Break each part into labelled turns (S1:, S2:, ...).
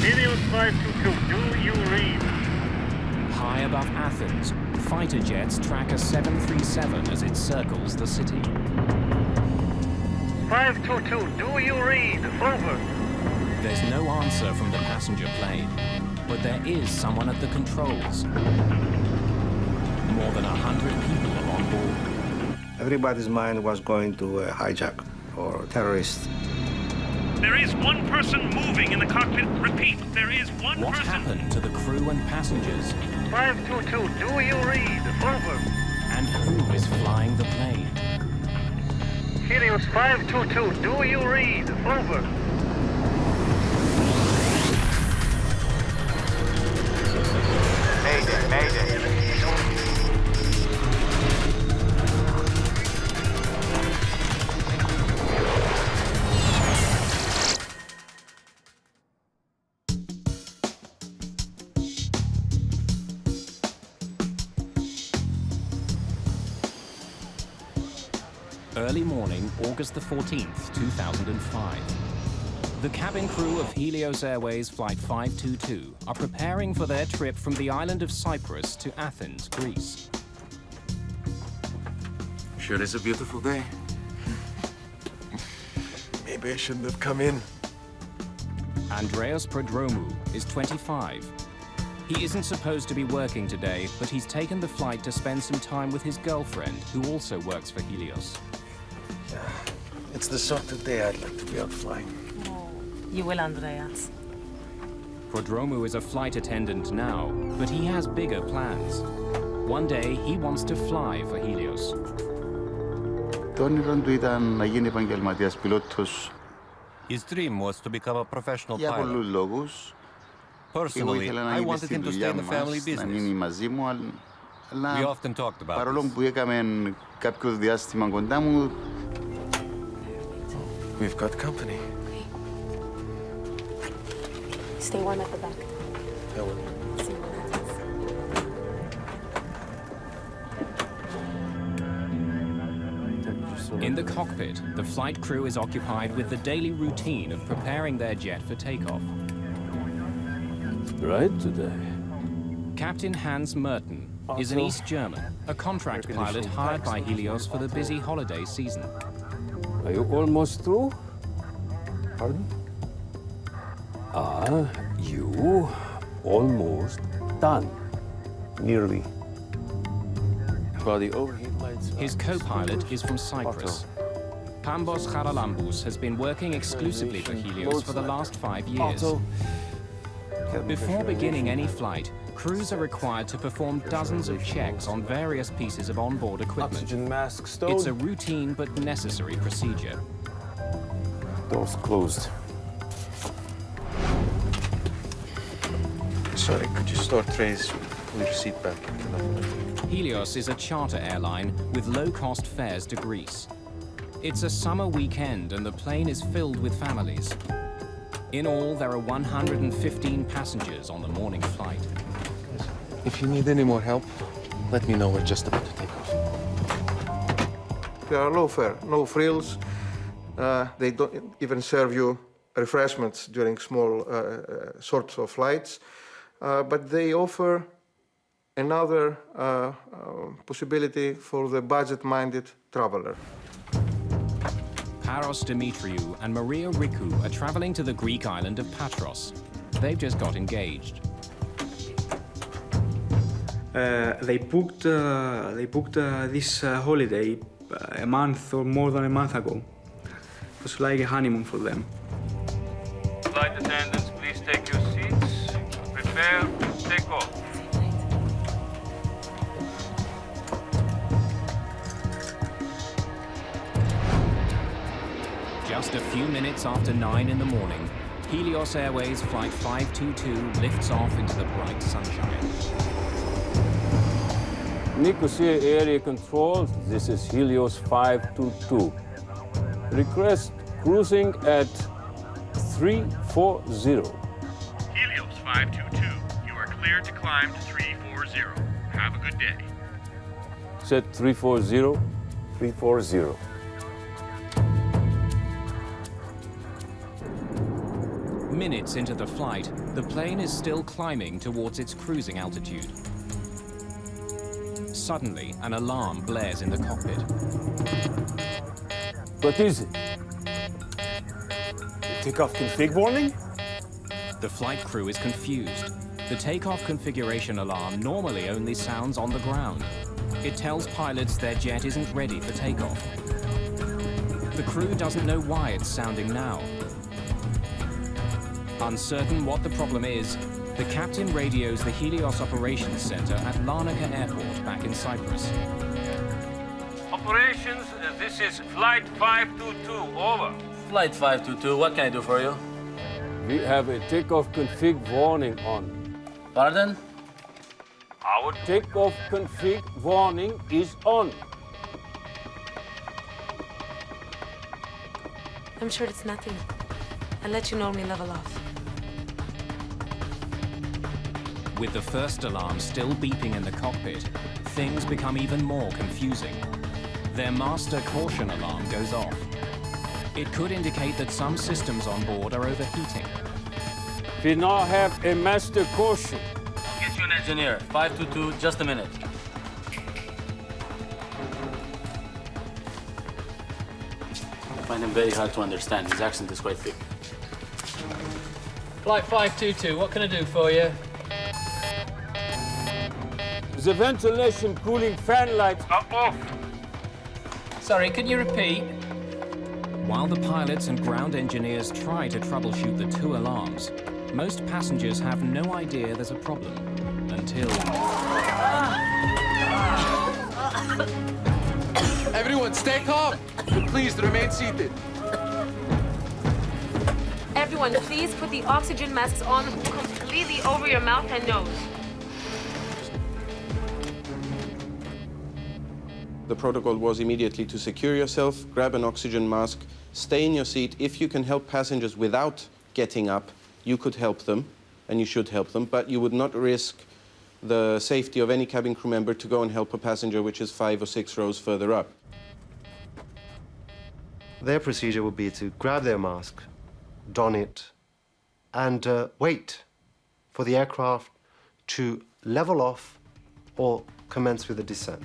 S1: Helios 522, do you read?
S2: High above Athens, fighter jets track a 737 as it circles the city.
S1: 522, do you read? Over.
S2: There's no answer from the passenger plane, but there is someone at the controls. More than 100 people are on board.
S3: Everybody's mind was going to a hijack or terrorist.
S1: There is one person moving in the cockpit. Repeat, there is one
S2: What
S1: person.
S2: happened to the crew and passengers?
S1: 522, do you read? Over.
S2: And who is flying the plane?
S1: Helios 522, do you read? Over.
S4: Mayday, Mayday.
S2: Early morning, August the 14th, 2005. The cabin crew of Helios Airways Flight 522 are preparing for their trip from the island of Cyprus to Athens, Greece.
S4: Sure is a beautiful day. Maybe I shouldn't have come in.
S2: Andreas Produ is 25. He isn't supposed to be working today, but he's taken the flight to spend some time with his girlfriend, who also works for Helios.
S4: It's the sort of day I'd like to be out flying.
S5: Oh, you will, Andreas.
S2: Produ is a flight attendant now, but he has bigger plans. One day, he wants to fly for Helios.
S6: Το όνειρο του ήταν να γίνει επαγγελματίας πιλότος
S7: His dream was to become a professional
S6: για πολλούς
S7: pilot.
S6: λόγους. Εγώ
S7: Personally,
S6: ήθελα να
S7: I
S6: είμαι
S7: wanted
S6: στη
S7: him to stay
S6: δουλειά
S7: in the family
S6: μας, να μείνει
S7: business.
S6: μαζί μου,
S7: We
S6: αλλά
S7: often talked about
S6: παρόλο
S7: this.
S6: που έκαμε κάποιο διάστημα κοντά μου,
S4: We've got company.
S5: Stay warm at the back.
S4: I will.
S5: See what happens.
S2: In the cockpit, the flight crew is occupied with the daily routine of preparing their jet for takeoff.
S8: Right today.
S2: Captain Hans Merten is an East German, a contract pilot hired by Helios for the busy holiday season.
S8: Are you almost through? Pardon? You almost done.
S3: Nearly.
S8: Well, the overheat lights.
S2: His co-pilot is from Cyprus. Pambos Charalambous has been working exclusively for Helios for the last 5 years. Before beginning any flight, crews are required to perform dozens of checks on various pieces of onboard equipment.
S8: Oxygen mask stowed.
S2: It's a routine but necessary procedure.
S8: Doors closed.
S4: Sorry, could you store trays? Pull your seat back.
S2: Helios is a charter airline with low-cost fares to Greece. It's a summer weekend and the plane is filled with families. In all, there are 115 passengers on the morning flight.
S4: If you need any more help, let me know. We're just about to take off.
S9: They are low fare, no frills. They don't even serve you refreshments during small sorts of flights. But they offer another possibility for the budget-minded traveler.
S2: Paros Dimitriou and Maria Rikou are traveling to the Greek island of Patros. They've just got engaged.
S10: They booked this holiday a month or more than a month ago. It was like a honeymoon for them.
S1: Flight attendants, please take your seats. Prepare to take off.
S2: Just a few minutes after 9 in the morning, Helios Airways Flight 522 lifts off into the bright sunshine.
S8: Nicosia Area Control, this is Helios 522. Request cruising at 340.
S1: Helios 522, you are cleared to climb to 340. Have a good day.
S8: Set 340.
S3: 340.
S2: Minutes into the flight, the plane is still climbing towards its cruising altitude. Suddenly, an alarm blares in the cockpit.
S8: What is it?
S11: Takeoff config warning?
S2: The flight crew is confused. The takeoff configuration alarm normally only sounds on the ground. It tells pilots their jet isn't ready for takeoff. The crew doesn't know why it's sounding now. Uncertain what the problem is, the captain radios the Helios Operations Center at Larnaca Airport back in Cyprus.
S8: Operations, this is Flight 522, over.
S12: Flight 522, what can I do for you?
S8: We have a takeoff config warning on.
S12: Pardon?
S8: Our takeoff config warning is on.
S5: I'm sure it's nothing. I'll let you know when we level off.
S2: With the first alarm still beeping in the cockpit, things become even more confusing. Their master caution alarm goes off. It could indicate that some systems on board are overheating.
S8: We now have a master caution.
S12: I'll get you an engineer. 522, just a minute. I find him very hard to understand. His accent is quite thick.
S13: Flight 522, what can I do for you?
S8: The ventilation cooling fan lights are off.
S13: Sorry, can you repeat?
S2: While the pilots and ground engineers try to troubleshoot the two alarms, most passengers have no idea there's a problem until...
S4: Everyone, stay calm. Please remain seated.
S5: Everyone, please put the oxygen masks on completely over your mouth and nose.
S14: The protocol was immediately to secure yourself, grab an oxygen mask, stay in your seat. If you can help passengers without getting up, you could help them, and you should help them, but you would not risk the safety of any cabin crew member to go and help a passenger which is 5 or 6 rows further up.
S15: Their procedure would be to grab their mask, don it, and wait for the aircraft to level off or commence with a descent.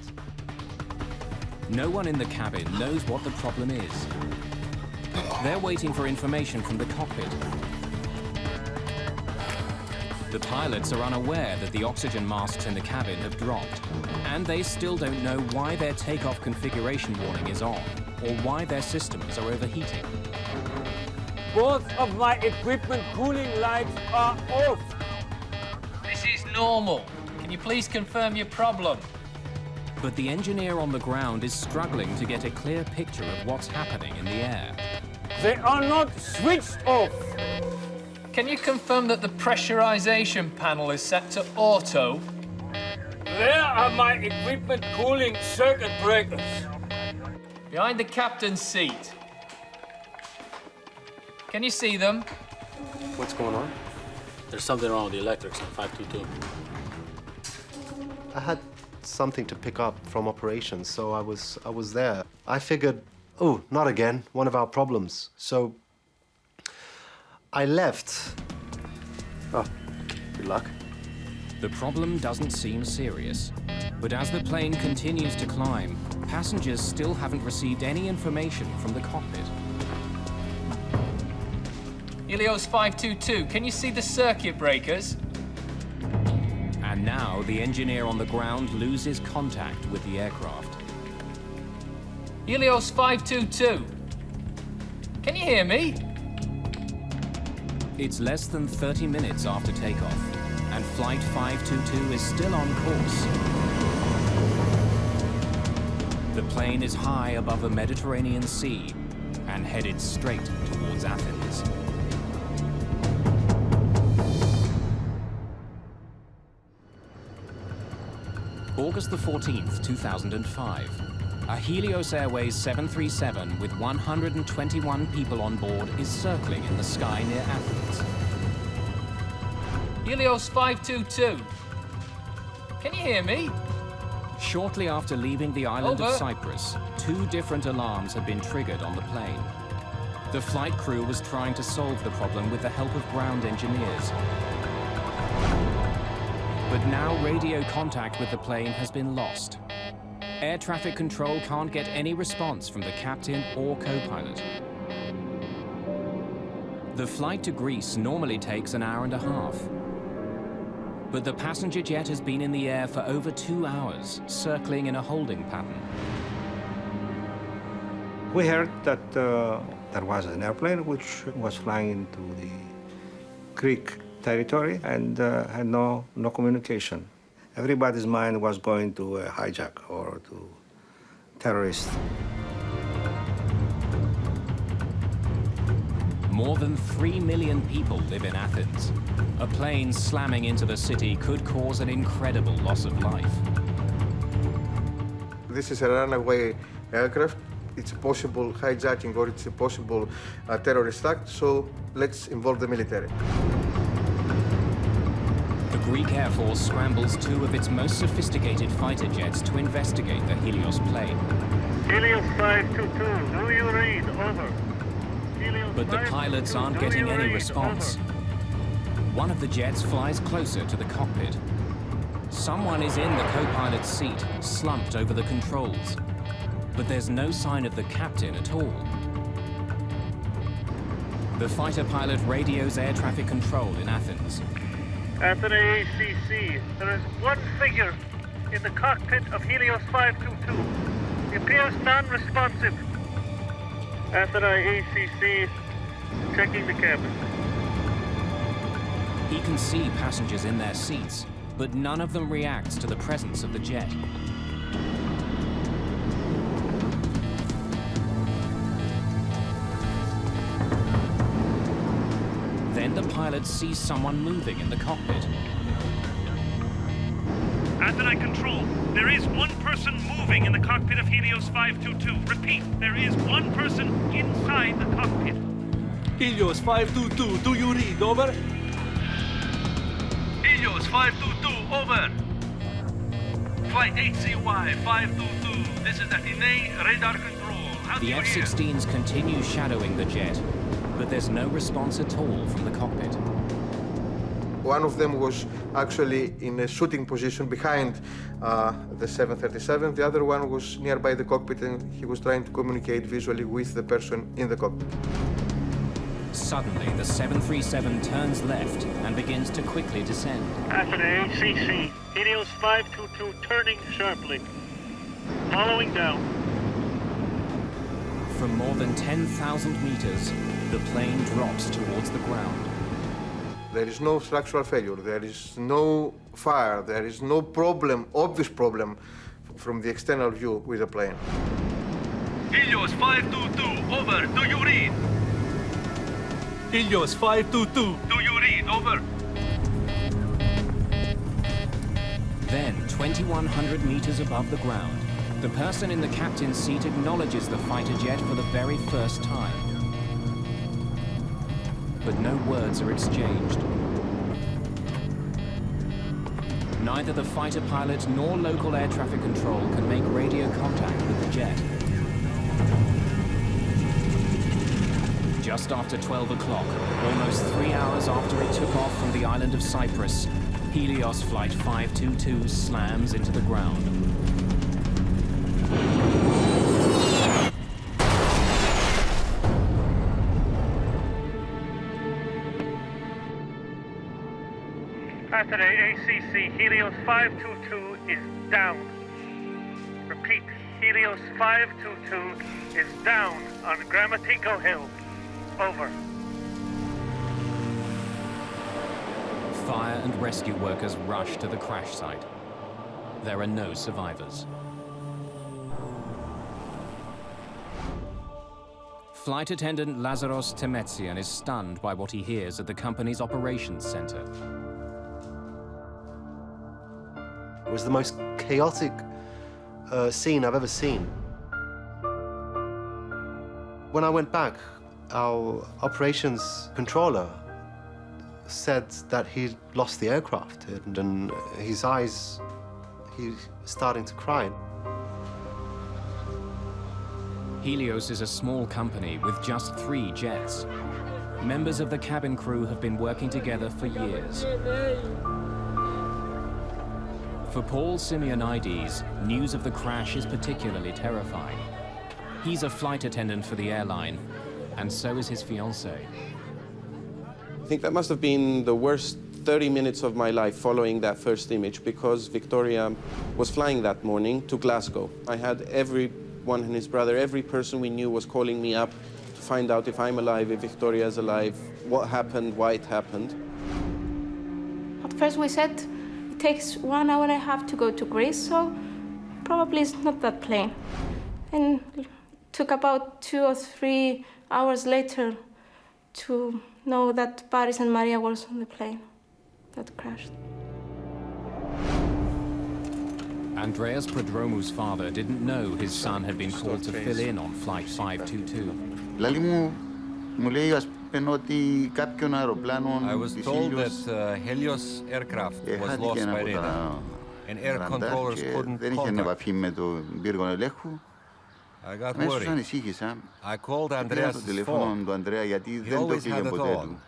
S2: No one in the cabin knows what the problem is. They're waiting for information from the cockpit. The pilots are unaware that the oxygen masks in the cabin have dropped, and they still don't know why their takeoff configuration warning is on, or why their systems are overheating.
S8: Both of my equipment cooling lights are off.
S13: This is normal. Can you please confirm your problem?
S2: But the engineer on the ground is struggling to get a clear picture of what's happening in the air.
S8: They are not switched off.
S13: Can you confirm that the pressurization panel is set to auto?
S8: Where are my equipment cooling circuit breakers?
S13: Behind the captain's seat. Can you see them?
S4: What's going on?
S12: There's something wrong with the electrics on 522.
S15: I had something to pick up from operations, so I was there. I figured, oh, not again, one of our problems. So I left.
S4: Oh, good luck.
S2: The problem doesn't seem serious, but as the plane continues to climb, passengers still haven't received any information from the cockpit.
S13: Helios 522, can you see the circuit breakers?
S2: And now the engineer on the ground loses contact with the aircraft.
S13: Helios 522, can you hear me?
S2: It's less than 30 minutes after takeoff, and Flight 522 is still on course. The plane is high above the Mediterranean Sea and headed straight towards Athens. August the 14th, 2005. A Helios Airways 737 with 121 people on board is circling in the sky near Athens.
S13: Helios 522, can you hear me?
S2: Shortly after leaving the island
S13: Over.
S2: of Cyprus, 2 different alarms had been triggered on the plane. The flight crew was trying to solve the problem with the help of ground engineers. But now radio contact with the plane has been lost. Air traffic control can't get any response from the captain or co-pilot. The flight to Greece normally takes an hour and a half. But the passenger jet has been in the air for over 2 hours, circling in a holding pattern.
S3: We heard that there was an airplane which was flying into the Greek territory and had no communication. Everybody's mind was going to a hijack or to terrorists.
S2: More than 3 million people live in Athens. A plane slamming into the city could cause an incredible loss of life.
S9: This is a runaway aircraft. It's a possible hijacking or it's a possible terrorist act, so let's involve the military.
S2: The Greek Air Force scrambles 2 of its most sophisticated fighter jets to investigate the Helios plane.
S11: Helios 522, do you read? Over.
S2: But the pilots aren't getting any response. One of the jets flies closer to the cockpit. Someone is in the co-pilot's seat, slumped over the controls. But there's no sign of the captain at all. The fighter pilot radios air traffic control in Athens.
S11: Athens ACC, there is one figure in the cockpit of Helios 522. He appears non-responsive. Athens ACC, checking the cabin.
S2: He can see passengers in their seats, but none of them reacts to the presence of the jet. Then the pilot sees someone moving in the cockpit.
S11: Athens control, there is one person moving in the cockpit of Helios 522. Repeat, there is one person inside the cockpit.
S16: Helios 522, do you read? Over. Helios 522, over. Flight HCY 522, this is Athens radar control.
S2: The F-16s continue shadowing the jet, but there's no response at all from the cockpit.
S9: One of them was actually in a shooting position behind the 737. The other one was nearby the cockpit and he was trying to communicate visually with the person in the cockpit.
S2: Suddenly, the 737 turns left and begins to quickly descend.
S11: Athens ACC, Helios 522 turning sharply. Following down.
S2: From more than 10,000 meters, the plane drops towards the ground.
S9: There is no structural failure, there is no fire, there is no problem, obvious problem from the external view with the plane.
S16: Helios 522, over, do you read? Helios 522, do you read? Over.
S2: Then, 2,100 meters above the ground, the person in the captain's seat acknowledges the fighter jet for the very first time. But no words are exchanged. Neither the fighter pilot nor local air traffic control can make radio contact with the jet. Just after 12 o'clock, almost 3 hours after it took off from the island of Cyprus, Helios Flight 522 slams into the ground.
S11: Athens ACC, Helios 522 is down. Repeat, Helios 522 is down on Grammatico Hill. Over.
S2: Fire and rescue workers rush to the crash site. There are no survivors. Flight attendant Lazaros Temetsian is stunned by what he hears at the company's operations center.
S15: It was the most chaotic scene I've ever seen. When I went back, our operations controller said that he'd lost the aircraft, and his eyes, he was starting to cry.
S2: Helios is a small company with just 3 jets. Members of the cabin crew have been working together for years. For Paul Simeonides, news of the crash is particularly terrifying. He's a flight attendant for the airline, and so is his fiancée.
S14: I think that must have been the worst 30 minutes of my life following that first image, because Victoria was flying that morning to Glasgow. I had everyone and his brother, every person we knew was calling me up to find out if I'm alive, if Victoria's alive, what happened, why it happened.
S17: At first we said it takes 1 hour and a half to go to Greece, so probably it's not that plane. And it took about 2 or 3 hours later to know that Paris and Maria was on the plane that crashed.
S2: Andreas Prodromu's father didn't know his son had been called to fill in on Flight 522.
S6: Λάλη μου λέει ας πούμε ότι κάποιον αεροπλάνο
S7: I was told that Helios aircraft was lost by radar, and air controllers couldn't
S6: δεν είχε επαφή με τον πύργο ελέγχου.
S7: I got
S6: Αμέσως
S7: worried.
S6: ανησύχησα.
S7: I called
S6: Πήρα
S7: Andreas'
S6: το τηλέφωνο του Ανδρέα γιατί
S7: He
S6: δεν το
S7: always
S6: πήγε
S7: had it
S6: ποτέ
S7: on,
S6: του.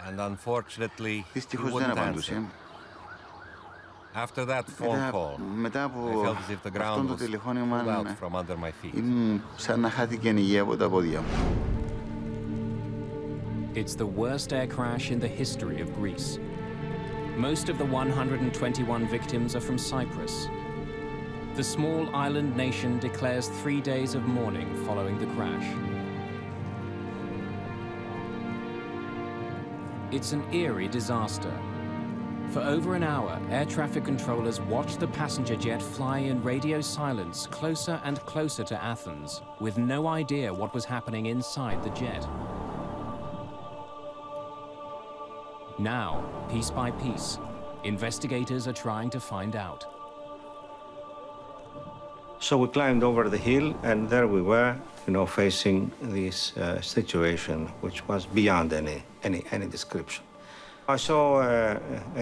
S7: and unfortunately, he
S6: Δυστυχώς δεν
S7: wouldn't
S6: απαντούσε.
S7: answer. After that phone call,
S6: Μετά
S7: I
S6: από
S7: felt as if the ground
S6: αυτό το
S7: was
S6: τηλεφώνημα
S7: pulled out from under my feet.
S6: ήμουν σαν να χάθηκε η υγεία από τα πόδια μου.
S2: It's the worst air crash in the history of Greece. Most of the 121 victims are from Cyprus. The small island nation declares 3 days of mourning following the crash. It's an eerie disaster. For over an hour, air traffic controllers watched the passenger jet fly in radio silence closer and closer to Athens, with no idea what was happening inside the jet. Now, piece by piece, investigators are trying to find out.
S3: So we climbed over the hill, and there we were, facing this situation, which was beyond any description. I saw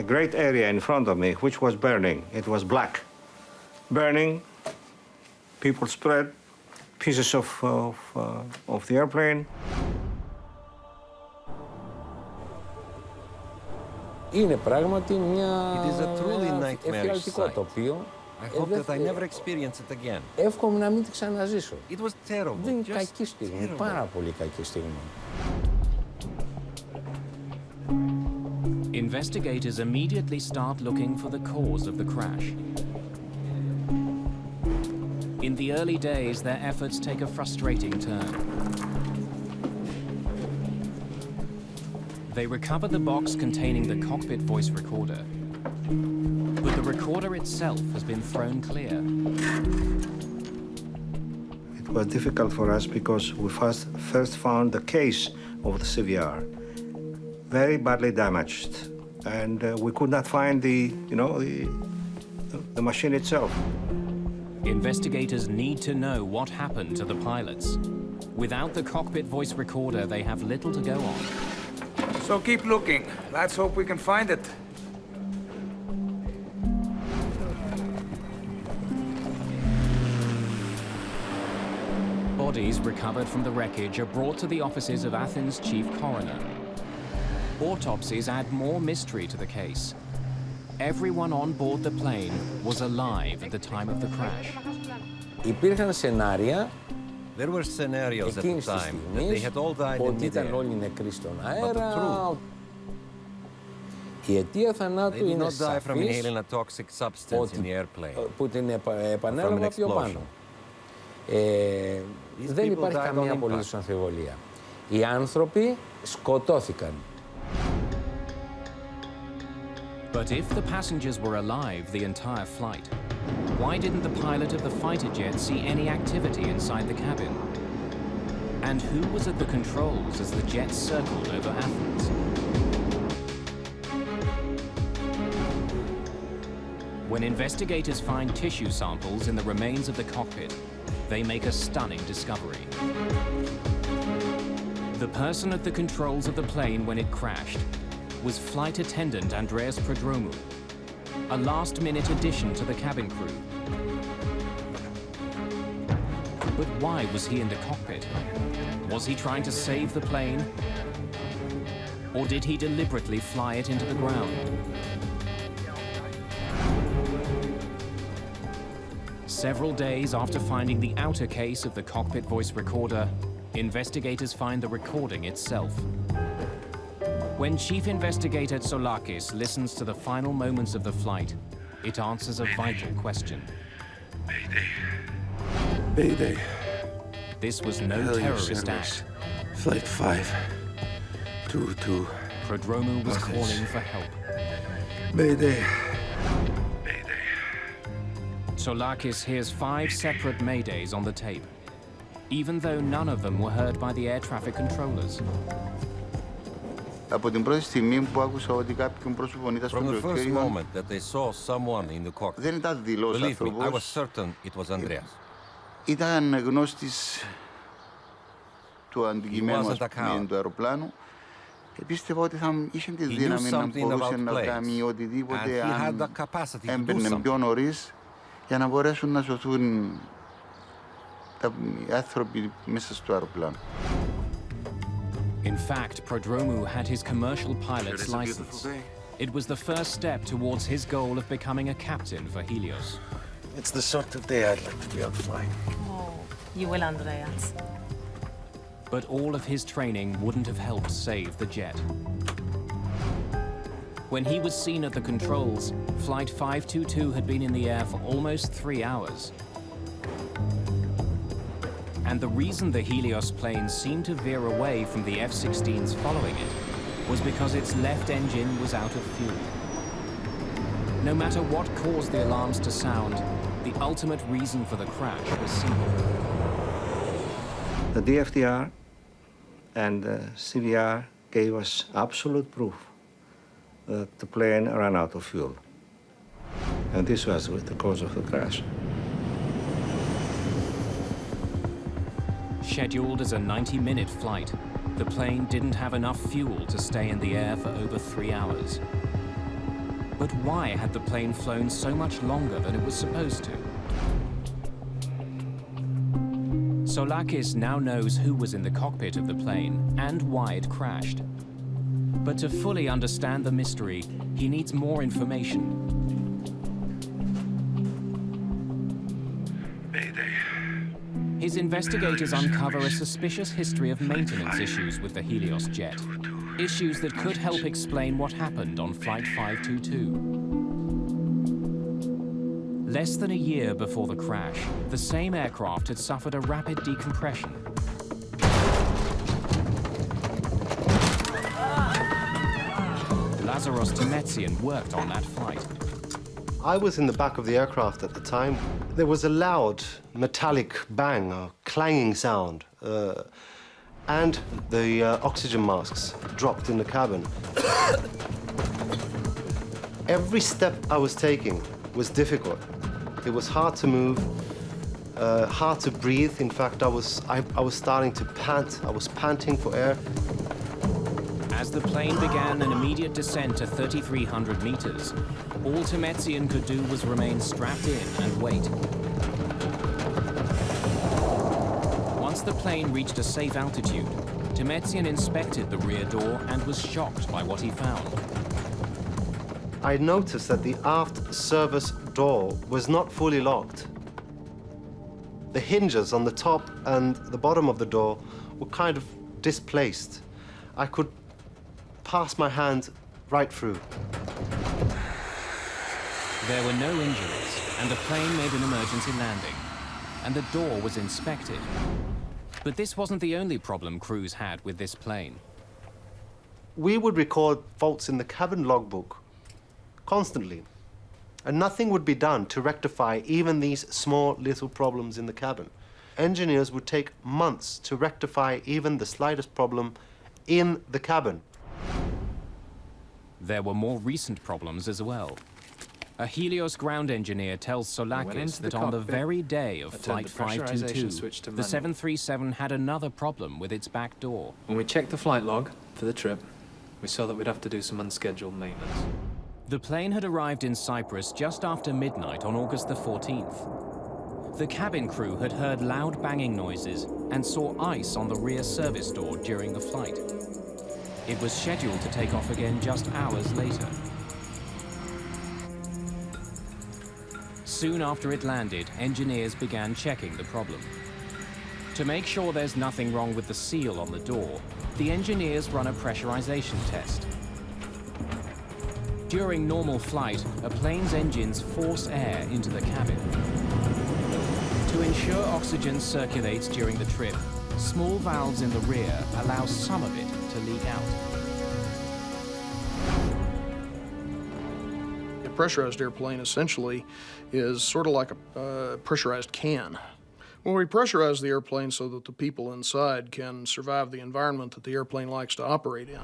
S3: a great area in front of me, which was burning. It was black. Burning, people spread, pieces of the airplane.
S8: Είναι πράγματι
S7: It is a truly nightmarish
S8: εφιαλτικό
S7: sight.
S8: τοπίο.
S7: I hope that I never experience it again.
S8: Εύχομαι να μην τη ξαναζήσω.
S7: It was terrible.
S8: Δεν είναι
S7: Just
S8: κακή στιγμή,
S7: terrible.
S8: πάρα πολύ κακή στιγμή.
S2: Investigators immediately start looking for the cause of the crash. In the early days, their efforts take a frustrating turn. They recover the box containing the cockpit voice recorder, but the recorder itself has been thrown clear.
S3: It was difficult for us because we first found the case of the CVR, very badly damaged, and we could not find the machine itself.
S2: Investigators need to know what happened to the pilots. Without the cockpit voice recorder, they have little to go on.
S18: So keep looking. Let's hope we can find it.
S2: Bodies recovered from the wreckage are brought to the offices of Athens' chief coroner. Autopsies add more mystery to the case. Everyone on board the plane was alive at the time of the crash.
S8: Υπήρχαν σενάρια
S7: There were scenarios at the
S8: εκείνης της
S7: time that they
S8: στιγμής
S7: had all died in
S8: ότι ήταν
S7: midair.
S8: όλοι νεκροί στον
S7: But the
S8: αέρα.
S7: truth,
S8: Η αιτία
S7: they
S8: θανάτου
S7: did
S8: είναι
S7: not die from
S8: σαφής,
S7: inhaling a toxic substance in the airplane.
S8: που την
S7: From an
S8: επανέλαβα πιο πάνω.
S7: explosion.
S8: Δεν
S7: people
S8: υπάρχει
S7: died
S8: καμία
S7: on
S8: απολύτως αμφιβολία. Οι άνθρωποι σκοτώθηκαν.
S2: But if the passengers were alive the entire flight, why didn't the pilot of the fighter jet see any activity inside the cabin? And who was at the controls as the jet circled over Athens? When investigators find tissue samples in the remains of the cockpit, they make a stunning discovery. The person at the controls of the plane when it crashed was flight attendant Andreas Prodromu, a last-minute addition to the cabin crew. But why was he in the cockpit? Was he trying to save the plane? Or did he deliberately fly it into the ground? Several days after finding the outer case of the cockpit voice recorder, investigators find the recording itself. When Chief Investigator Tsolakis listens to the final moments of the flight, it answers a vital question.
S16: Mayday.
S4: Mayday.
S2: This was no
S4: Helios
S2: terrorist
S4: Airways.
S2: act.
S4: Flight 522.
S2: Prodromou was
S4: Athens.
S2: calling for help.
S4: Mayday.
S2: Tsolakis hears 5 separate Maydays on the tape, even though none of them were heard by the air traffic controllers.
S6: Από την πρώτη στιγμή που άκουσα ότι κάποιον πρόσωπο ήταν στο
S7: From the first
S6: πτωχείο,
S7: moment that they saw someone in the cockpit,
S6: δεν ήταν δηλός
S7: believe me, I was
S6: άνθρωπος.
S7: certain it was Andreas.
S6: Ήταν γνώστης του αντικειμένου
S7: wasn't a coward.
S6: του αεροπλάνου. Πίστευα ότι θα είχε τη
S7: He knew
S6: δύναμη να
S7: something
S6: μπορούσε
S7: about
S6: να
S7: planes,
S6: κάνει
S7: and
S6: οτιδήποτε
S7: he had the
S6: αν
S7: capacity to do
S6: έμπαιρνε
S7: something.
S6: πιο νωρίς για να μπορέσουν να σωθούν οι άνθρωποι μέσα στο αεροπλάνο.
S2: In fact, Prodromou had his commercial pilot's license. It was the first step towards his goal of becoming a captain for Helios.
S4: It's the sort of day I'd like to be out flying.
S5: Oh, you will, Andreas.
S2: But all of his training wouldn't have helped save the jet. When he was seen at the controls, Flight 522 had been in the air for almost 3 hours. And the reason the Helios plane seemed to veer away from the F-16s following it was because its left engine was out of fuel. No matter what caused the alarms to sound, the ultimate reason for the crash was simple.
S3: The DFTR and CVR gave us absolute proof that the plane ran out of fuel. And this was the cause of the crash.
S2: Scheduled as a 90-minute flight, the plane didn't have enough fuel to stay in the air for over 3 hours. But why had the plane flown so much longer than it was supposed to? Tsolakis now knows who was in the cockpit of the plane and why it crashed. But to fully understand the mystery, he needs more information.
S16: Mayday.
S2: His investigators uncover a suspicious history of maintenance issues with the Helios jet. Issues that could help explain what happened on Flight 522. Less than a year before the crash, the same aircraft had suffered a rapid decompression. Lazaros Temetsian worked on that flight.
S15: I was in the back of the aircraft at the time. There was a loud metallic bang, a clanging sound, and the oxygen masks dropped in the cabin. Every step I was taking was difficult. It was hard to move, hard to breathe. In fact, I was starting to pant. I was panting for air.
S2: As the plane began an immediate descent to 3,300 meters, all Temetsian could do was remain strapped in and wait. Once the plane reached a safe altitude, Temetsian inspected the rear door and was shocked by what he found.
S15: I noticed that the aft service door was not fully locked. The hinges on the top and the bottom of the door were kind of displaced. I could pass my hand right through.
S2: There were no injuries, and the plane made an emergency landing, and the door was inspected. But this wasn't the only problem crews had with this plane.
S15: We would record faults in the cabin logbook constantly, and nothing would be done to rectify even these small little problems in the cabin. Engineers would take months to rectify even the slightest problem in the cabin.
S2: There were more recent problems as well. A Helios ground engineer tells Tsolakis that on the very day of Flight 522, the 737 had another problem with its back door.
S19: When we checked the flight log for the trip, we saw that we'd have to do some unscheduled maintenance.
S2: The plane had arrived in Cyprus just after midnight on August the 14th. The cabin crew had heard loud banging noises and saw ice on the rear service door during the flight. It was scheduled to take off again just hours later. Soon after it landed, engineers began checking the problem. To make sure there's nothing wrong with the seal on the door, the engineers run a pressurization test. During normal flight, a plane's engines force air into the cabin. To ensure oxygen circulates during the trip, small valves in the rear allow some of it to leak out.
S20: A pressurized airplane essentially is sort of like a pressurized can. Well, we pressurize the airplane so that the people inside can survive the environment that the airplane likes to operate in.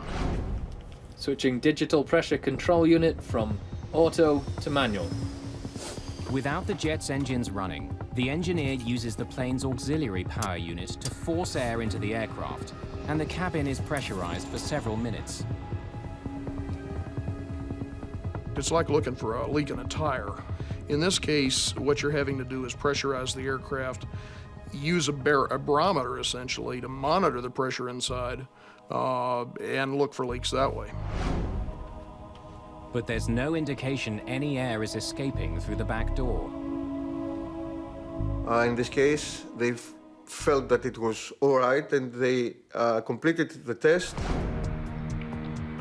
S19: Switching digital pressure control unit from auto to manual.
S2: Without the jet's engines running, the engineer uses the plane's auxiliary power unit to force air into the aircraft, and the cabin is pressurized for several minutes.
S20: It's like looking for a leak in a tire. In this case, what you're having to do is pressurize the aircraft, use a barometer essentially to monitor the pressure inside, and look for leaks that way.
S2: But there's no indication any air is escaping through the back door.
S9: In this case, they felt that it was all right, and they completed the test.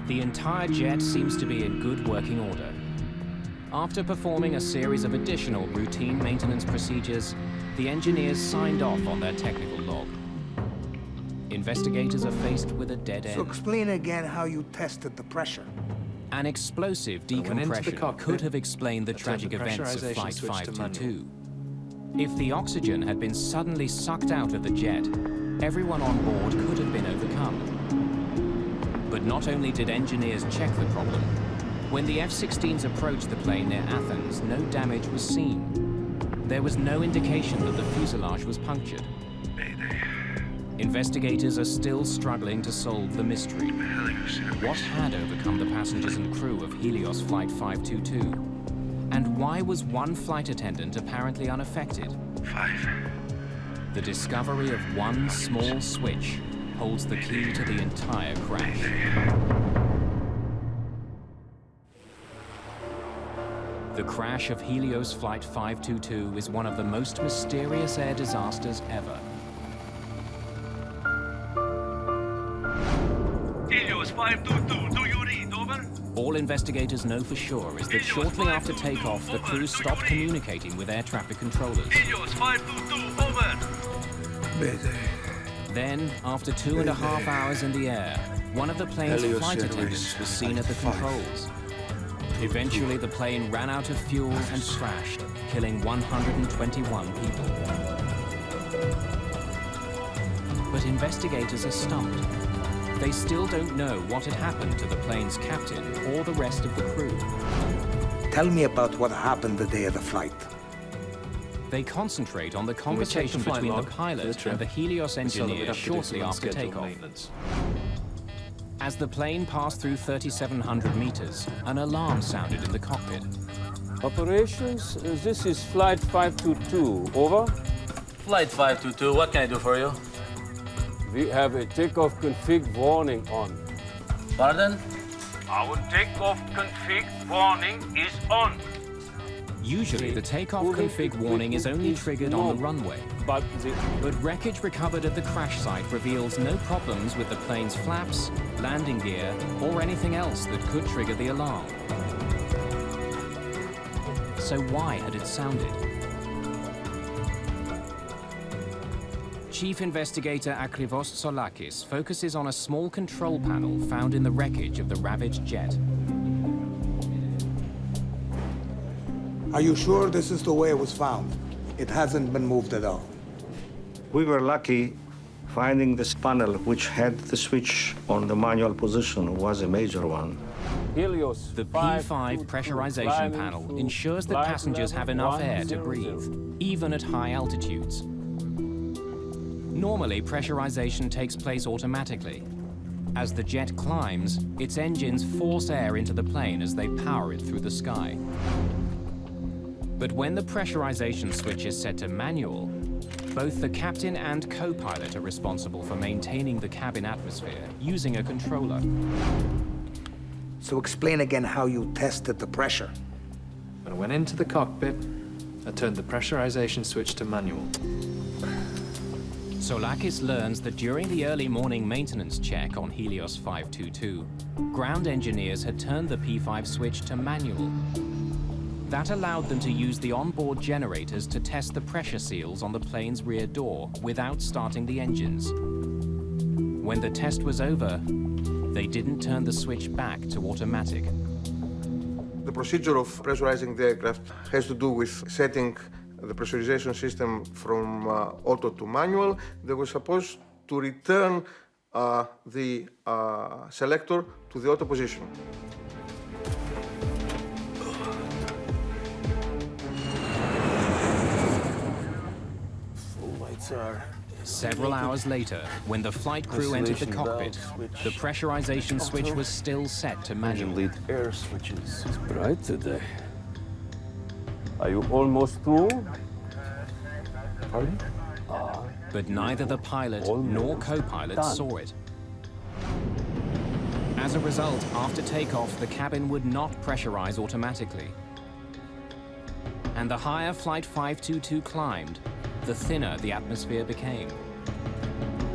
S2: The entire jet seems to be in good working order. After performing a series of additional routine maintenance procedures, the engineers signed off on their technical log. Investigators are faced with a dead end.
S18: So explain again how you tested the pressure.
S2: An explosive decompression could have explained the tragic events of Flight 522. If the oxygen had been suddenly sucked out of the jet, everyone on board could have been overcome. But not only did engineers check the problem, when the F-16s approached the plane near Athens, no damage was seen. There was no indication that the fuselage was punctured.
S16: Mayday.
S2: Investigators are still struggling to solve the mystery. What had overcome the passengers and crew of Helios Flight 522? And why was one flight attendant apparently unaffected?
S16: 5.
S2: The discovery of one small switch holds the key to the entire crash. The crash of Helios Flight 522 is one of the most mysterious air disasters ever.
S16: Helios 522, do you read? Over?
S2: All investigators know for sure is that shortly after takeoff, the crew stopped communicating with air traffic controllers.
S16: Helios 522, over.
S18: Mayday.
S2: Then, after 2.5 hours in the air, one of the plane's flight attendants was seen at the controls. Eventually, the plane ran out of fuel and crashed, killing 121 people. But investigators are stumped. They still don't know what had happened to the plane's captain or the rest of the crew.
S18: Tell me about what happened the day of the flight.
S2: They concentrate on the conversation between the pilot and the Helios engineer shortly after takeoff. As the plane passed through 3,700 meters, an alarm sounded in the cockpit.
S8: Operations, this is Flight 522, over.
S12: Flight 522, what can I do for you?
S8: We have a takeoff config warning on.
S12: Pardon?
S8: Our takeoff config warning is on.
S2: Usually, the takeoff config warning is only triggered on the runway. But wreckage recovered at the crash site reveals no problems with the plane's flaps, landing gear, or anything else that could trigger the alarm. So why had it sounded? Chief Investigator Akrivos Tsolakis focuses on a small control panel found in the wreckage of the ravaged jet.
S18: Are you sure this is the way it was found? It hasn't been moved at all.
S3: We were lucky. Finding this panel, which had the switch on the manual position, was a major one.
S8: Helios
S2: The P5 pressurization panel ensures that passengers have enough air to breathe, even at high altitudes. Normally, pressurization takes place automatically. As the jet climbs, its engines force air into the plane as they power it through the sky. But when the pressurization switch is set to manual, both the captain and co-pilot are responsible for maintaining the cabin atmosphere using a controller.
S18: So explain again how you tested the pressure.
S19: When I went into the cockpit, I turned the pressurization switch to manual.
S2: Soulakis learns that during the early morning maintenance check on Helios 522, ground engineers had turned the P5 switch to manual. That allowed them to use the onboard generators to test the pressure seals on the plane's rear door without starting the engines. When the test was over, they didn't turn the switch back to automatic.
S9: The procedure of pressurizing the aircraft has to do with setting the pressurization system from auto to manual. They were supposed to return the selector to the auto position.
S2: Several hours later, when the flight crew entered the cockpit, the pressurization switch was still set to manual.
S8: Lead air switches. It's bright today. Are you almost through? Pardon?
S2: But neither the pilot nor co-pilot saw it. As a result, after takeoff, the cabin would not pressurize automatically. And the higher Flight 522 climbed, the thinner the atmosphere became.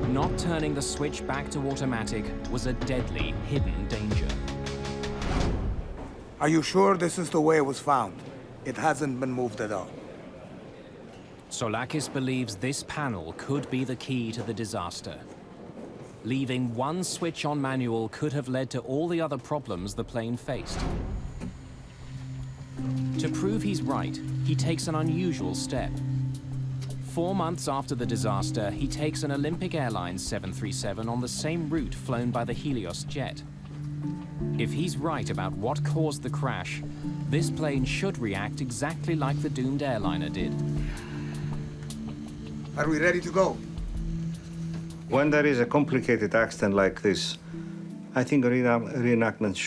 S2: Not turning the switch back to automatic was a deadly, hidden danger.
S18: Are you sure this is the way it was found? It hasn't been moved at all.
S2: Soulakis believes this panel could be the key to the disaster. Leaving one switch on manual could have led to all the other problems the plane faced. To prove he's right, he takes an unusual step. 4 months after the disaster, he takes an Olympic Airlines 737 on the same route flown by the Helios jet. If he's right about what caused the crash, this plane should react exactly like the doomed airliner did.
S18: Are we ready to go?
S3: When there is a complicated accident like this, I think reenactments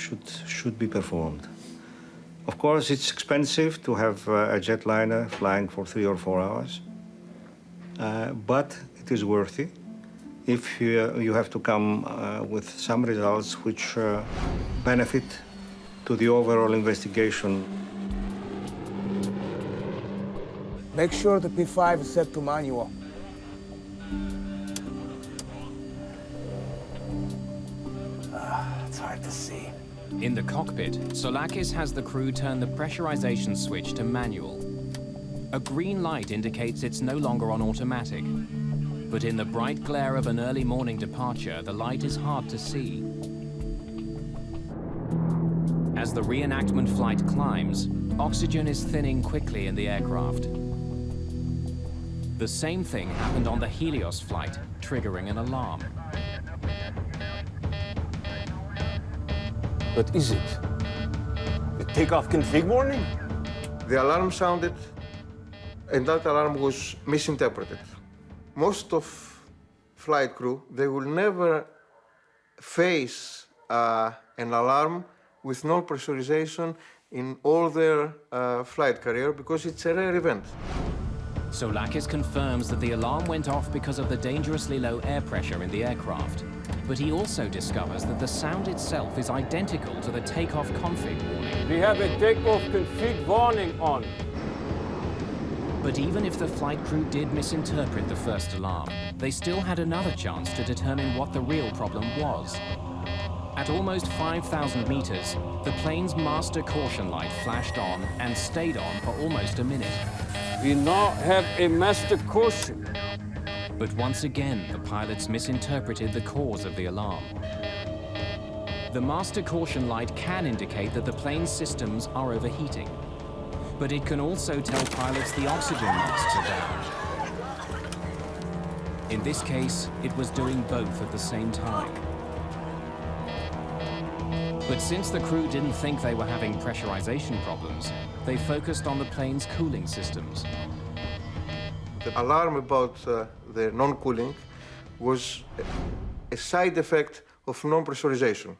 S3: should be performed. Of course, it's expensive to have a jetliner flying for 3 or 4 hours, but it is worthy if you have to come with some results which benefit to the overall investigation.
S18: Make sure the P5 is set to manual. It's hard to see.
S2: In the cockpit, Soulakis has the crew turn the pressurization switch to manual. A green light indicates it's no longer on automatic. But in the bright glare of an early morning departure, the light is hard to see. As the reenactment flight climbs, oxygen is thinning quickly in the aircraft. The same thing happened on the Helios flight, triggering an alarm.
S8: What is it? The takeoff config warning?
S9: The alarm sounded, and that alarm was misinterpreted. Most of flight crew, they will never face an alarm with no pressurization in all their flight career because it's a rare event.
S2: Soulakis confirms that the alarm went off because of the dangerously low air pressure in the aircraft. But he also discovers that the sound itself is identical to the takeoff config warning.
S8: We have a takeoff config warning on.
S2: But even if the flight crew did misinterpret the first alarm, they still had another chance to determine what the real problem was. At almost 5,000 meters, the plane's master caution light flashed on and stayed on for almost a minute.
S8: We now have a master caution.
S2: But once again, the pilots misinterpreted the cause of the alarm. The master caution light can indicate that the plane's systems are overheating. But it can also tell pilots the oxygen masks are down. In this case, it was doing both at the same time. But since the crew didn't think they were having pressurization problems, they focused on the plane's cooling systems.
S9: The alarm about the non-cooling was a side effect of non-pressurization.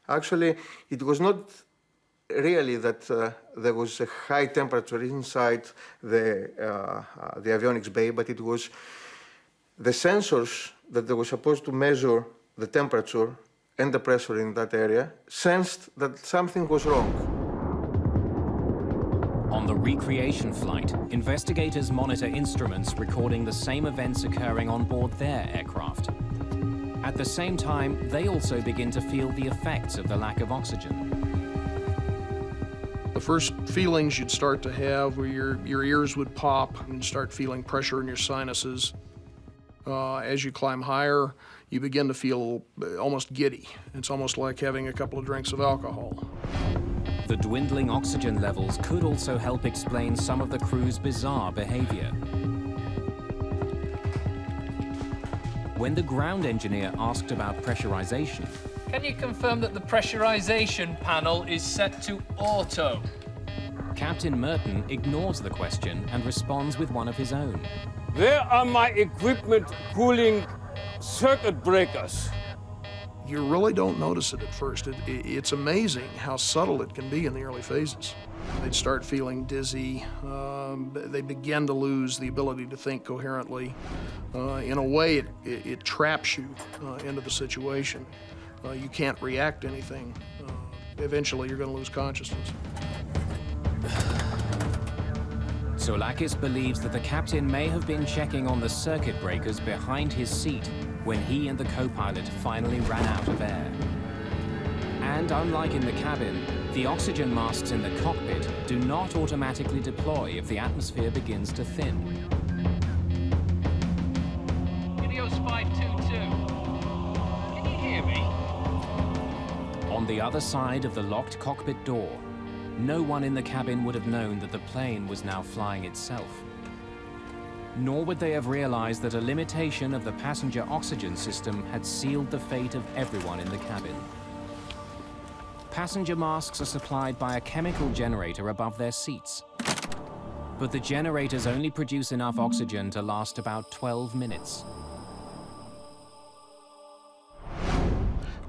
S9: Actually, it was not really that there was a high temperature inside the avionics bay, but it was the sensors that they were supposed to measure the temperature and the pressure in that area sensed that something was wrong.
S2: On the recreation flight, investigators monitor instruments recording the same events occurring on board their aircraft. At the same time, they also begin to feel the effects of the lack of oxygen.
S20: The first feelings you'd start to have where your ears would pop and you'd start feeling pressure in your sinuses. As you climb higher, you begin to feel almost giddy. It's almost like having a couple of drinks of alcohol.
S2: The dwindling oxygen levels could also help explain some of the crew's bizarre behavior. When the ground engineer asked about pressurization,
S13: Can you confirm that the pressurization panel is set to auto?
S2: Captain Merton ignores the question and responds with one of his own.
S8: Where are my equipment cooling circuit breakers?
S20: You really don't notice it at first. It's amazing how subtle it can be in the early phases. They'd start feeling dizzy. They begin to lose the ability to think coherently. In a way, it traps you into the situation. You can't react to anything. Eventually, you're going to lose consciousness.
S2: Soulakis believes that the captain may have been checking on the circuit breakers behind his seat when he and the co-pilot finally ran out of air. And unlike in the cabin, the oxygen masks in the cockpit do not automatically deploy if the atmosphere begins to thin.
S13: Helios 522. Can you hear me?
S2: On the other side of the locked cockpit door, no one in the cabin would have known that the plane was now flying itself. Nor would they have realized that a limitation of the passenger oxygen system had sealed the fate of everyone in the cabin. Passenger masks are supplied by a chemical generator above their seats. But the generators only produce enough oxygen to last about 12 minutes.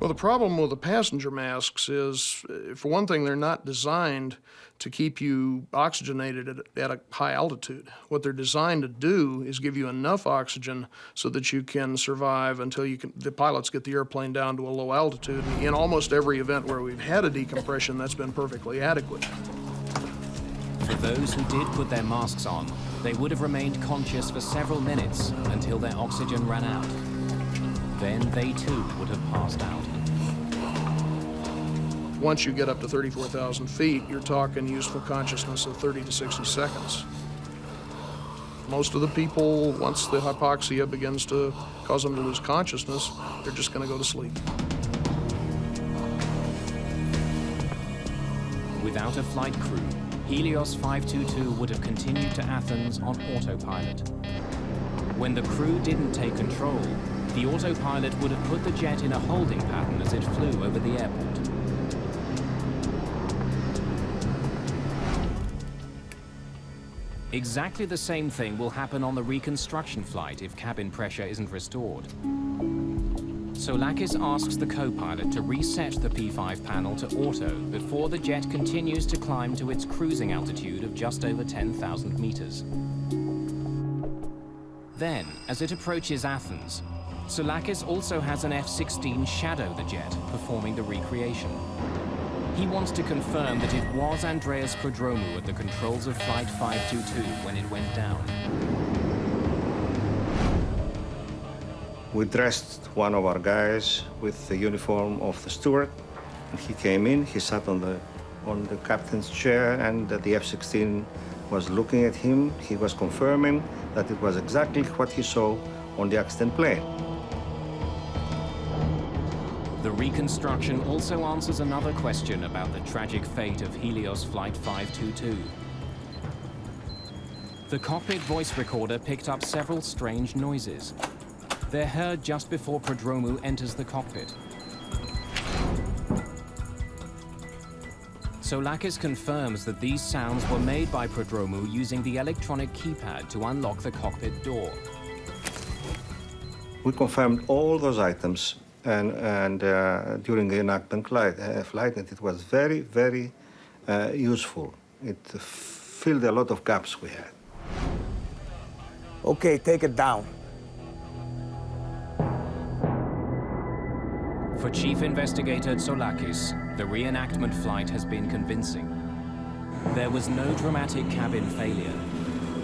S20: Well, the problem with the passenger masks is, for one thing, they're not designed to keep you oxygenated at a high altitude. What they're designed to do is give you enough oxygen so that you can survive until the pilots get the airplane down to a low altitude. In almost every event where we've had a decompression, that's been perfectly adequate.
S2: For those who did put their masks on, they would have remained conscious for several minutes until their oxygen ran out. Then they too would have passed out.
S20: Once you get up to 34,000 feet, you're talking useful consciousness of 30 to 60 seconds. Most of the people, once the hypoxia begins to cause them to lose consciousness, they're just going to go to sleep.
S2: Without a flight crew, Helios 522 would have continued to Athens on autopilot. When the crew didn't take control, the autopilot would have put the jet in a holding pattern as it flew over the airport. Exactly the same thing will happen on the reconstruction flight if cabin pressure isn't restored. Soulakis asks the co-pilot to reset the P5 panel to auto before the jet continues to climb to its cruising altitude of just over 10,000 meters. Then, as it approaches Athens, Soulakis also has an F-16 shadow the jet, performing the recreation. He wants to confirm that it was Andreas Produ at the controls of Flight 522 when it went down.
S3: We dressed one of our guys with the uniform of the steward, and he came in, he sat on the captain's chair, and the F-16 was looking at him. He was confirming that it was exactly what he saw on the accident plane.
S2: The reconstruction also answers another question about the tragic fate of Helios Flight 522. The cockpit voice recorder picked up several strange noises. They're heard just before Prodromou enters the cockpit. Soulakis confirms that these sounds were made by Prodromou using the electronic keypad to unlock the cockpit door.
S3: We confirmed all those items and during the reenactment flight, and it was very, very useful. It filled a lot of gaps we had.
S18: Okay, take it down.
S2: For Chief Investigator Tsolakis, the reenactment flight has been convincing. There was no dramatic cabin failure.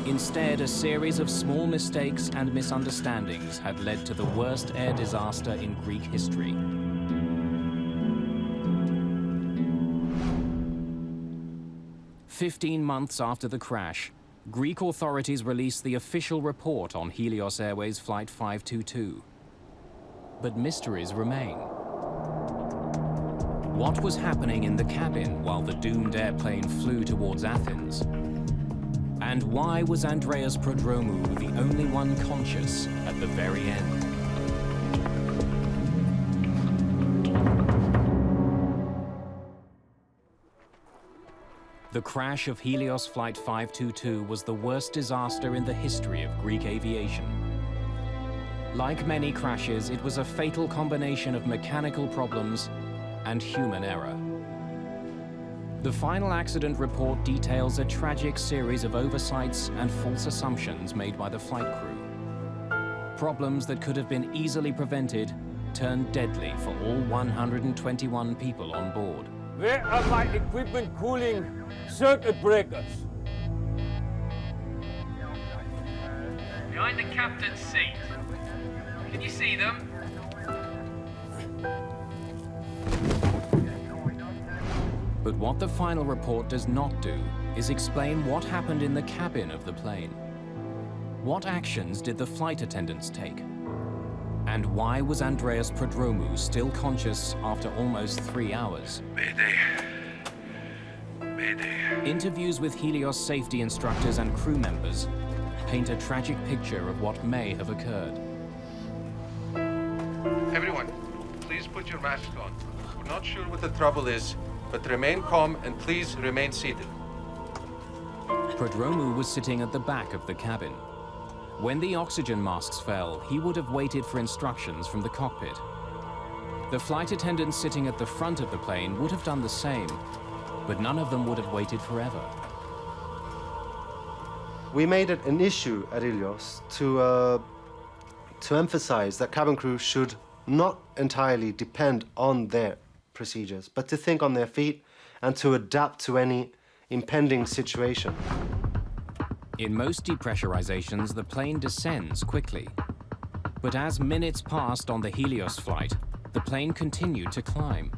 S2: Instead, a series of small mistakes and misunderstandings had led to the worst air disaster in Greek history. "15 months after the crash, Greek authorities released the official report on Helios Airways Flight 522. But mysteries remain. What was happening in the cabin while the doomed airplane flew towards Athens? And why was Andreas Prodromou the only one conscious at the very end? The crash of Helios Flight 522 was the worst disaster in the history of Greek aviation. Like many crashes, it was a fatal combination of mechanical problems and human error. The final accident report details a tragic series of oversights and false assumptions made by the flight crew. Problems that could have been easily prevented turned deadly for all 121 people on board.
S8: Where are my equipment cooling circuit breakers?
S13: Behind the captain's seat. Can you see them?
S2: But what the final report does not do is explain what happened in the cabin of the plane. What actions did the flight attendants take? And why was Andreas Prodromou still conscious after almost 3 hours?
S16: Mayday. Mayday.
S2: Interviews with Helios safety instructors and crew members paint a tragic picture of what may have occurred.
S14: Everyone, please put your masks on. We're not sure what the trouble is, but remain calm and please remain seated.
S2: Prodromou was sitting at the back of the cabin. When the oxygen masks fell, he would have waited for instructions from the cockpit. The flight attendants sitting at the front of the plane would have done the same, but none of them would have waited forever.
S15: We made it an issue at Helios to emphasize that cabin crew should not entirely depend on their procedures, but to think on their feet and to adapt to any impending situation.
S2: In most depressurizations, the plane descends quickly. But as minutes passed on the Helios flight, the plane continued to climb.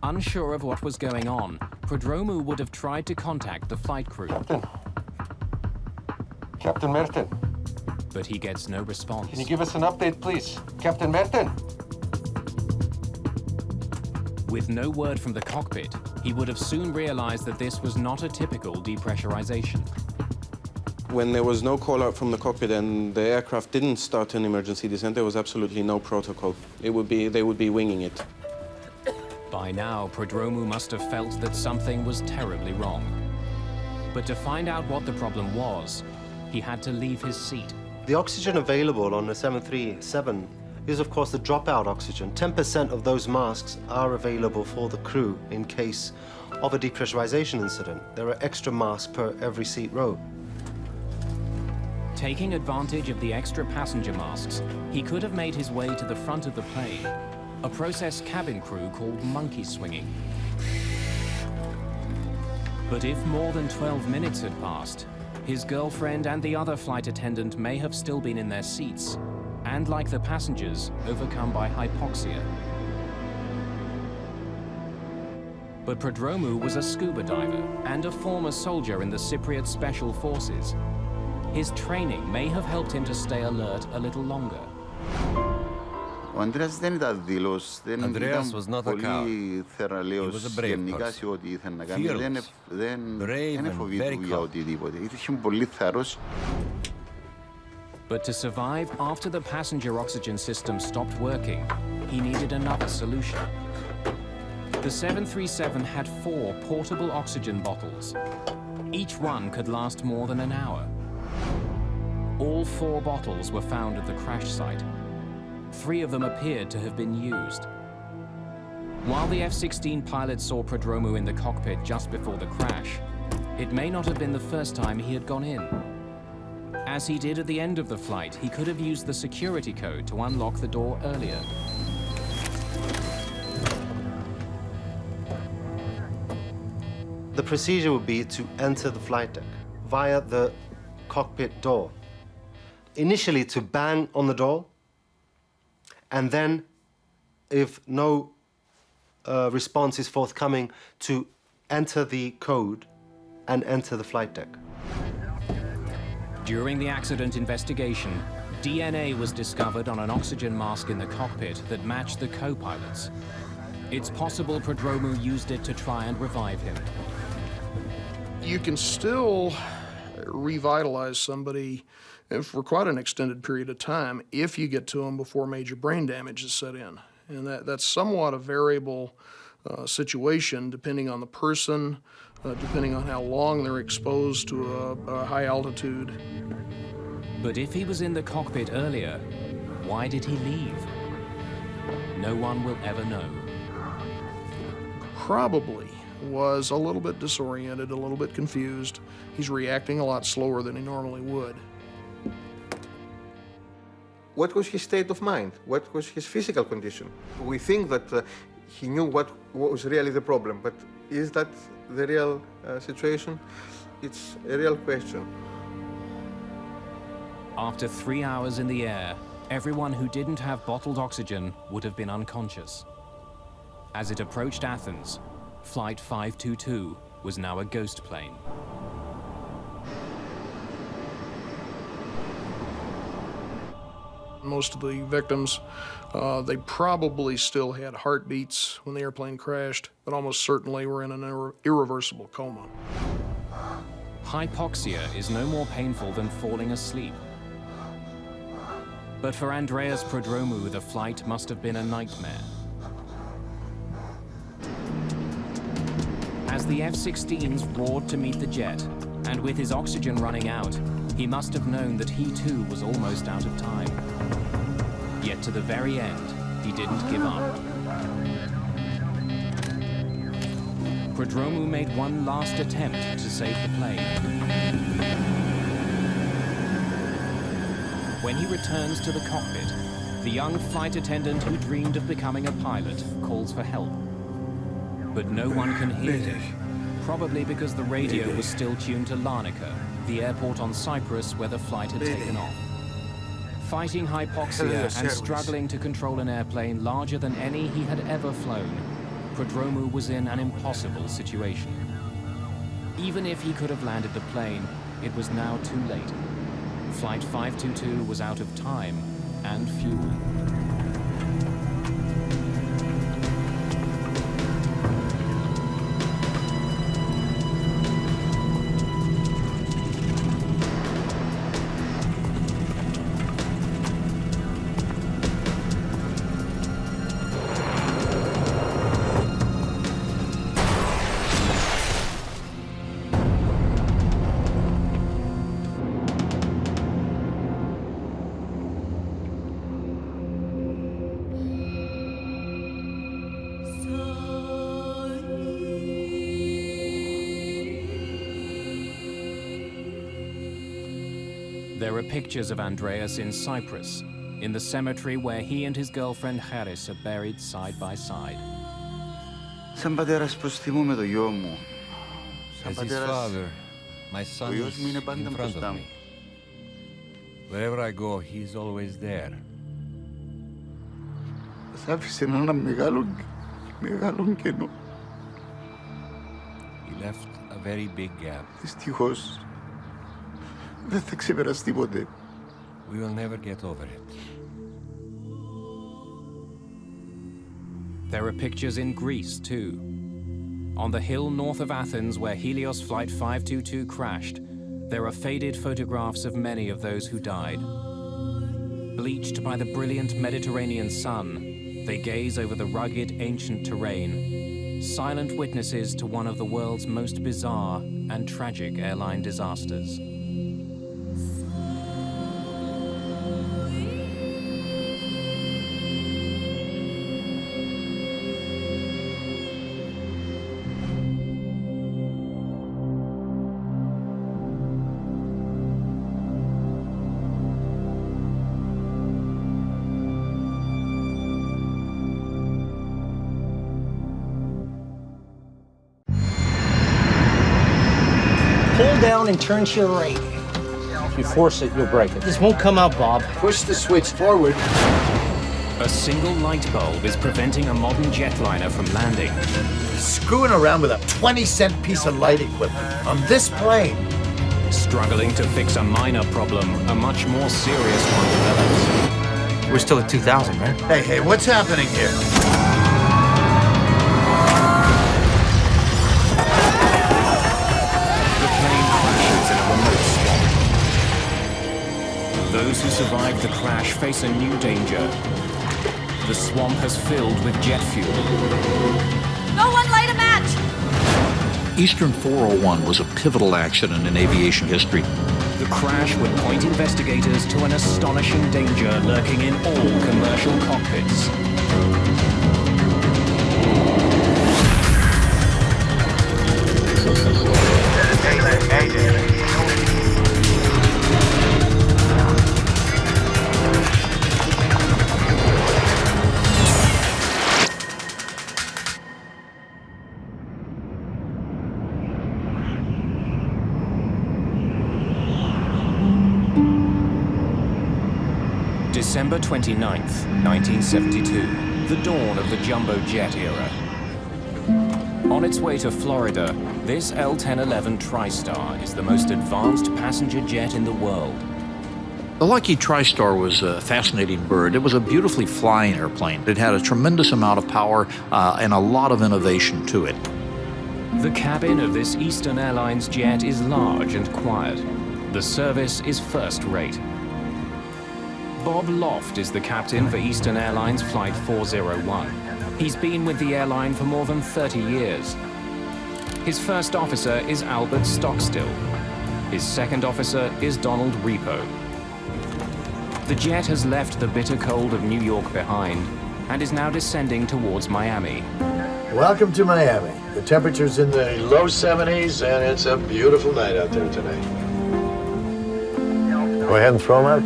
S2: Unsure of what was going on, Prodromou would have tried to contact the flight crew.
S14: Captain Merton.
S2: But he gets no response.
S14: Can you give us an update, please? Captain Merton.
S2: With no word from the cockpit, he would have soon realized that this was not a typical depressurization.
S14: When there was no call out from the cockpit and the aircraft didn't start an emergency descent, there was absolutely no protocol. They would be winging it.
S2: By now, Prodromou must have felt that something was terribly wrong. But to find out what the problem was, he had to leave his seat.
S15: The oxygen available on the 737 is, of course, the dropout oxygen. 10% of those masks are available for the crew in case of a depressurization incident. There are extra masks per every seat row.
S2: Taking advantage of the extra passenger masks, he could have made his way to the front of the plane, a process cabin crew called monkey swinging. But if more than 12 minutes had passed, his girlfriend and the other flight attendant may have still been in their seats, and like the passengers, overcome by hypoxia. But Prodromou was a scuba diver and a former soldier in the Cypriot Special Forces. His training may have helped him to stay alert a little longer.
S6: Andreas
S7: was not a coward. He was a brave person. Fearless, brave and very calm.
S2: But to survive after the passenger oxygen system stopped working, he needed another solution. The 737 had 4 portable oxygen bottles. Each one could last more than an hour. All 4 bottles were found at the crash site. 3 of them appeared to have been used. While the F-16 pilot saw Prodromou in the cockpit just before the crash, it may not have been the first time he had gone in. As he did at the end of the flight, he could have used the security code to unlock the door earlier.
S15: The procedure would be to enter the flight deck via the cockpit door. Initially to bang on the door, and then, if no response is forthcoming, to enter the code and enter the flight deck.
S2: During the accident investigation, DNA was discovered on an oxygen mask in the cockpit that matched the co-pilot's. It's possible Prodromou used it to try and revive him.
S20: You can still revitalize somebody for quite an extended period of time if you get to them before major brain damage is set in. And that's somewhat a variable situation depending on the person, depending on how long they're exposed to a high altitude.
S2: But if he was in the cockpit earlier, why did he leave? No one will ever know.
S20: Probably was a little bit disoriented, a little bit confused. He's reacting a lot slower than he normally would.
S9: What was his state of mind? What was his physical condition? We think that he knew what was really the problem, but is that the real situation? It's a real question.
S2: After 3 hours in the air, everyone who didn't have bottled oxygen would have been unconscious. As it approached Athens, Flight 522 was now a ghost plane.
S20: Most of the victims, they probably still had heartbeats when the airplane crashed, but almost certainly were in an irreversible coma.
S2: Hypoxia is no more painful than falling asleep. But for Andreas Prodromou, the flight must have been a nightmare. As the F-16s roared to meet the jet, and with his oxygen running out, he must have known that he too was almost out of time. Yet to the very end, he didn't give up. Prodromou made one last attempt to save the plane. When he returns to the cockpit, the young flight attendant who dreamed of becoming a pilot calls for help. But no one can hear him, probably because the radio was still tuned to Larnaca, the airport on Cyprus where the flight had taken off. Fighting hypoxia and struggling to control an airplane larger than any he had ever flown, Prodromou was in an impossible situation. Even if he could have landed the plane, it was now too late. Flight 522 was out of time and fuel. There are pictures of Andreas in Cyprus, in the cemetery where he and his girlfriend Charis are buried side by side.
S6: Σαν πατέρας προς θυμούμαι το γιο μου.
S21: As his father, my son is in front of me. Wherever I go, he's always there.
S6: Σ' άφησε ένα μεγάλο κενό.
S21: He left a very big gap.
S6: Δυστυχώς, δεν θα ξεπεραστεί ποτέ.
S21: We will never get over it.
S2: There are pictures in Greece, too. On the hill north of Athens, where Helios Flight 522 crashed, there are faded photographs of many of those who died. Bleached by the brilliant Mediterranean sun, they gaze over the rugged, ancient terrain, silent witnesses to one of the world's most bizarre and tragic airline disasters.
S10: Pull down and turn to your right. If you force it, you'll break it. This won't come out, Bob. Push the switch forward.
S2: A single light bulb is preventing a modern jetliner from landing.
S22: Screwing around with a 20-cent piece of light equipment on this plane.
S2: Struggling to fix a minor problem, a much more serious one develops.
S22: We're still at 2,000, right? Hey, what's happening here?
S2: The plane crashes in a remote swamp. Those who survived the crash face a new danger. The swamp has filled with jet fuel.
S5: No one light a match!
S23: Eastern 401 was a pivotal accident in aviation history.
S2: The crash would point investigators to an astonishing danger lurking in all commercial cockpits.
S22: Mayday.
S2: December 29th, 1972, the dawn of the jumbo jet era. On its way to Florida, this L-1011 TriStar is the most advanced passenger jet in the world.
S23: The Lucky TriStar was a fascinating bird. It was a beautifully flying airplane. It had a tremendous amount of power and a lot of innovation to it.
S2: The cabin of this Eastern Airlines jet is large and quiet. The service is first-rate. Bob Loft is the captain for Eastern Airlines Flight 401. He's been with the airline for more than 30 years. His first officer is Albert Stockstill. His second officer is Donald Repo. The jet has left the bitter cold of New York behind and is now descending towards Miami.
S22: Welcome to Miami. The temperature's in the low 70s, and it's a beautiful night out there tonight. Go ahead and throw them out.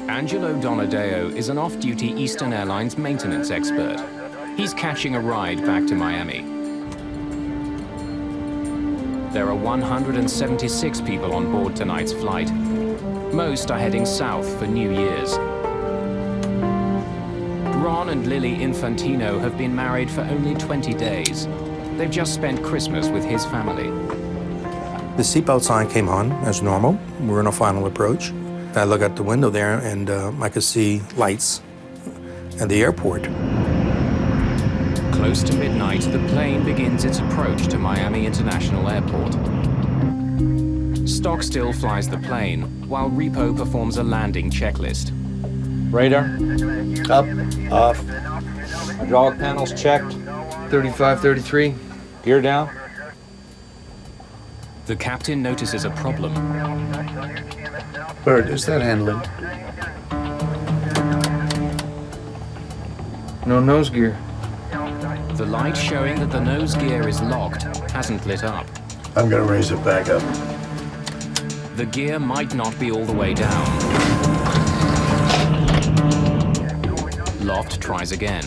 S2: Angelo Donadeo is an off-duty Eastern Airlines maintenance expert. He's catching a ride back to Miami. There are 176 people on board tonight's flight. Most are heading south for New Year's. Ron and Lily Infantino have been married for only 20 days. They've just spent Christmas with his family.
S24: The seatbelt sign came on as normal. We're in a final approach. I look out the window there and I could see lights at the airport.
S2: Close to midnight, the plane begins its approach to Miami International Airport. Stockstill flies the plane, while Repo performs a landing checklist.
S10: Radar. Up. Off. Hydraulic panels checked. 35, 33. Gear down.
S2: The captain notices a problem.
S22: Bird, is that handling?
S10: No nose gear.
S2: The light showing that the nose gear is locked hasn't lit up.
S22: I'm gonna raise it back up.
S2: The gear might not be all the way down. Loft tries again.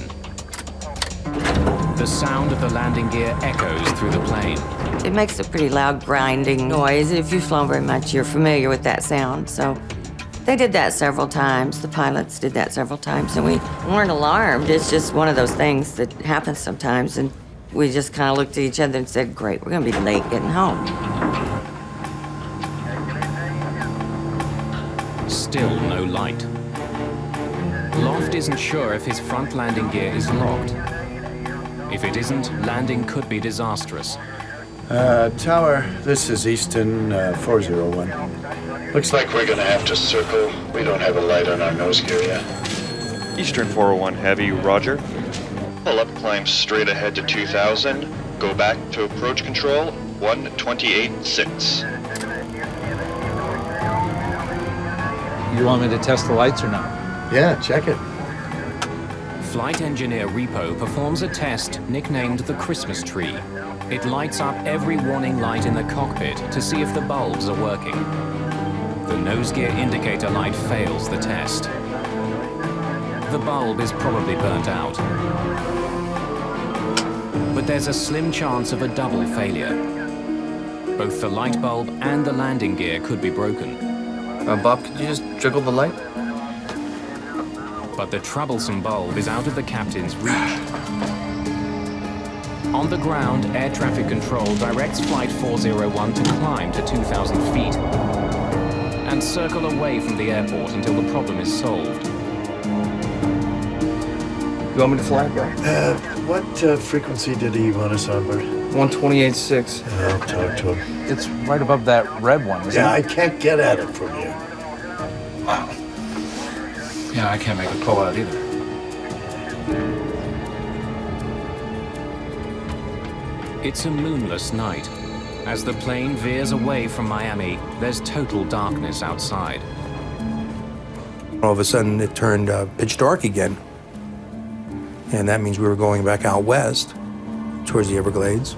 S2: The sound of the landing gear echoes through the plane.
S25: It makes a pretty loud grinding noise. If you've flown very much, you're familiar with that sound. So they did that several times. The pilots did that several times, and we weren't alarmed. It's just one of those things that happens sometimes, and we just kind of looked at each other and said, great, we're gonna be late getting home.
S2: Still no light. Loft isn't sure if his front landing gear is locked. If it isn't, landing could be disastrous.
S22: Tower, this is Eastern 401. Looks like we're gonna have to circle. We don't have a light on our nose gear yet.
S26: Eastern 401 Heavy, roger. Pull up, climb straight ahead to 2000. Go back to approach control, 128.6.
S10: You want me to test the lights or not?
S22: Yeah, check it.
S2: Flight engineer Repo performs a test nicknamed the Christmas tree. It lights up every warning light in the cockpit to see if the bulbs are working. The nose gear indicator light fails the test. The bulb is probably burnt out. But there's a slim chance of a double failure. Both the light bulb and the landing gear could be broken.
S1: Bob, could you just jiggle the light?
S2: But the troublesome bulb is out of the captain's reach. On the ground, air traffic control directs Flight 401 to climb to 2,000 feet and circle away from the airport until the problem is solved.
S1: You want me to fly, bro?
S22: What frequency did he want us on board?
S1: 128.6.
S22: I'll talk to him.
S1: It's right above that red one, isn't it?
S22: Yeah, I can't get at it from here.
S1: Wow. Yeah, I can't make a call out either.
S2: It's a moonless night. As the plane veers away from Miami, there's total darkness outside.
S24: All of a sudden, it turned pitch dark again. And that means we were going back out west towards the Everglades.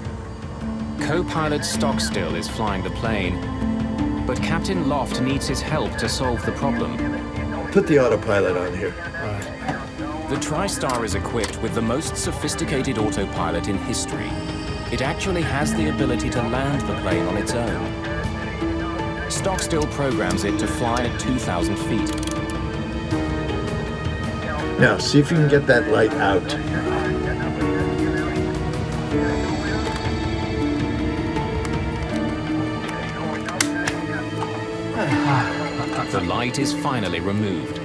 S2: Co-pilot Stockstill is flying the plane, but Captain Loft needs his help to solve the problem.
S22: Put the autopilot on here.
S2: The TriStar is equipped with the most sophisticated autopilot in history. It actually has the ability to land the plane on its own. Stockstill programs it to fly at 2,000 feet.
S22: Now, see if you can get that light out.
S2: The light is finally removed.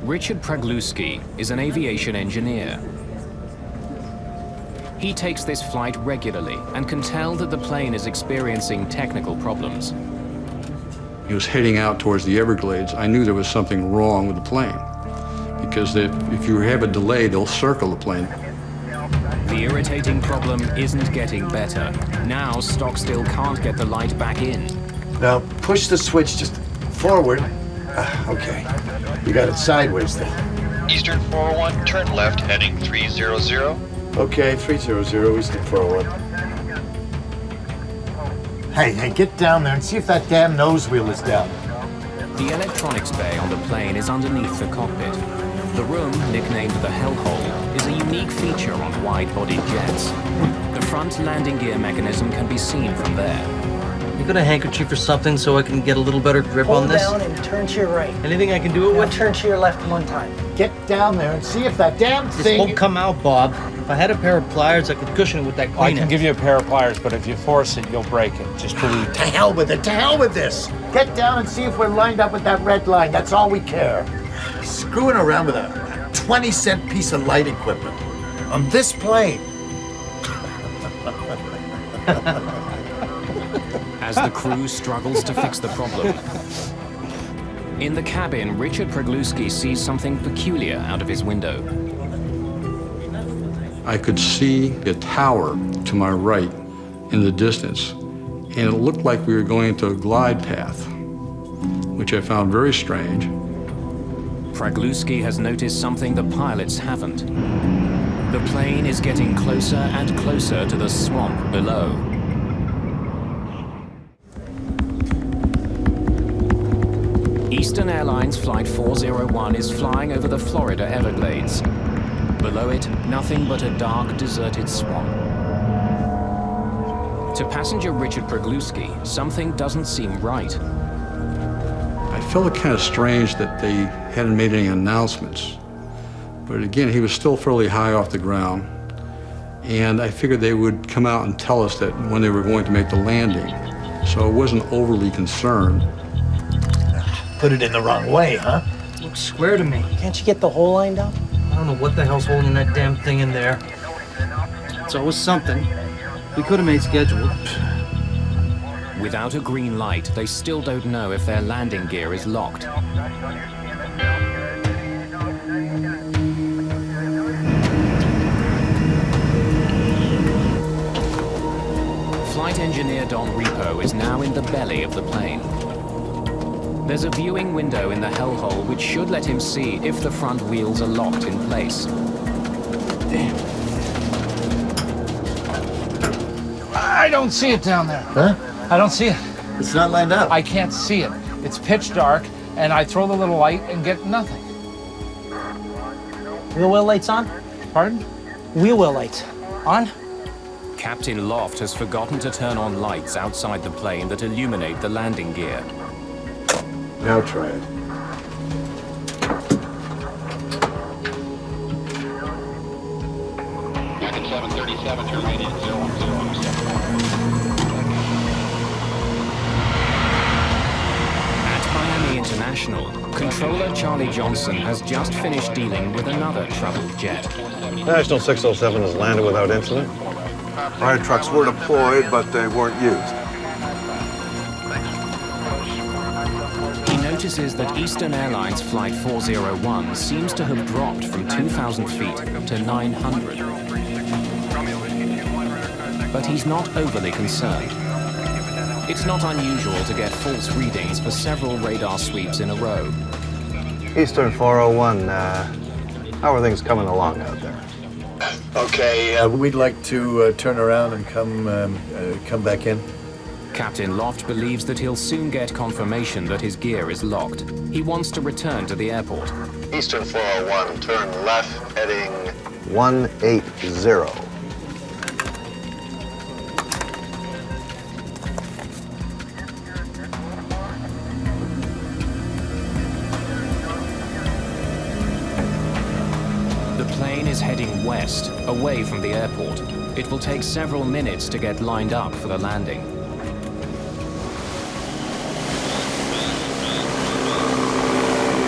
S2: Richard Pragluski is an aviation engineer. He takes this flight regularly and can tell that the plane is experiencing technical problems.
S23: He was heading out towards the Everglades. I knew there was something wrong with the plane because if you have a delay, they'll circle the plane.
S2: The irritating problem isn't getting better. Now Stockstill can't get the light back in.
S22: Now, push the switch just forward. Okay. You got it sideways then.
S26: Eastern 401, turn left, heading 300.
S22: Okay, 300, Eastern 401. Hey, get down there and see if that damn nose wheel is down.
S2: The electronics bay on the plane is underneath the cockpit. The room, nicknamed the Hellhole, is a unique feature on wide-bodied jets. The front landing gear mechanism can be seen from there.
S10: You got a handkerchief or something so I can get a little better grip on this?
S4: Hold down and turn to your right.
S10: Anything I can do it with?
S4: Turn to your left one time.
S22: Get down there and see if that damn
S10: This
S22: thing...
S10: won't come out, Bob. If I had a pair of pliers, I could cushion it with that
S1: I
S10: Kleenex.
S1: can give you a pair of pliers, but if you force it, you'll break it. Just believe
S22: To hell with it, to hell with this! Get down and see if we're lined up with that red line, that's all we care. Screwing around with a 20-cent piece of light equipment on this plane.
S2: As the crew struggles to fix the problem. In the cabin, Richard Pragluski sees something peculiar out of his window.
S23: I could see a tower to my right in the distance, and it looked like we were going into a glide path, which I found very strange.
S2: Pragluski has noticed something the pilots haven't. The plane is getting closer and closer to the swamp below. Eastern Airlines Flight 401 is flying over the Florida Everglades. Below it, nothing but a dark, deserted swamp. To passenger Richard Pragluski, something doesn't seem right.
S23: I felt it kind of strange that they hadn't made any announcements. But again, he was still fairly high off the ground. And I figured they would come out and tell us that when they were going to make the landing. So I wasn't overly concerned.
S22: Put it in the wrong way, huh?
S10: Looks square to me.
S4: Can't you get the hole lined up?
S10: I don't know what the hell's holding that damn thing in there. It's always something. We could have made schedule.
S2: Without a green light, they still don't know if their landing gear is locked. Flight engineer Don Repo is now in the belly of the plane. There's a viewing window in the hellhole which should let him see if the front wheels are locked in place.
S22: Damn.
S1: I don't see it down there.
S22: Huh?
S1: I don't see it.
S22: It's not lined up.
S1: I can't see it. It's pitch dark, and I throw the little light and get nothing.
S4: Wheel well lights on?
S1: Pardon?
S4: Wheel well lights on?
S2: Captain Loft has forgotten to turn on lights outside the plane that illuminate the landing gear.
S22: Now try it.
S3: Captain 737, turn radius 010.
S2: At Miami International, controller Charlie Johnson has just finished dealing with another troubled jet.
S11: National 607 has landed without incident.
S12: Fire trucks were deployed, but they weren't used.
S2: He notices that Eastern Airlines Flight 401 seems to have dropped from 2,000 feet to 900. But he's not overly concerned. It's not unusual to get false readings for several radar sweeps in a row.
S11: Eastern 401, how are things coming along out there?
S22: Okay, we'd like to turn around and come back in.
S2: Captain Loft believes that he'll soon get confirmation that his gear is locked. He wants to return to the airport.
S11: Eastern 401, turn left, heading 180.
S2: The plane is heading west, away from the airport. It will take several minutes to get lined up for the landing.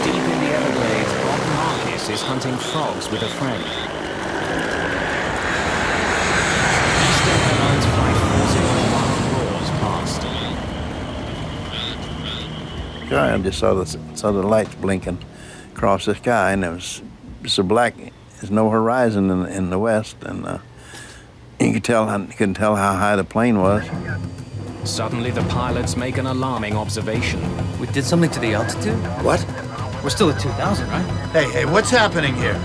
S2: Deep in the Everglades, Bob Marcus is hunting frogs with a friend. Eastern Airlines Flight 401 roars past.
S12: I just saw the lights blinking across the sky, and it was so black. There's no horizon in the west, and you could tell how high the plane was.
S2: Suddenly, the pilots make an alarming observation.
S10: We did something to the altitude?
S22: What?
S10: We're still at 2,000, right?
S22: Hey, what's happening here?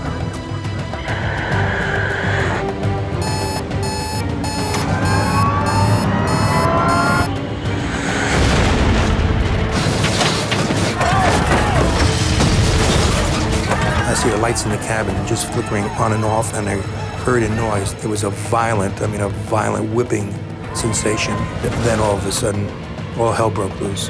S24: I see the lights in the cabin just flickering on and off, and I heard a noise. It was a violent whipping sensation. Then all of a sudden, all hell broke loose.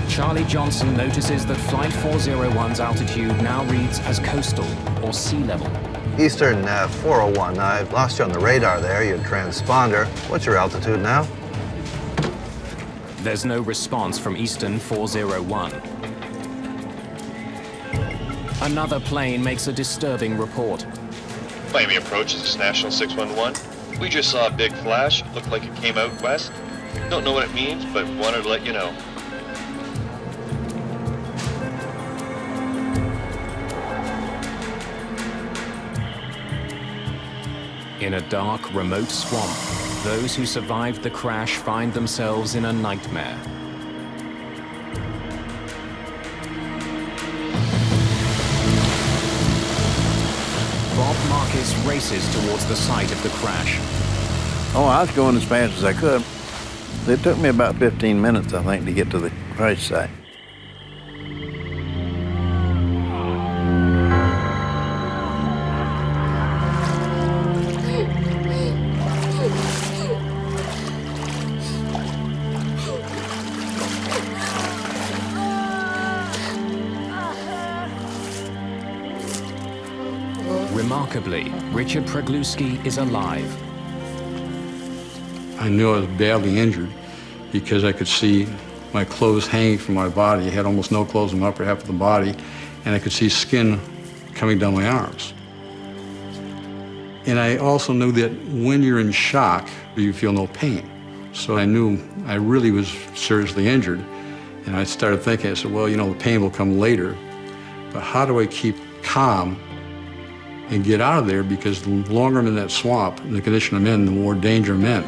S2: Charlie Johnson notices that Flight 401's altitude now reads as coastal, or sea level.
S11: Eastern 401, I've lost you on the radar there, your transponder. What's your altitude now?
S2: There's no response from Eastern 401. Another plane makes a disturbing report.
S26: Miami approach, this is National 611. We just saw a big flash. Looked like it came out west. Don't know what it means, but wanted to let you know.
S2: In a dark, remote swamp, those who survived the crash find themselves in a nightmare. Bob Marcus races towards the site of the crash.
S12: Oh, I was going as fast as I could. It took me about 15 minutes, I think, to get to the crash site.
S2: Remarkably, Richard Pregluski is alive.
S23: I knew I was badly injured because I could see my clothes hanging from my body. I had almost no clothes on the upper half of the body, and I could see skin coming down my arms. And I also knew that when you're in shock, you feel no pain. So I knew I really was seriously injured, and I started thinking, I said, well, you know, the pain will come later, but how do I keep calm and get out of there, because the longer I'm in that swamp and the condition I'm in, the more danger I'm in.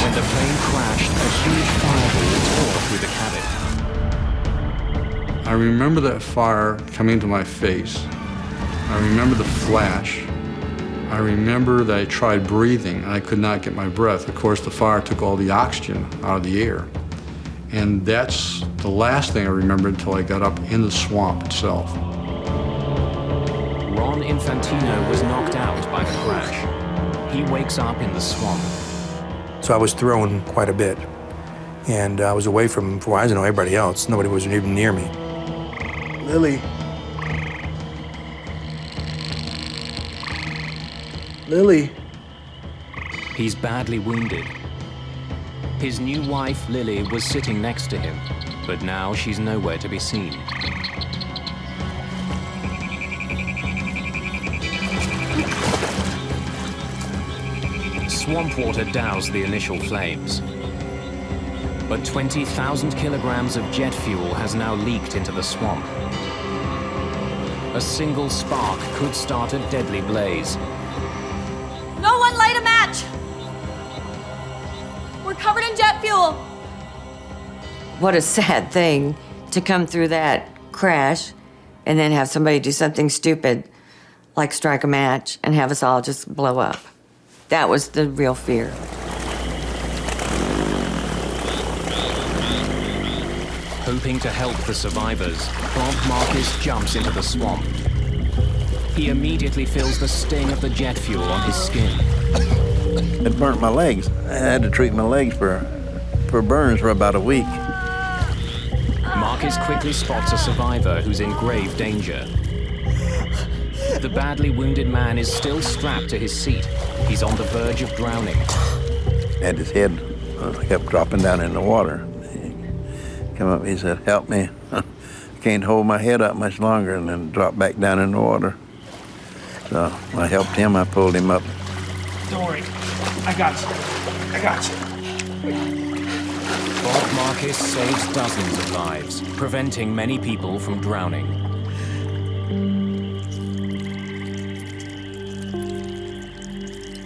S2: When the plane
S23: remember that fire coming to my face. I remember the flash. I remember that I tried breathing and I could not get my breath. Of course, the fire took all the oxygen out of the air. And that's the last thing I remember until I got up in the swamp itself.
S2: Ron Infantino was knocked out by the crash. He wakes up in the swamp.
S24: So I was thrown quite a bit. And I was away from Verizon or everybody else. Nobody was even near me. Lily. Lily.
S2: He's badly wounded. His new wife, Lily, was sitting next to him, but now she's nowhere to be seen. Swamp water doused the initial flames. But 20,000 kilograms of jet fuel has now leaked into the swamp. A single spark could start a deadly blaze.
S8: No one light a match! We're covered in jet fuel!
S25: What a sad thing to come through that crash and then have somebody do something stupid like strike a match and have us all just blow up. That was the real fear.
S2: Hoping to help the survivors, Bob Marcus jumps into the swamp. He immediately feels the sting of the jet fuel on his skin.
S12: It burnt my legs. I had to treat my legs for burns for about a week.
S2: Marcus quickly spots a survivor who's in grave danger. The badly wounded man is still strapped to his seat. He's on the verge of drowning.
S12: Had his head kept dropping down in the water. He come up, he said, "Help me. I can't hold my head up much longer," and then dropped back down in the water. So I helped him, I pulled him up.
S10: Don't worry, I got you. I got you.
S2: Bob Marcus saves dozens of lives, preventing many people from drowning.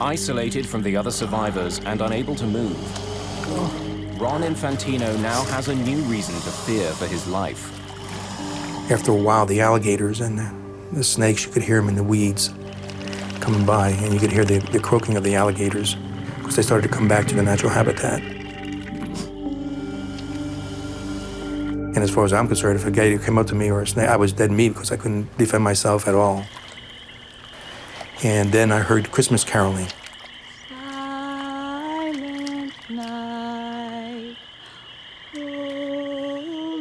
S2: Isolated from the other survivors and unable to move, Ron Infantino now has a new reason to fear for his life.
S24: After a while, the alligators and the snakes, you could hear them in the weeds coming by, and you could hear the croaking of the alligators because they started to come back to their natural habitat. And as far as I'm concerned, if a gator came up to me or a snake, I was dead meat because I couldn't defend myself at all. And then I heard Christmas caroling.
S8: Silent night, holy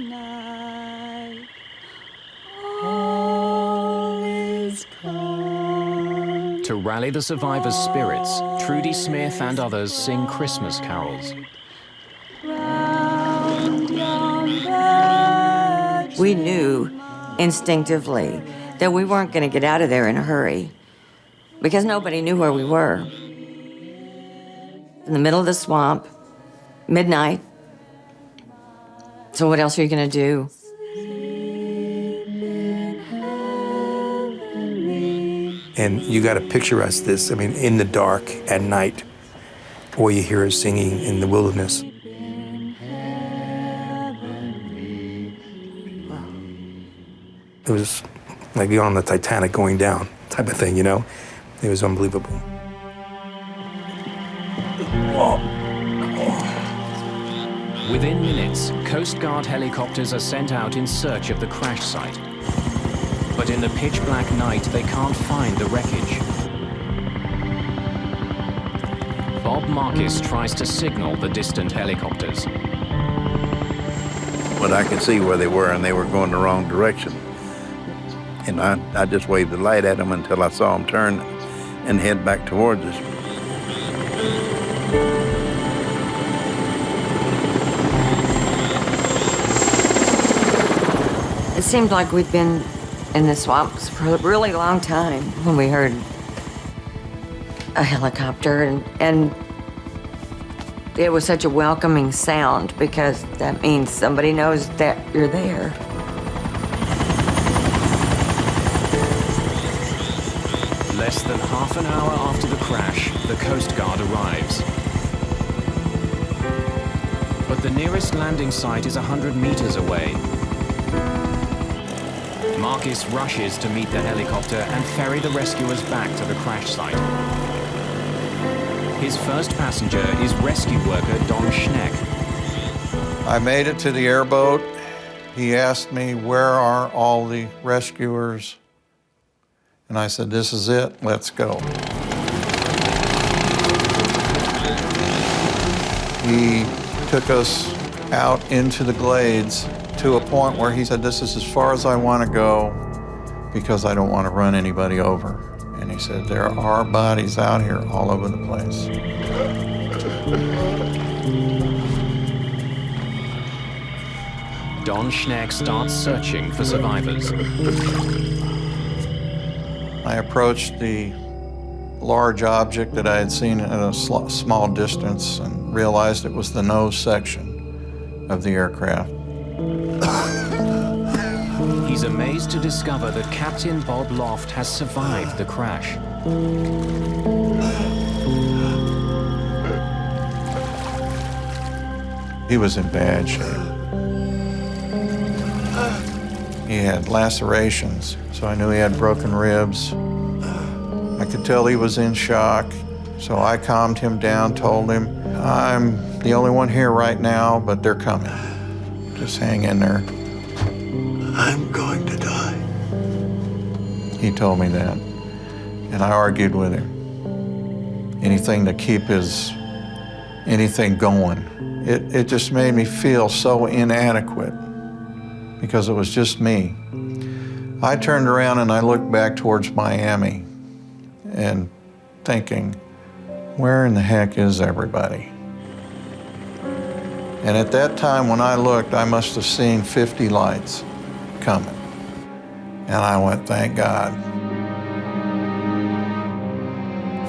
S8: night, all is calm.
S2: To rally the survivors' spirits, Trudy Smith and others sing Christmas carols.
S25: We knew instinctively that we weren't going to get out of there in a hurry because nobody knew where we were. In the middle of the swamp, midnight. So what else are you going to do?
S24: And you got to picture us this, I mean, in the dark at night, or you hear us singing in the wilderness. It was like being on the Titanic going down type of thing, you know? It was unbelievable.
S2: Within minutes, Coast Guard helicopters are sent out in search of the crash site. But in the pitch-black night, they can't find the wreckage. Bob Marcus tries to signal the distant helicopters.
S12: But I could see where they were, and they were going the wrong direction. And I just waved the light at them until I saw them turn and head back towards us.
S25: It seemed like we'd been in the swamps for a really long time when we heard a helicopter, and it was such a welcoming sound because that means somebody knows that you're there.
S2: Less than half an hour after the crash, the Coast Guard arrives. But the nearest landing site is 100 meters away. Marcus rushes to meet the helicopter and ferry the rescuers back to the crash site. His first passenger is rescue worker Don Schneck.
S12: I made it to the airboat. He asked me, where are all the rescuers? And I said, this is it, let's go. He took us out into the glades to a point where he said, this is as far as I want to go because I don't want to run anybody over. And he said, there are bodies out here all over the place.
S2: Don Schneck starts searching for survivors.
S12: I approached the large object that I had seen at a small distance and realized it was the nose section of the aircraft.
S2: He's amazed to discover that Captain Bob Loft has survived the crash.
S12: He was in bad shape. He had lacerations, so I knew he had broken ribs. I could tell he was in shock, so I calmed him down, told him, I'm the only one here right now, but they're coming. Just hang in there. I'm going to die. He told me that, and I argued with him. Anything to keep anything going. It just made me feel so inadequate because it was just me. I turned around and I looked back towards Miami and thinking, where in the heck is everybody? And at that time when I looked, I must have seen 50 lights coming. And I went, thank God.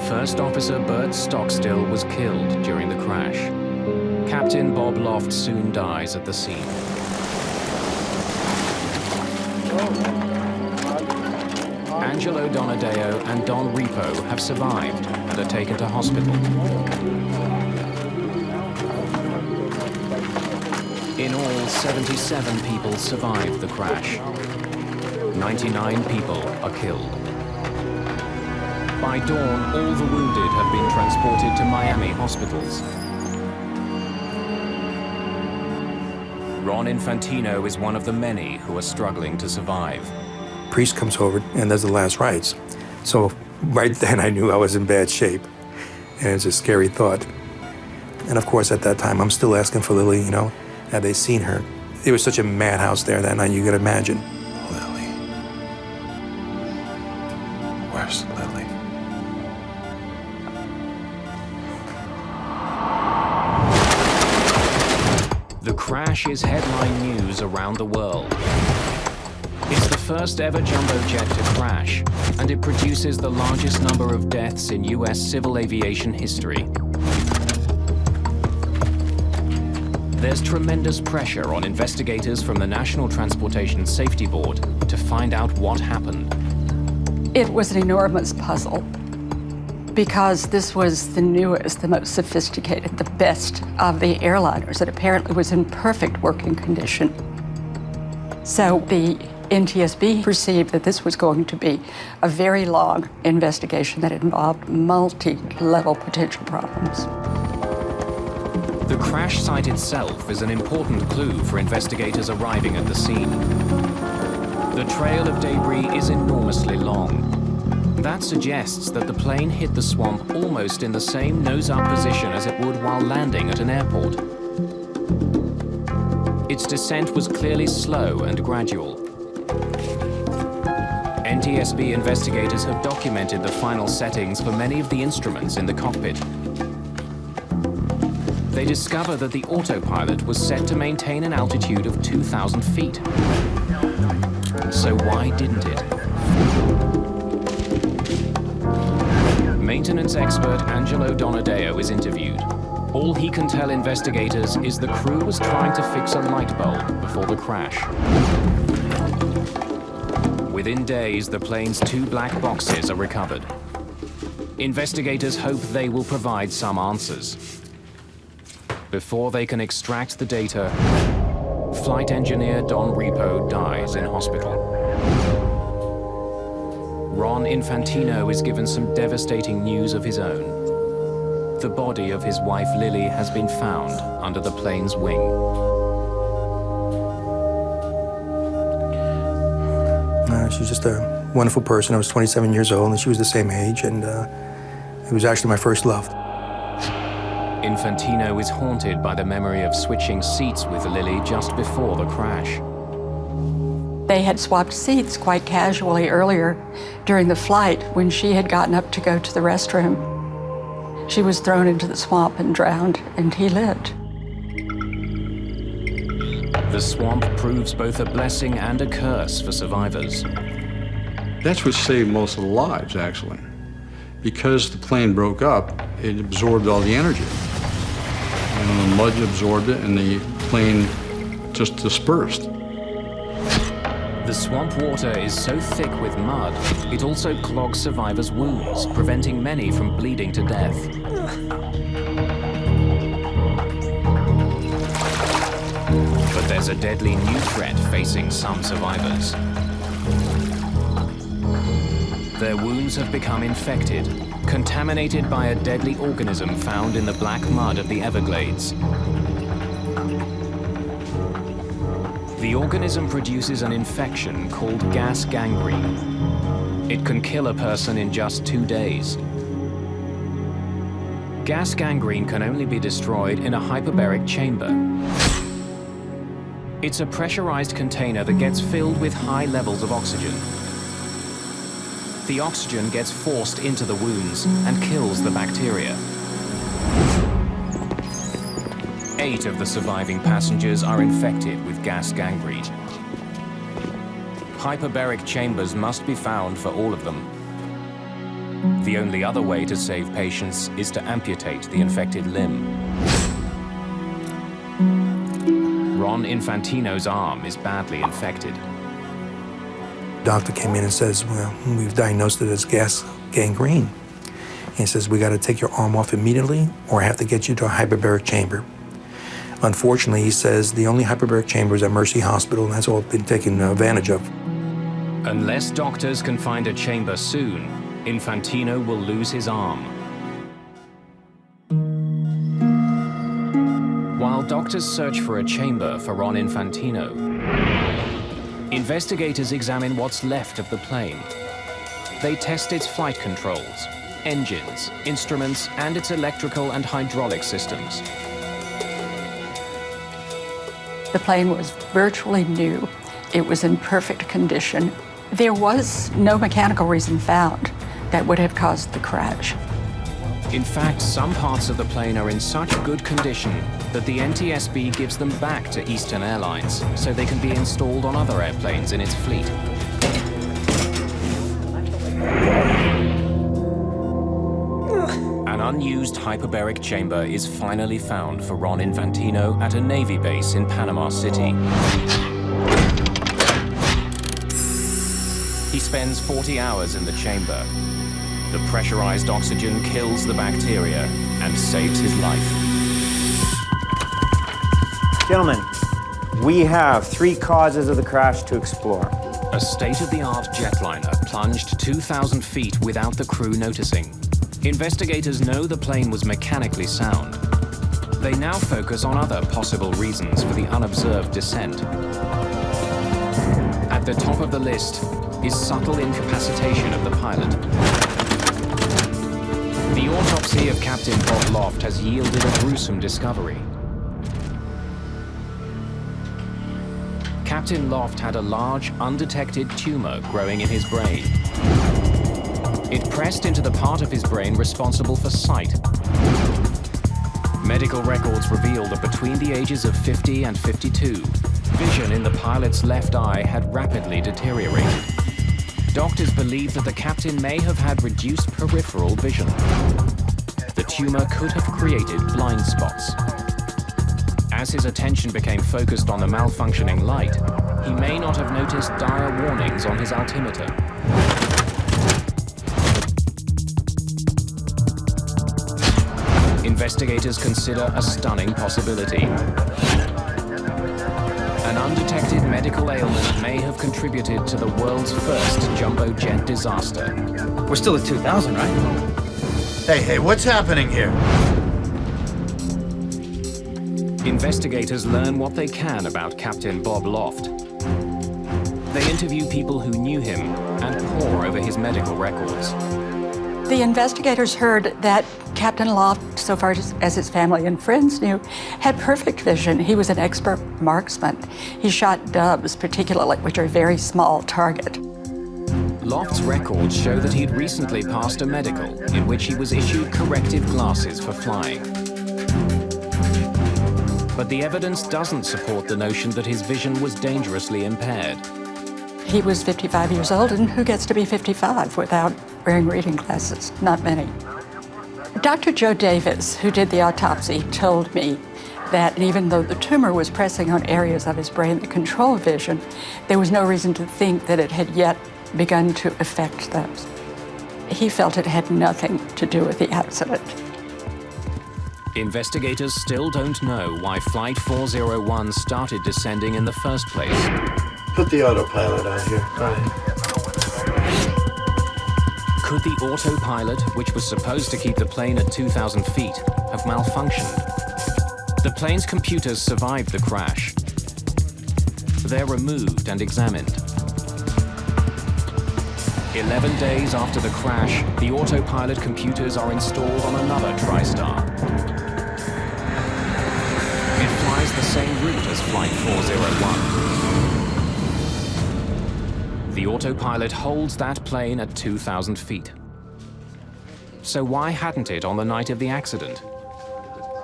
S2: First Officer Bert Stockstill was killed during the crash. Captain Bob Loft soon dies at the scene. Angelo Donadeo and Don Repo have survived and are taken to hospital. In all, 77 people survived the crash. 99 people are killed. By dawn, all the wounded have been transported to Miami hospitals. Ron Infantino is one of the many who are struggling to survive.
S24: Priest comes over and does the last rites. So right then I knew I was in bad shape. And it's a scary thought. And of course at that time I'm still asking for Lily, you know, had they seen her? There was such a madhouse there that night, you could imagine.
S12: Lily. Where's Lily?
S2: The crash is headline news around the world. It's the first ever jumbo jet to crash, and it produces the largest number of deaths in US civil aviation history. There's tremendous pressure on investigators from the National Transportation Safety Board to find out what happened.
S13: It was an enormous puzzle because this was the newest, the most sophisticated, the best of the airliners. It apparently was in perfect working condition. So the NTSB perceived that this was going to be a very long investigation that involved multi-level potential problems.
S2: The crash site itself is an important clue for investigators arriving at the scene. The trail of debris is enormously long. That suggests that the plane hit the swamp almost in the same nose-up position as it would while landing at an airport. Its descent was clearly slow and gradual. NTSB investigators have documented the final settings for many of the instruments in the cockpit. They discover that the autopilot was set to maintain an altitude of 2,000 feet. So why didn't it? Maintenance expert Angelo Donadeo is interviewed. All he can tell investigators is the crew was trying to fix a light bulb before the crash. Within days, the plane's 2 black boxes are recovered. Investigators hope they will provide some answers. Before they can extract the data, flight engineer Don Repo dies in hospital. Ron Infantino is given some devastating news of his own. The body of his wife Lily has been found under the plane's wing.
S24: She was just a wonderful person. I was 27 years old, and she was the same age, and it was actually my first love.
S2: Infantino is haunted by the memory of switching seats with Lily just before the crash.
S13: They had swapped seats quite casually earlier during the flight when she had gotten up to go to the restroom. She was thrown into the swamp and drowned, and he lived.
S2: The swamp proves both a blessing and a curse for survivors.
S23: That's what saved most of the lives, actually. Because the plane broke up, it absorbed all the energy. And the mud absorbed it, and the plane just dispersed.
S2: The swamp water is so thick with mud, it also clogs survivors' wounds, preventing many from bleeding to death. But there's a deadly new threat facing some survivors. Their wounds have become infected, contaminated by a deadly organism found in the black mud of the Everglades. The organism produces an infection called gas gangrene. It can kill a person in just 2 days. Gas gangrene can only be destroyed in a hyperbaric chamber. It's a pressurized container that gets filled with high levels of oxygen. The oxygen gets forced into the wounds and kills the bacteria. 8 of the surviving passengers are infected with gas gangrene. Hyperbaric chambers must be found for all of them. The only other way to save patients is to amputate the infected limb. Ron Infantino's arm is badly infected.
S24: Doctor came in and says, well, we've diagnosed it as gas gangrene. He says, we got to take your arm off immediately or have to get you to a hyperbaric chamber. Unfortunately, he says, the only hyperbaric chamber is at Mercy Hospital, and that's all been taken advantage of.
S2: Unless doctors can find a chamber soon, Infantino will lose his arm. While doctors search for a chamber for Ron Infantino, investigators examine what's left of the plane. They test its flight controls, engines, instruments, and its electrical and hydraulic systems.
S13: The plane was virtually new. It was in perfect condition. There was no mechanical reason found that would have caused the crash.
S2: In fact, some parts of the plane are in such good condition that the NTSB gives them back to Eastern Airlines so they can be installed on other airplanes in its fleet. An unused hyperbaric chamber is finally found for Ron Infantino at a Navy base in Panama City. He spends 40 hours in the chamber. The pressurized oxygen kills the bacteria and saves his life.
S7: Gentlemen, we have 3 causes of the crash to explore.
S2: A state-of-the-art jetliner plunged 2,000 feet without the crew noticing. Investigators know the plane was mechanically sound. They now focus on other possible reasons for the unobserved descent. At the top of the list is subtle incapacitation of the pilot. The autopsy of Captain Bob Loft has yielded a gruesome discovery. Captain Loft had a large, undetected tumor growing in his brain. It pressed into the part of his brain responsible for sight. Medical records reveal that between the ages of 50 and 52, vision in the pilot's left eye had rapidly deteriorated. Doctors believe that the captain may have had reduced peripheral vision. The tumor could have created blind spots. As his attention became focused on the malfunctioning light, he may not have noticed dire warnings on his altimeter. Investigators consider a stunning possibility. An undetected medical ailment may have contributed to the world's first jumbo jet disaster.
S10: We're still at 2,000, right?
S22: Hey, what's happening here?
S2: Investigators learn what they can about Captain Bob Loft. They interview people who knew him and pore over his medical records.
S13: The investigators heard that Captain Loft, so far as his family and friends knew, had perfect vision. He was an expert marksman. He shot doves, particularly, which are a very small target.
S2: Loft's records show that he'd recently passed a medical in which he was issued corrective glasses for flying. But the evidence doesn't support the notion that his vision was dangerously impaired.
S13: He was 55 years old, and who gets to be 55 without wearing reading glasses? Not many. Dr. Joe Davis, who did the autopsy, told me that even though the tumor was pressing on areas of his brain that control vision, there was no reason to think that it had yet begun to affect those. He felt it had nothing to do with the accident.
S2: Investigators still don't know why Flight 401 started descending in the first place.
S22: Put the autopilot on here.
S2: Could the autopilot, which was supposed to keep the plane at 2,000 feet, have malfunctioned? The plane's computers survived the crash. They're removed and examined. 11 days after the crash, the autopilot computers are installed on another TriStar. It flies the same route as Flight 401. The autopilot holds that plane at 2,000 feet. So why hadn't it on the night of the accident?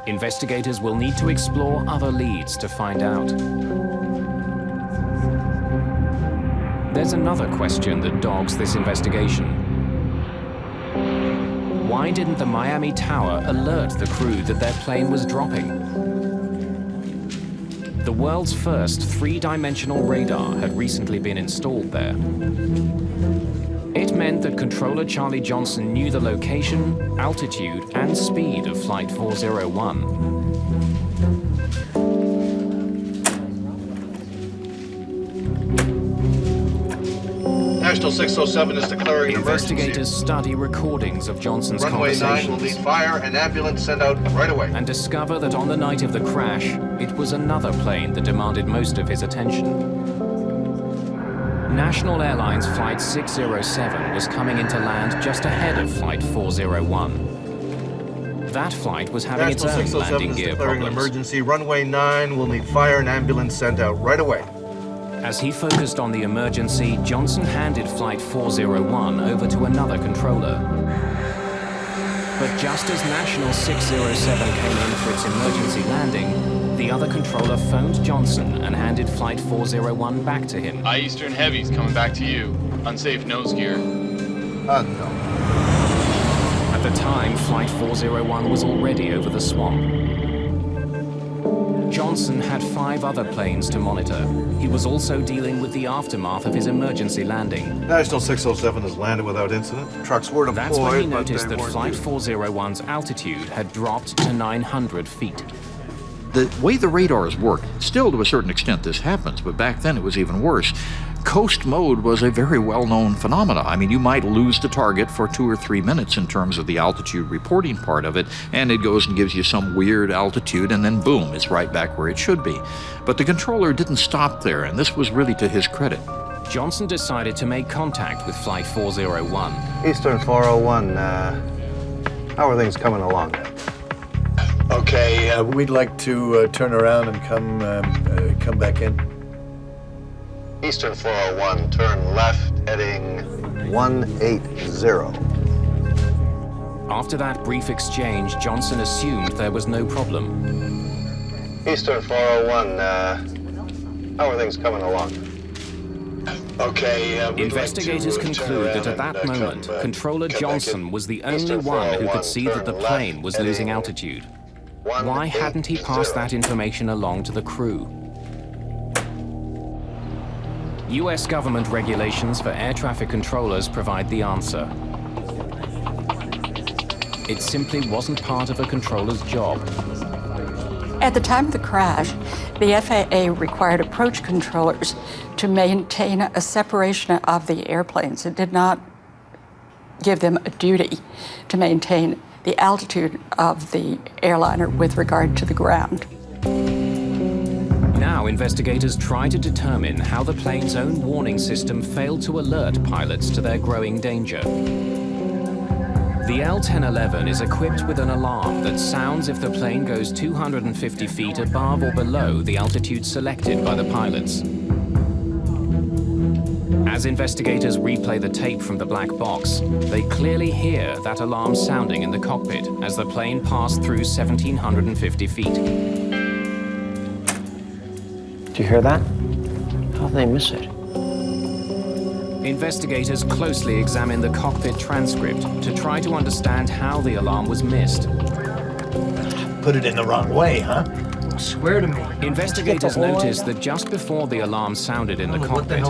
S2: Investigators will need to explore other leads to find out. There's another question that dogs this investigation. Why didn't the Miami Tower alert the crew that their plane was dropping? The world's first three-dimensional radar had recently been installed there. It meant that controller Charlie Johnson knew the location, altitude, and speed of Flight 401.
S11: National 607 is declaring an emergency.
S2: Investigators study recordings of Johnson's
S11: Runway 9 will
S2: conversations
S11: need fire and ambulance sent out right away.
S2: and discover that on the night of the crash, it was another plane that demanded most of his attention. National Airlines Flight 607 was coming into land just ahead of Flight 401. That flight was having its
S11: National
S2: own
S11: 607
S2: landing
S11: is
S2: gear
S11: declaring an
S2: problems.
S11: emergency. Runway 9 will need fire and ambulance sent out right away.
S2: As he focused on the emergency, Johnson handed Flight 401 over to another controller. But just as National 607 came in for its emergency landing, the other controller phoned Johnson and handed Flight 401 back to him.
S3: Eastern Heavy's coming back to you. Unsafe nose gear.
S11: No.
S2: At the time, Flight 401 was already over the swamp. Johnson had 5 other planes to monitor. He was also dealing with the aftermath of his emergency landing.
S11: National 607 has landed without incident. Trucks were deployed,
S2: That's when he
S11: but
S2: noticed
S11: they
S2: that
S11: weren't
S2: Flight
S11: used.
S2: 401's altitude had dropped to 900 feet.
S14: The way the radars work, still to a certain extent this happens, but back then it was even worse. Coast mode was a very well-known phenomenon. I mean, you might lose the target for 2 or 3 minutes in terms of the altitude reporting part of it, and it goes and gives you some weird altitude, and then boom, it's right back where it should be. But the controller didn't stop there, and this was really to his credit.
S2: Johnson decided to make contact with Flight 401.
S11: Eastern 401, how are things coming along?
S22: Okay, we'd like to turn around and come back in.
S11: Eastern 401, turn left, heading 180.
S2: After that brief exchange, Johnson assumed there was no problem.
S11: Eastern 401, how are things coming along?
S22: Okay,
S2: Investigators conclude that at that moment, Controller Johnson was the only one who could see that the plane was losing altitude. Why hadn't he passed that information along to the crew? US government regulations for air traffic controllers provide the answer. It simply wasn't part of a controller's job.
S13: At the time of the crash, the FAA required approach controllers to maintain a separation of the airplanes. It did not give them a duty to maintain the altitude of the airliner with regard to the ground.
S2: Now investigators try to determine how the plane's own warning system failed to alert pilots to their growing danger. The L-1011 is equipped with an alarm that sounds if the plane goes 250 feet above or below the altitude selected by the pilots. As investigators replay the tape from the black box, they clearly hear that alarm sounding in the cockpit as the plane passed through 1,750 feet.
S7: Did you hear that? How did they miss it?
S2: Investigators closely examine the cockpit transcript to try to understand how the alarm was missed.
S22: Put it in the wrong way, huh?
S10: Swear to me.
S2: Investigators noticed that just before the alarm sounded in the cockpit,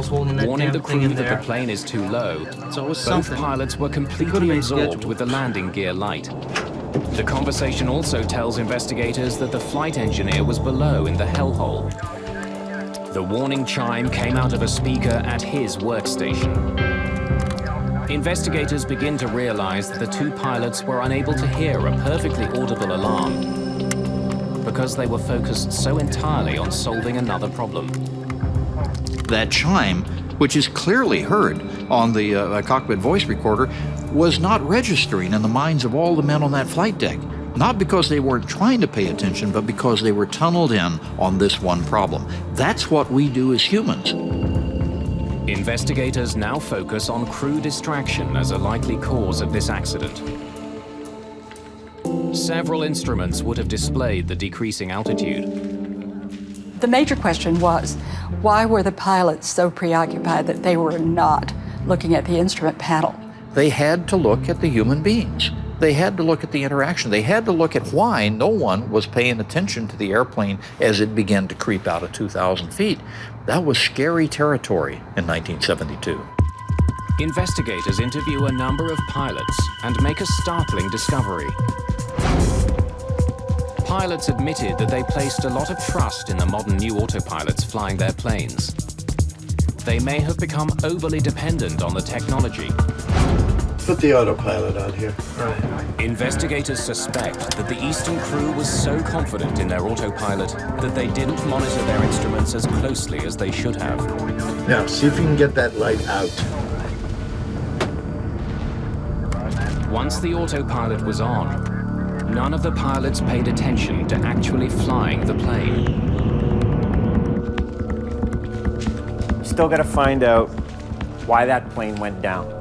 S2: warning the crew that the plane is too low, both pilots were completely absorbed with the landing gear light. The conversation also tells investigators that the flight engineer was below in the hellhole. The warning chime came out of a speaker at his workstation. Investigators begin to realize that the two pilots were unable to hear a perfectly audible alarm because they were focused so entirely on solving another problem.
S14: That chime, which is clearly heard on the cockpit voice recorder, was not registering in the minds of all the men on that flight deck. Not because they weren't trying to pay attention, but because they were tunneled in on this one problem. That's what we do as humans.
S2: Investigators now focus on crew distraction as a likely cause of this accident. Several instruments would have displayed the decreasing altitude.
S13: The major question was, why were the pilots so preoccupied that they were not looking at the instrument panel?
S14: They had to look at the human beings. They had to look at the interaction. They had to look at why no one was paying attention to the airplane as it began to creep out of 2,000 feet. That was scary territory in 1972.
S2: Investigators interview a number of pilots and make a startling discovery. Pilots admitted that they placed a lot of trust in the modern new autopilots flying their planes. They may have become overly dependent on the technology.
S22: Put the autopilot on here.
S2: Investigators suspect that the Eastern crew was so confident in their autopilot that they didn't monitor their instruments as closely as they should have.
S22: Now, see if you can get that light out.
S2: Once the autopilot was on, none of the pilots paid attention to actually flying the plane.
S7: Still got to find out why that plane went down.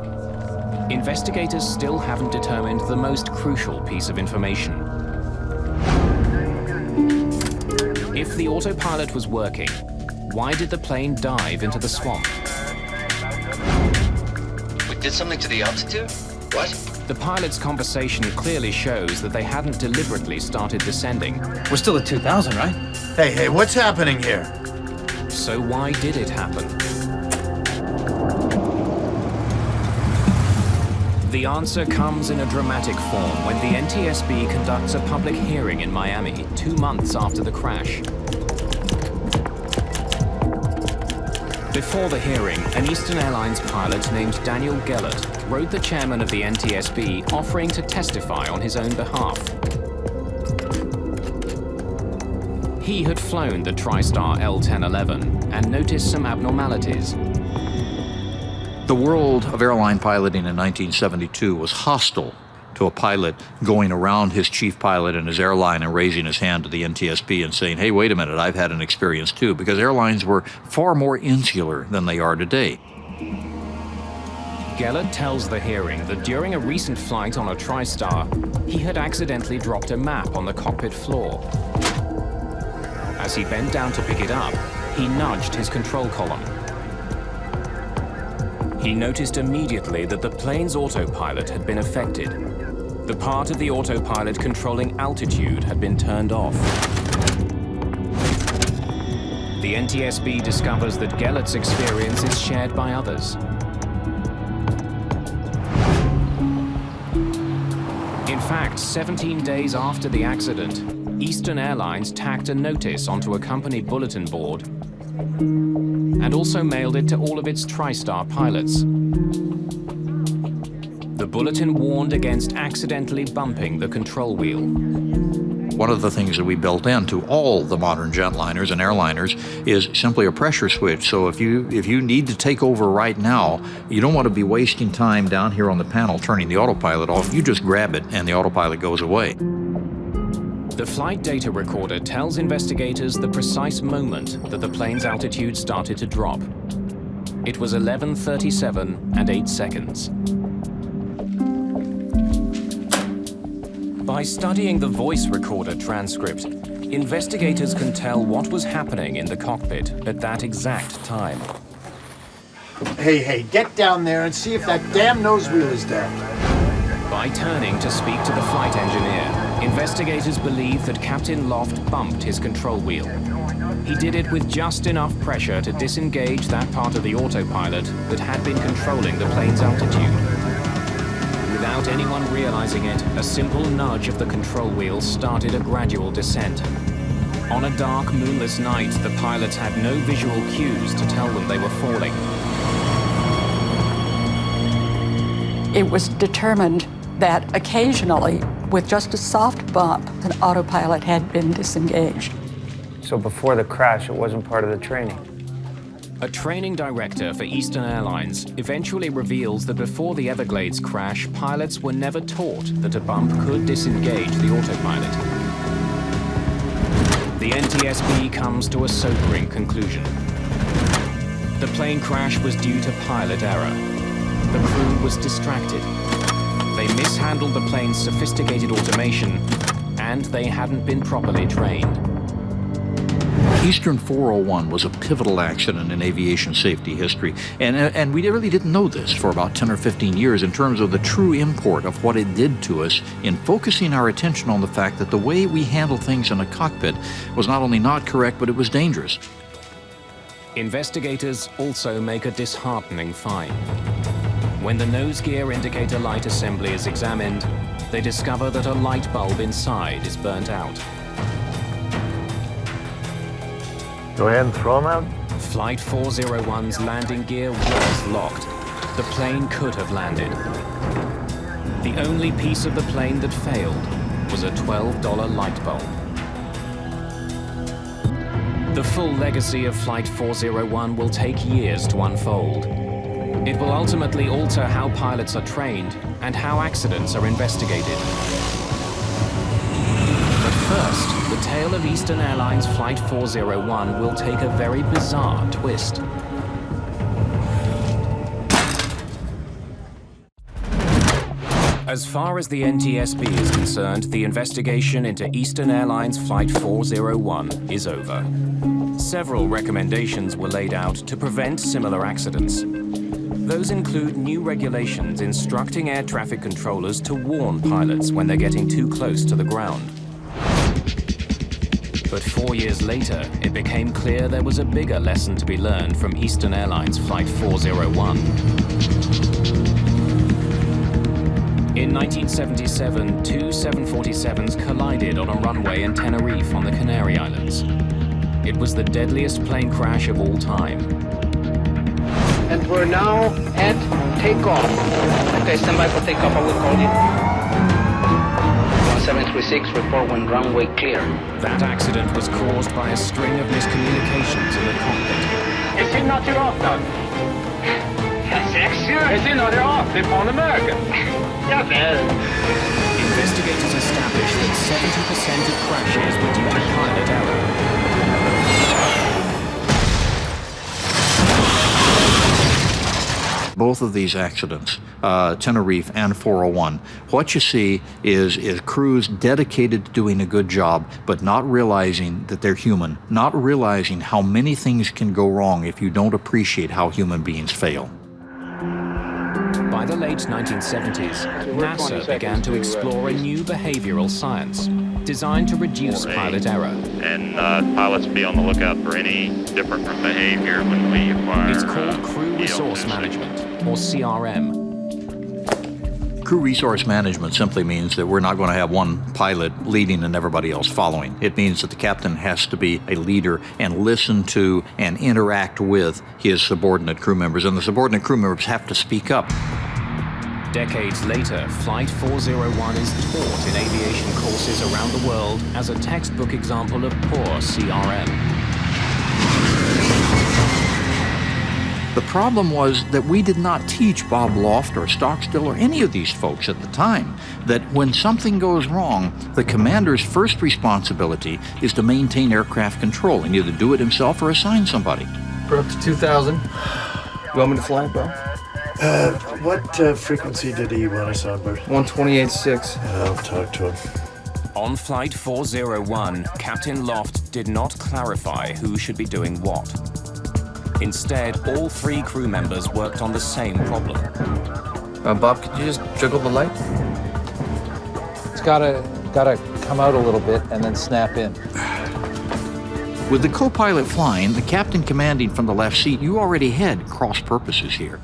S2: Investigators still haven't determined the most crucial piece of information. If the autopilot was working, why did the plane dive into the swamp?
S9: We did something to the altitude? What?
S2: The pilot's conversation clearly shows that they hadn't deliberately started descending.
S10: We're still at 2,000, right?
S22: Hey, what's happening here?
S2: So why did it happen? The answer comes in a dramatic form when the NTSB conducts a public hearing in Miami 2 months after the crash. Before the hearing, an Eastern Airlines pilot named Daniel Gellert wrote the chairman of the NTSB offering to testify on his own behalf. He had flown the TriStar L-1011 and noticed some abnormalities.
S14: The world of airline piloting in 1972 was hostile to a pilot going around his chief pilot and his airline and raising his hand to the NTSB and saying, hey, wait a minute, I've had an experience too, because airlines were far more insular than they are today.
S2: Gellert tells the hearing that during a recent flight on a TriStar, he had accidentally dropped a map on the cockpit floor. As he bent down to pick it up, he nudged his control column. He noticed immediately that the plane's autopilot had been affected. The part of the autopilot controlling altitude had been turned off. The NTSB discovers that Gellert's experience is shared by others. In fact, 17 days after the accident, Eastern Airlines tacked a notice onto a company bulletin board and also mailed it to all of its TriStar pilots. The bulletin warned against accidentally bumping the control wheel.
S14: One of the things that we built into all the modern jetliners and airliners is simply a pressure switch. So if you need to take over right now, you don't want to be wasting time down here on the panel turning the autopilot off. You just grab it and the autopilot goes away.
S2: The flight data recorder tells investigators the precise moment that the plane's altitude started to drop. It was 11:37 and 8 seconds. By studying the voice recorder transcript, investigators can tell what was happening in the cockpit at that exact time.
S22: Hey, get down there and see if that damn nose wheel is down.
S2: By turning to speak to the flight engineer, investigators believe that Captain Loft bumped his control wheel. He did it with just enough pressure to disengage that part of the autopilot that had been controlling the plane's altitude. Without anyone realizing it, a simple nudge of the control wheel started a gradual descent. On a dark, moonless night, the pilots had no visual cues to tell them they were falling.
S13: It was determined that occasionally, with just a soft bump, an autopilot had been disengaged.
S7: So before the crash, it wasn't part of the training?
S2: A training director for Eastern Airlines eventually reveals that before the Everglades crash, pilots were never taught that a bump could disengage the autopilot. The NTSB comes to a sobering conclusion. The plane crash was due to pilot error. The crew was distracted. They mishandled the plane's sophisticated automation, and they hadn't been properly trained.
S14: Eastern 401 was a pivotal accident in aviation safety history, and we really didn't know this for about 10 or 15 years in terms of the true import of what it did to us in focusing our attention on the fact that the way we handle things in a cockpit was not only not correct, but it was dangerous.
S2: Investigators also make a disheartening find. When the nose gear indicator light assembly is examined, they discover that a light bulb inside is burnt out.
S15: Go ahead and throw them out.
S2: Flight 401's landing gear was locked. The plane could have landed. The only piece of the plane that failed was a $12 light bulb. The full legacy of Flight 401 will take years to unfold. It will ultimately alter how pilots are trained and how accidents are investigated. But first, the tale of Eastern Airlines Flight 401 will take a very bizarre twist. As far as the NTSB is concerned, the investigation into Eastern Airlines Flight 401 is over. Several recommendations were laid out to prevent similar accidents. Those include new regulations instructing air traffic controllers to warn pilots when they're getting too close to the ground. But 4 years later, it became clear there was a bigger lesson to be learned from Eastern Airlines Flight 401. In 1977, two 747s collided on a runway in Tenerife on the Canary Islands. It was the deadliest plane crash of all time.
S16: And we're now at takeoff. Okay, stand by for takeoff, I will call you. 1736, report when runway clear.
S2: That accident was caused by a string of miscommunications in the cockpit.
S16: Is he not off now? Is he not off? They're on American.
S2: Investigators established that 70% of crashes were due to pilot error.
S14: Both of these accidents, Tenerife and 401, what you see is crews dedicated to doing a good job, but not realizing that they're human, not realizing how many things can go wrong if you don't appreciate how human beings fail.
S2: By the late 1970s, NASA began to explore a new behavioral science designed to reduce pilot error.
S26: And pilots be on the lookout for any different behavior when we acquire.
S2: It's called Crew Resource Management, or CRM.
S14: Crew resource management simply means that we're not going to have one pilot leading and everybody else following. It means that the captain has to be a leader and listen to and interact with his subordinate crew members, and the subordinate crew members have to speak up.
S2: Decades later, Flight 401 is taught in aviation courses around the world as a textbook example of poor CRM.
S14: The problem was that we did not teach Bob Loft or Stockstill or any of these folks at the time that when something goes wrong, the commander's first responsibility is to maintain aircraft control and either do it himself or assign somebody.
S10: We're up to 2,000. You want me to fly it, bro?
S15: What frequency did he want us on, Bert?
S10: 128.6.
S15: I'll talk to him.
S2: On Flight 401, Captain Loft did not clarify who should be doing what. Instead, all 3 crew members worked on the same problem.
S10: Bob, could you just jiggle the light?
S1: It's gotta come out a little bit and then snap in.
S14: With the co-pilot flying, the captain commanding from the left seat, you already had cross purposes here.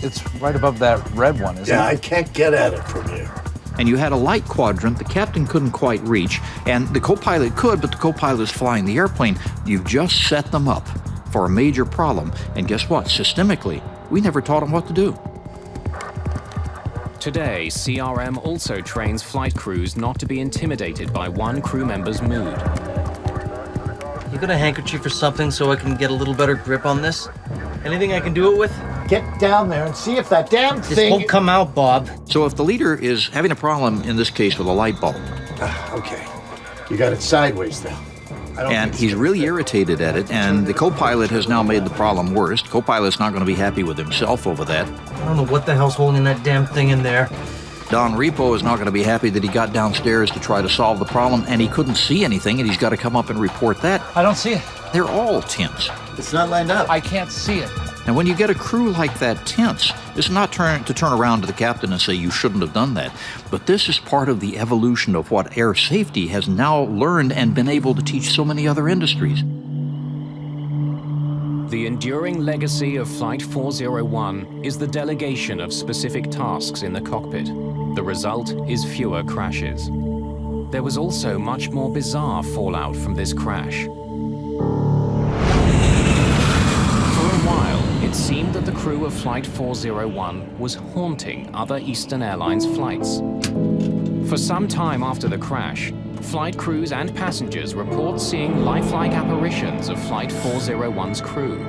S1: It's right above that red one, isn't it?
S22: Yeah, I can't get at it from here.
S14: And you had a light quadrant the captain couldn't quite reach, and the co-pilot could, but the co-pilot is flying the airplane. You've just set them up for a major problem, and guess what? Systemically, we never taught them what to do.
S2: Today, CRM also trains flight crews not to be intimidated by one crew member's mood.
S10: You got a handkerchief or something so I can get a little better grip on this? Anything I can do it with?
S22: Get down there and see if that damn
S10: This
S22: thing...
S10: won't come out, Bob.
S14: So if the leader is having a problem, in this case with a light bulb,
S22: Okay. You got it sideways now.
S14: and he's really irritated at it, and the co-pilot has now made the problem worse. Co-pilot's not going to be happy with himself over that.
S10: I don't know what the hell's holding that damn thing in there.
S14: Don Repo is not going to be happy that he got downstairs to try to solve the problem, and he couldn't see anything, and he's got to come up and report that.
S1: I don't see it.
S14: They're all tense.
S22: It's not lined up.
S1: I can't see it.
S14: And when you get a crew like that tense, it's not to turn around to the captain and say you shouldn't have done that. But this is part of the evolution of what air safety has now learned and been able to teach so many other industries.
S2: The enduring legacy of Flight 401 is the delegation of specific tasks in the cockpit. The result is fewer crashes. There was also much more bizarre fallout from this crash. It seemed that the crew of Flight 401 was haunting other Eastern Airlines flights. For some time after the crash, flight crews and passengers report seeing lifelike apparitions of Flight 401's crew.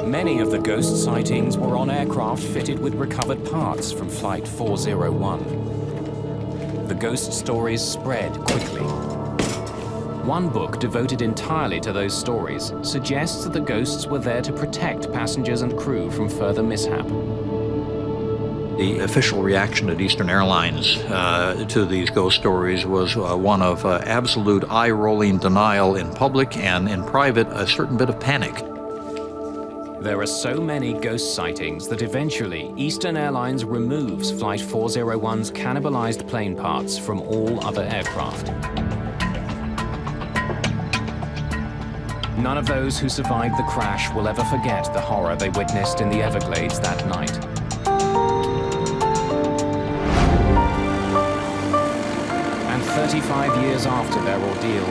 S2: Many of the ghost sightings were on aircraft fitted with recovered parts from Flight 401. The ghost stories spread quickly. One book devoted entirely to those stories suggests that the ghosts were there to protect passengers and crew from further mishap.
S14: The official reaction at Eastern Airlines to these ghost stories was one of absolute eye-rolling denial in public, and in private, a certain bit of panic.
S2: There are so many ghost sightings that eventually Eastern Airlines removes Flight 401's cannibalized plane parts from all other aircraft. None of those who survived the crash will ever forget the horror they witnessed in the Everglades that night. And 35 years after their ordeal,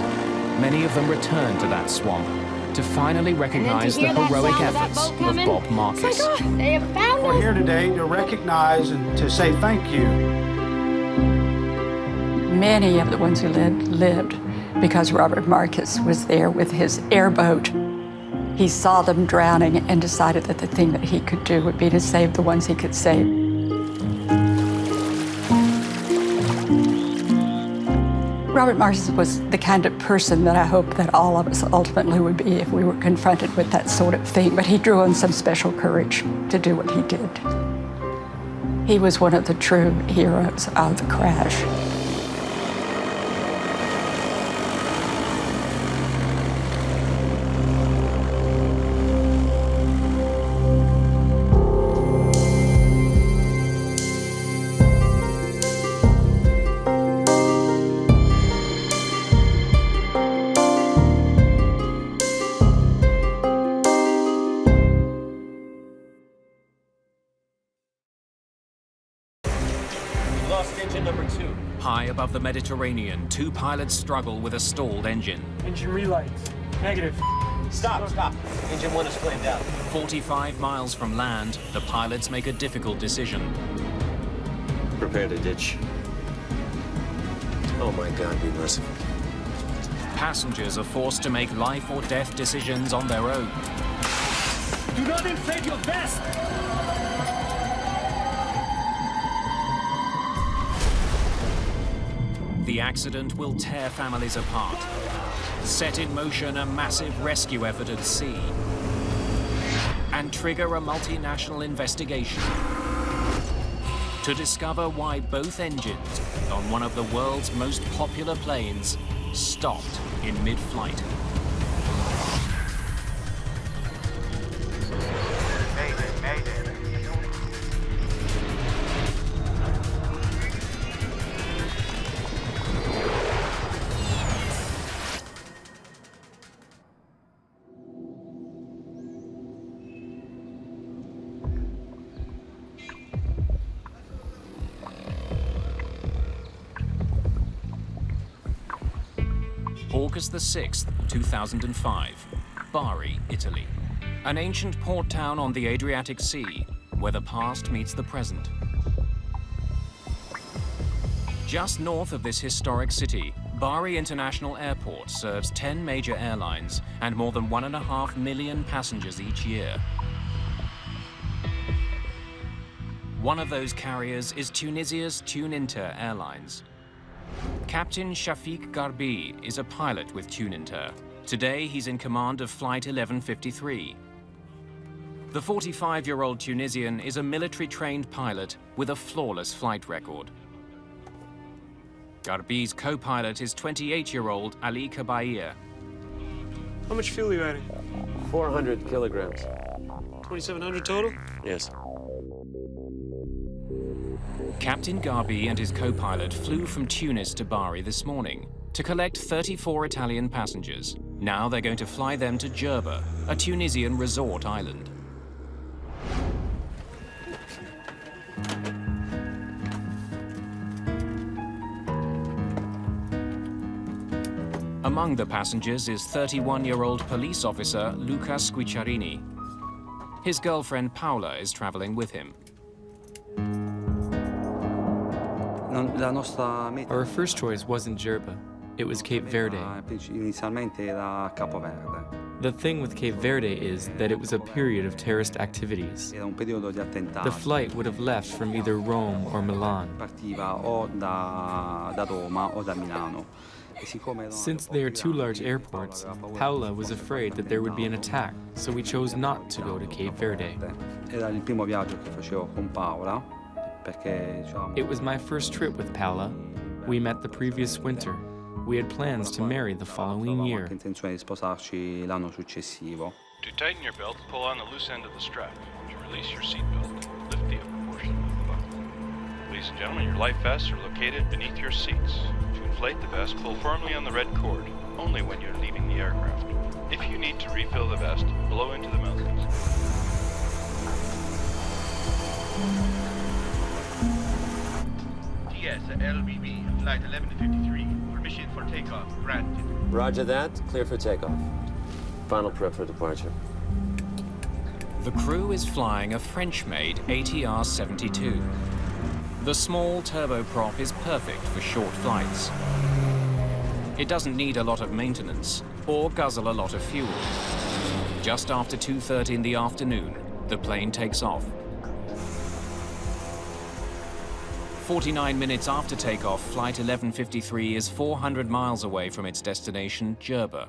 S2: many of them returned to that swamp to finally recognize the heroic efforts of Bob Marcus.
S6: Oh my God, they have found us. We're here today to recognize and to say thank you.
S13: Many of the ones who lived because Robert Marcus was there with his airboat. He saw them drowning and decided that the thing that he could do would be to save the ones he could save. Robert Marcus was the kind of person that I hope that all of us ultimately would be if we were confronted with that sort of thing, but he drew on some special courage to do what he did. He was one of the true heroes of the crash.
S5: lost engine number 2.
S2: High above the Mediterranean, two pilots struggle with a stalled engine.
S5: Engine relights. Negative. Stop. Engine 1 is flamed out.
S2: 45 miles from land, the pilots make a difficult decision.
S5: Prepare to ditch. Oh my God, be merciful.
S2: Passengers are forced to make life or death decisions on their own.
S5: Do not inflate your vest!
S2: The accident will tear families apart, set in motion a massive rescue effort at sea, and trigger a multinational investigation to discover why both engines on one of the world's most popular planes stopped in mid-flight.
S17: Mayday.
S2: August the 6th, 2005, Bari, Italy. An ancient port town on the Adriatic Sea, where the past meets the present. Just north of this historic city, Bari International Airport serves 10 major airlines and more than 1.5 million passengers each year. One of those carriers is Tunisia's Tuninter Airlines. Captain Shafiq Garbi is a pilot with Tuninter. Today, he's in command of Flight 1153. The 45-year-old Tunisian is a military-trained pilot with a flawless flight record. Garbi's co-pilot is 28-year-old Ali Kabair.
S5: How much fuel are you adding? 400 kilograms. 2,700 total? Yes.
S2: Captain Garbi and his co-pilot flew from Tunis to Bari this morning to collect 34 Italian passengers. Now they're going to fly them to Jerba, a Tunisian resort island. Among the passengers is 31-year-old police officer Luca Squicciarini. His girlfriend Paola is traveling with him.
S18: Our first choice wasn't Jerba, it was Cape Verde. The thing with Cape Verde is that it was a period of terrorist activities. The flight would have left from either Rome or Milan. Since they are two large airports, Paola was afraid that there would be an attack, so we chose not to go to Cape Verde. It was my first trip with Paola. We met the previous winter. We had plans to marry the following year.
S26: To tighten your belt, pull on the loose end of the strap. To release your seatbelt, lift the upper portion of the buckle. Ladies and gentlemen, your life vests are located beneath your seats. To inflate the vest, pull firmly on the red cord, only when you're leaving the aircraft. If you need to refill the vest, blow into the mouthpiece.
S17: LBB, Flight 1153. Permission for takeoff granted.
S5: Roger that. Clear for takeoff. Final prep for departure.
S2: The crew is flying a French-made ATR-72. The small turboprop is perfect for short flights. It doesn't need a lot of maintenance or guzzle a lot of fuel. Just after 2:30 in the afternoon, the plane takes off. 49 minutes after takeoff, Flight 1153 is 400 miles away from its destination, Jerba.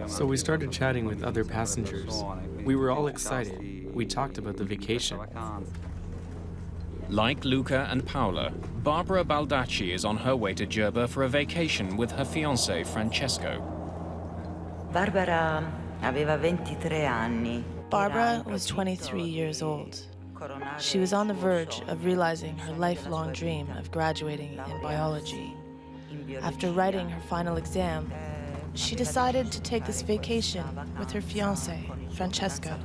S18: So we started chatting with other passengers. We were all excited. We talked about the vacation.
S2: Like Luca and Paola, Barbara Baldacci is on her way to Jerba for a vacation with her fiancé, Francesco.
S19: Barbara aveva 23 anni.
S20: Barbara was 23 years old. She was on the verge of realizing her lifelong dream of graduating in biology. After writing her final exam, she decided to take this vacation with her fiancé, Francesco.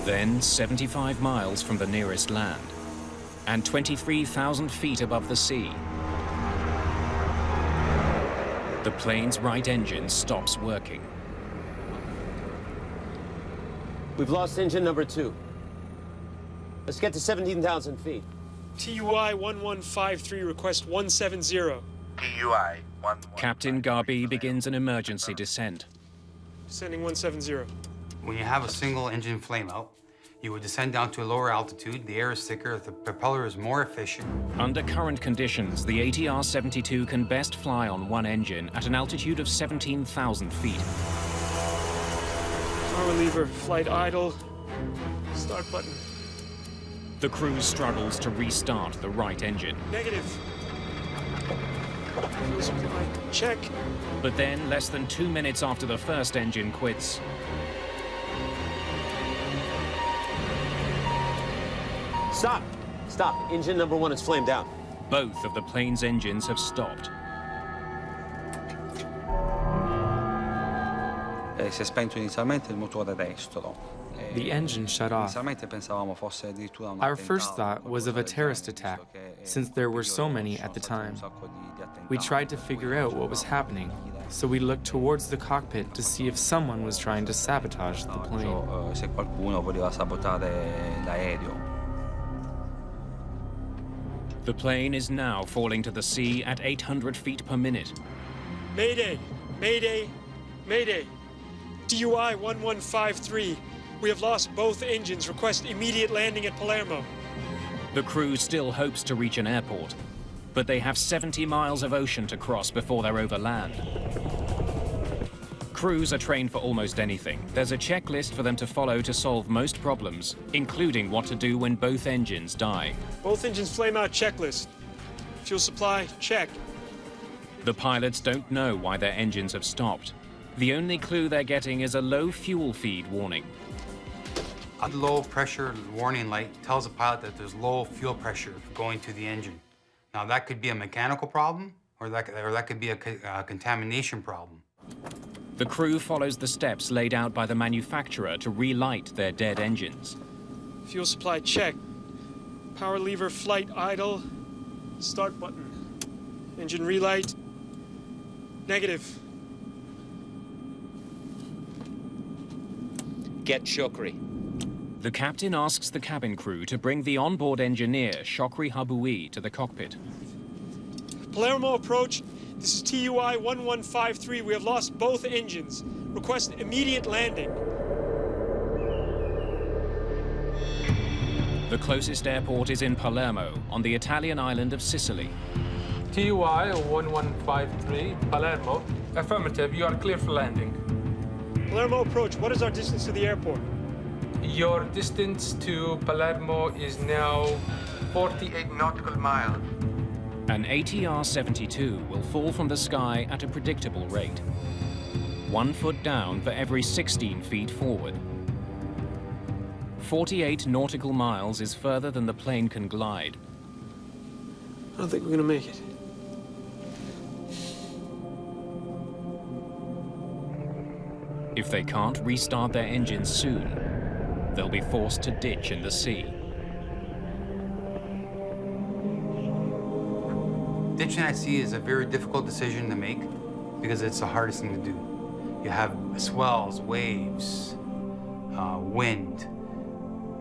S2: Then 75 miles from the nearest land and 23,000 feet above the sea, the plane's right engine stops working.
S5: We've lost engine number 2. Let's get to 17,000 feet.
S4: TUI 1153, request 170.
S22: TUI 11.
S2: Captain Garbi begins an emergency descent.
S4: Descending 170.
S10: When you have a single engine flameout, you would descend down to a lower altitude, the air is thicker, the propeller is more efficient.
S2: Under current conditions, the ATR-72 can best fly on one engine at an altitude of 17,000 feet.
S4: Power lever, flight idle, start button.
S2: The crew struggles to restart the right engine.
S4: Negative. Fuel supply, check.
S2: But then, less than 2 minutes after the first engine quits,
S5: Stop! Stop. Engine number 1 is flamed out.
S2: both of the plane's engines have stopped.
S8: Si è spento inizialmente il motore destro.
S18: The engine shut off.
S8: Inizialmente pensavamo fosse addirittura un
S18: Our
S8: attentato,
S18: first thought was of a terrorist attack, since there were so many at the time. We tried to figure out what was happening, so we looked towards the cockpit to see if someone was trying to sabotage the plane.
S8: Se qualcuno voleva sabotare l'aereo.
S2: The plane is now falling to the sea at 800 feet per minute.
S4: Mayday! Mayday! Mayday! TUI 1153. We have lost both engines. Request immediate landing at Palermo.
S2: The crew still hopes to reach an airport, but they have 70 miles of ocean to cross before they're over land. Crews are trained for almost anything. There's a checklist for them to follow to solve most problems, including what to do when both engines die.
S4: Both engines flame out checklist. Fuel supply, check.
S2: The pilots don't know why their engines have stopped. The only clue they're getting is a low fuel feed warning.
S10: A low pressure warning light tells the pilot that there's low fuel pressure going to the engine. Now that could be a mechanical problem, or that could be a contamination problem.
S2: The crew follows the steps laid out by the manufacturer to relight their dead engines.
S4: Fuel supply, check. Power lever, flight idle. Start button. Engine relight. Negative.
S5: Get Shokri.
S2: The captain asks the cabin crew to bring the onboard engineer, Shokri Habui, to the cockpit.
S4: Palermo approach. This is TUI 1153. We have lost both engines. Request immediate landing.
S2: The closest airport is in Palermo, on the Italian island of Sicily.
S12: TUI 1153, Palermo. Affirmative, you are clear for landing.
S4: Palermo approach. What is our distance to the airport?
S12: Your distance to Palermo is now 48 nautical miles.
S2: An ATR-72 will fall from the sky at a predictable rate. 1 foot down for every 16 feet forward. 48 nautical miles is further than the plane can glide.
S4: I don't think we're gonna make it.
S2: If they can't restart their engines soon, they'll be forced to ditch in the sea.
S10: Ditching at sea is a very difficult decision to make because it's the hardest thing to do. You have swells, waves, wind.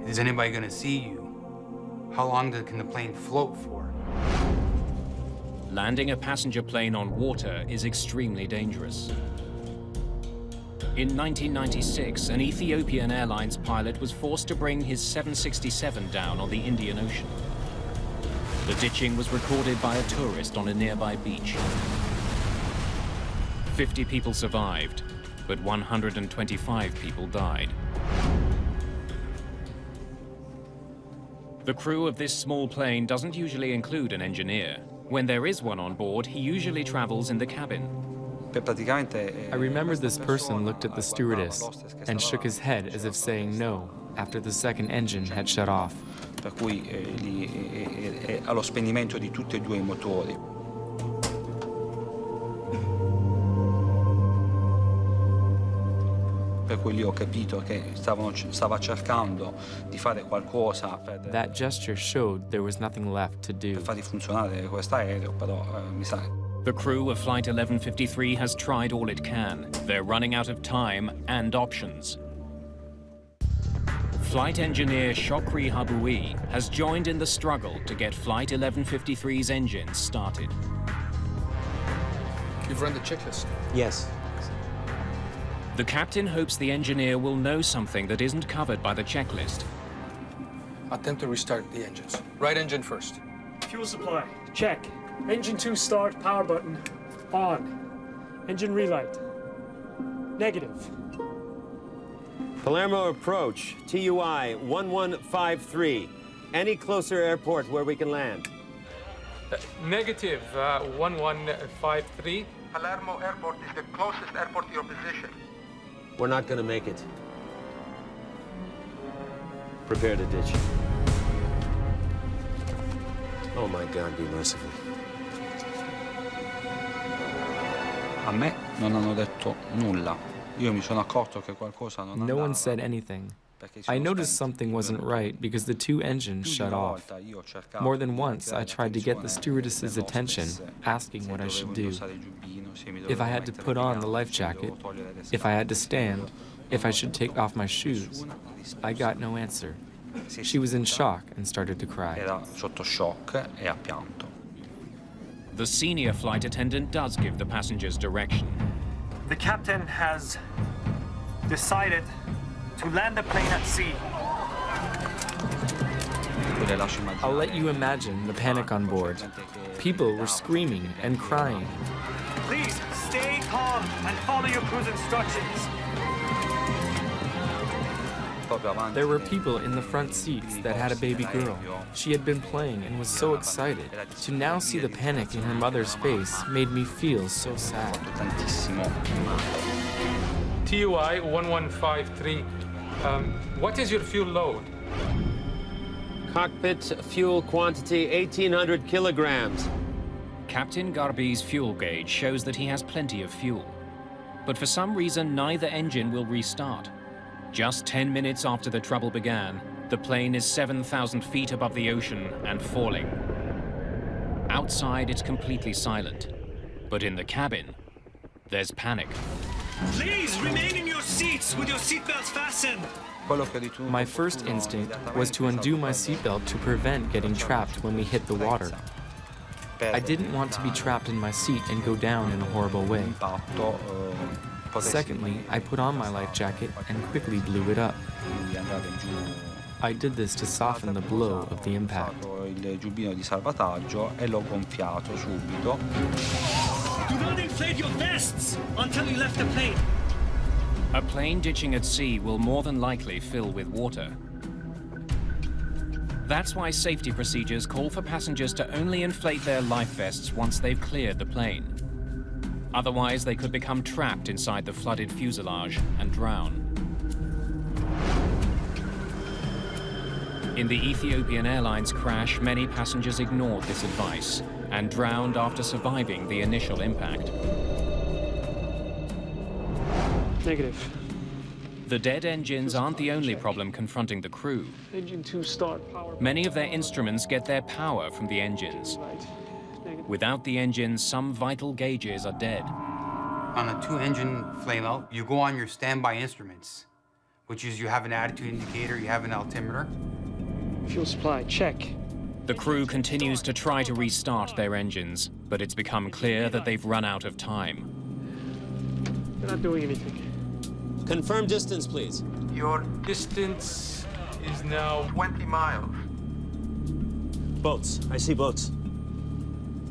S10: Is anybody going to see you? How long can the plane float for?
S2: Landing a passenger plane on water is extremely dangerous. In 1996, an Ethiopian Airlines pilot was forced to bring his 767 down on the Indian Ocean. The ditching was recorded by a tourist on a nearby beach. 50 people survived, but 125 people died. The crew of this small plane doesn't usually include an engineer. When there is one on board, he usually travels in the cabin.
S18: I remember this person looked at the stewardess and shook his head as if saying no after the second engine had shut off.
S8: Per cui allo spegnimento di tutti e due i motori. per cui lì ho capito che stava cercando di fare qualcosa
S18: That gesture showed there was nothing left to do.
S8: per far funzionare questo aereo, però mi sa.
S2: The crew of Flight 1153 has tried all it can. They're running out of time and options. Flight engineer Shokri Haboui has joined in the struggle to get Flight 1153's engines started.
S12: You've run the checklist?
S5: Yes.
S2: The captain hopes the engineer will know something that isn't covered by the checklist.
S12: Attempt to restart the engines. Right engine first.
S4: Fuel supply, check. Engine 2 start, power button, on. Engine relight, negative.
S5: Palermo approach, TUI 1153. Any closer airport where we can land?
S12: Negative, 1153. Palermo Airport is the closest airport to your position.
S5: We're not gonna make it. Prepare to ditch. Oh my God, be merciful.
S8: A me non hanno detto nulla. Io mi sono accorto che qualcosa non
S18: No
S8: andava.
S18: one said anything. I noticed something wasn't right because the two engines shut off. More than once, I tried to get the stewardess's attention, asking what I should do. If I had to put on the life jacket, if I had to stand, if I should take off my shoes. I got no answer. She was in shock and started to cry.
S8: Era sotto shock e ha pianto.
S2: The senior flight attendant does give the passengers direction.
S3: The captain has decided to land the plane at sea.
S18: I'll let you imagine the panic on board. People were screaming and crying.
S3: Please stay calm and follow your crew's instructions.
S18: There were people in the front seats that had a baby girl. She had been playing and was so excited. To now see the panic in her mother's face made me feel so sad.
S12: TUI 1153. What is your fuel load?
S5: Cockpit fuel quantity 1,800 kilograms.
S2: Captain Garbi's fuel gauge shows that he has plenty of fuel. But for some reason, neither engine will restart. Just 10 minutes after the trouble began, the plane is 7,000 feet above the ocean and falling. Outside, it's completely silent. But in the cabin, there's panic.
S3: Please remain in your seats with your seatbelts fastened.
S18: My first instinct was to undo my seatbelt to prevent getting trapped when we hit the water. I didn't want to be trapped in my seat and go down in a horrible way. Secondly, I put on my life jacket and quickly blew it up. I did this to soften the blow of the impact.
S8: Il giubbino di salvataggio e l'ho gonfiato subito.
S3: Do not inflate your vests until you left the plane.
S2: A plane ditching at sea will more than likely fill with water. That's why safety procedures call for passengers to only inflate their life vests once they've cleared the plane. Otherwise, they could become trapped inside the flooded fuselage and drown. In the Ethiopian Airlines crash, many passengers ignored this advice and drowned after surviving the initial impact.
S4: Negative.
S2: The dead engines aren't the only problem confronting the crew.
S4: Engine 2 start, power.
S2: Many of their instruments get their power from the engines. Without the engines, some vital gauges are dead.
S10: On a two-engine flame-out, you go on your standby instruments, which is you have an attitude indicator, you have an altimeter.
S4: Fuel supply, check.
S2: The crew continues to try to restart their engines, but it's become clear that they've run out of time.
S4: They're not doing anything.
S5: Confirm distance, please.
S12: Your distance is now 20 miles.
S5: Boats. I see boats.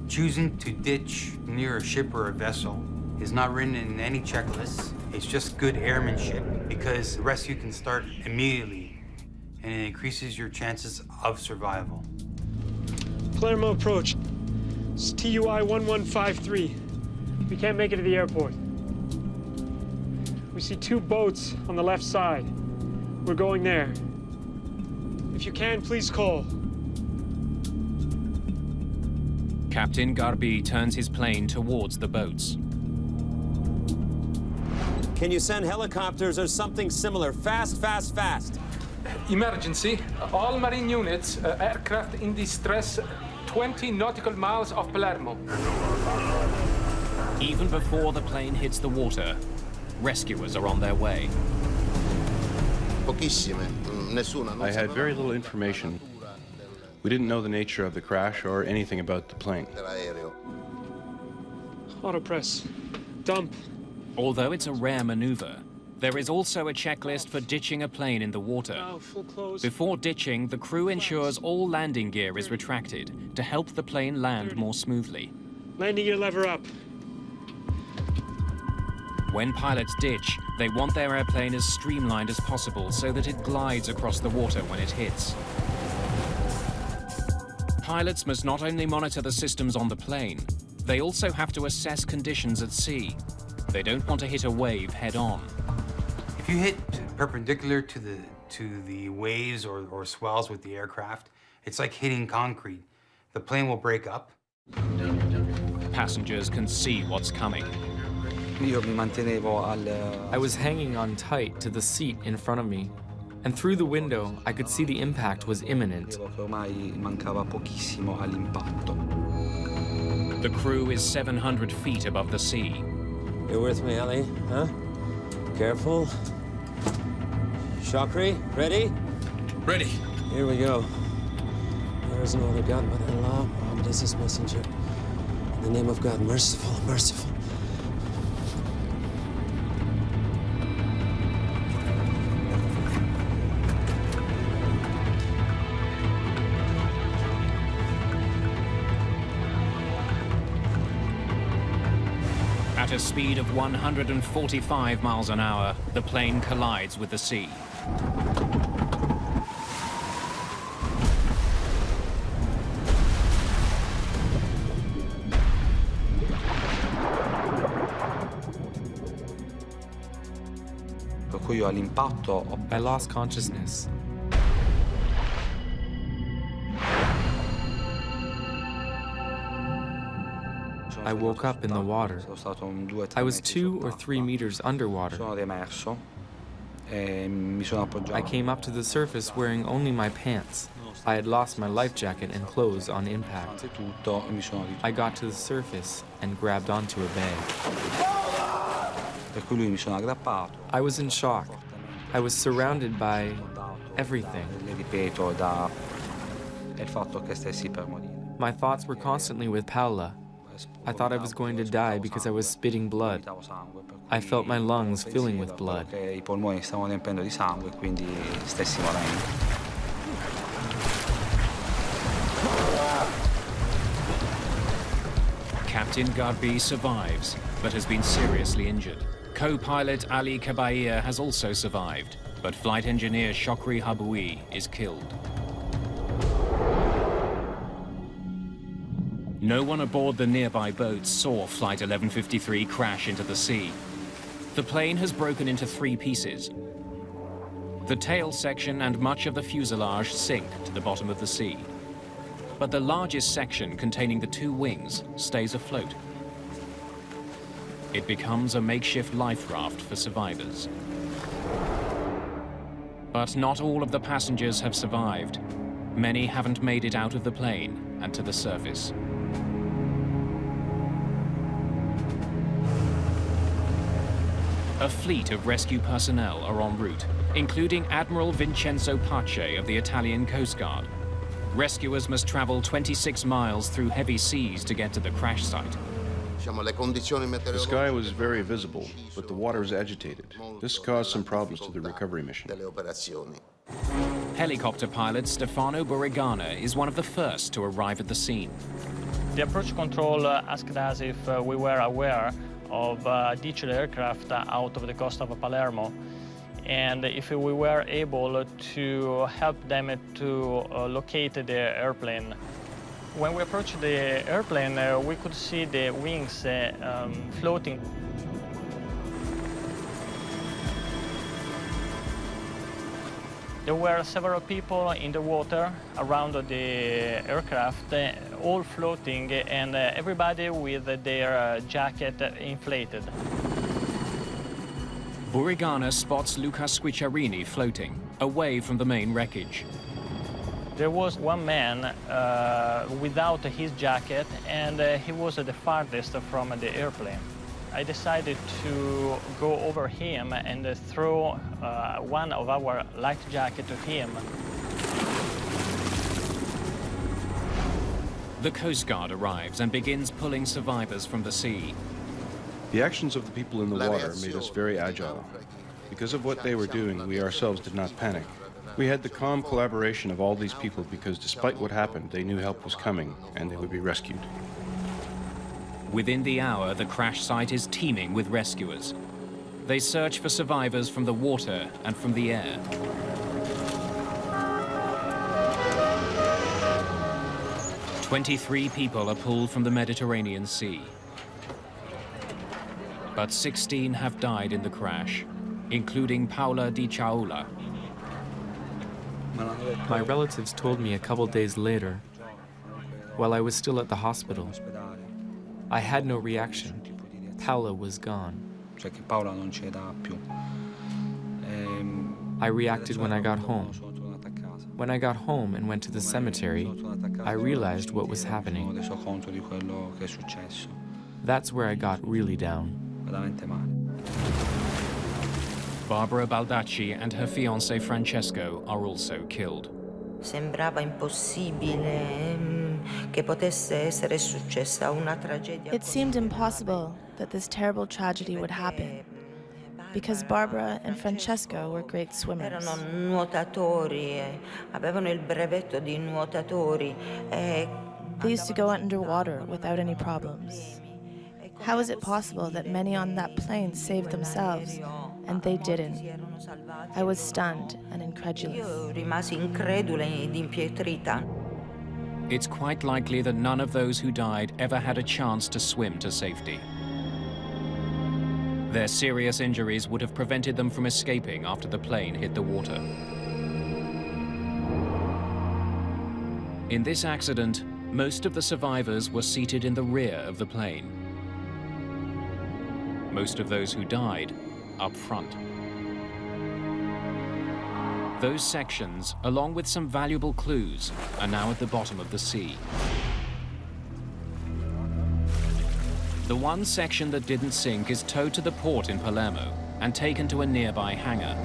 S10: Choosing to ditch near a ship or a vessel is not written in any checklist. It's just good airmanship because the rescue can start immediately and it increases your chances of survival.
S4: Palermo approach. It's TUI 1153. We can't make it to the airport. We see two boats on the left side. We're going there. If you can, please call.
S2: Captain Garbi turns his plane towards the boats.
S9: Can you send helicopters or something similar? Fast, fast, fast.
S12: Emergency. All marine units, aircraft in distress, 20 nautical miles off Palermo.
S2: Even before the plane hits the water, rescuers are on their way.
S26: I had very little information. We didn't know the nature of the crash or anything about the plane.
S4: Autopress. Dump.
S2: Although it's a rare maneuver, there is also a checklist for ditching a plane in the water.
S4: Oh, full close.
S2: Before ditching, the crew ensures all landing gear is retracted to help the plane land more smoothly.
S4: Landing gear lever up.
S2: When pilots ditch, they want their airplane as streamlined as possible so that it glides across the water when it hits. Pilots must not only monitor the systems on the plane, they also have to assess conditions at sea. They don't want to hit a wave head-on.
S10: If you hit perpendicular to the waves or swells with the aircraft, it's like hitting concrete. The plane will break up.
S2: Passengers can see what's coming.
S18: I was hanging on tight to the seat in front of me, and through the window, I could see the impact was imminent.
S2: The crew is 700 feet above the sea.
S9: You're with me, Ellie, huh? Careful. Chakri, ready?
S1: Ready.
S9: Here we go. There is no other God but Allah. Muhammad is his messenger. In the name of God, merciful, merciful.
S2: At a speed of 145 miles an hour, the plane collides with the sea.
S18: I lost consciousness. I woke up in the water. I was 2 or 3 meters underwater. I came up to the surface wearing only my pants. I had lost my life jacket and clothes on impact. I got to the surface and grabbed onto a bag. I was in shock. I was surrounded by everything. My thoughts were constantly with Paola. I thought I was going to die because I was spitting blood. I felt my lungs filling with blood.
S2: Captain Garbi survives, but has been seriously injured. Co-pilot Ali Kabair has also survived, but flight engineer Shokri Haboui is killed. No one aboard the nearby boat saw Flight 1153 crash into the sea. The plane has broken into 3 pieces. The tail section and much of the fuselage sink to the bottom of the sea. But the largest section, containing the 2 wings, stays afloat. It becomes a makeshift life raft for survivors. But not all of the passengers have survived. Many haven't made it out of the plane and to the surface. A fleet of rescue personnel are en route, including Admiral Vincenzo Pace of the Italian Coast Guard. Rescuers must travel 26 miles through heavy seas to get to the crash site.
S26: The sky was very visible, but the water was agitated. This caused some problems to the recovery mission.
S2: Helicopter pilot Stefano Borregana is one of the first to arrive at the scene.
S11: The approach control asked us if we were aware of ditched aircraft out of the coast of Palermo, and if we were able to help them to locate the airplane. When we approached the airplane, we could see the wings floating. There were several people in the water around the aircraft, all floating, and everybody with their jacket inflated.
S2: Burigana spots Luca Squicciarini floating, away from the main wreckage.
S11: There was one man without his jacket, and he was the farthest from the airplane. I decided to go over him and throw one of our light jacket to him.
S2: The Coast Guard arrives and begins pulling survivors from the sea.
S7: The actions of the people in the water made us very agile. Because of what they were doing, we ourselves did not panic. We had the calm collaboration of all these people because despite what happened, they knew help was coming and they would be rescued.
S2: Within the hour, the crash site is teeming with rescuers. They search for survivors from the water and from the air. "23 people are pulled from the Mediterranean Sea. But 16 have died in the crash, including Paola Di Ciaula.
S18: My relatives told me a couple days later, while I was still at the hospital. I had no reaction. Paola was gone. I reacted when I got home. When I got home and went to the cemetery, I realized what was happening. That's where I got really down.
S2: Barbara Baldacci and her fiancé Francesco are also killed.
S19: Sembrava impossibile che potesse essere successa una tragedia.
S20: It seemed impossible that this terrible tragedy would happen, because Barbara and Francesco were great swimmers.
S19: Erano nuotatori, avevano il brevetto di nuotatori.
S20: They used to go underwater without any problems. How is it possible that many on that plane saved themselves and they didn't? I was stunned and incredulous.
S19: Io rimasi incredula ed impietrita.
S2: It's quite likely that none of those who died ever had a chance to swim to safety. Their serious injuries would have prevented them from escaping after the plane hit the water. In this accident, most of the survivors were seated in the rear of the plane. Most of those who died up front. Those sections, along with some valuable clues, are now at the bottom of the sea. The one section that didn't sink is towed to the port in Palermo and taken to a nearby hangar.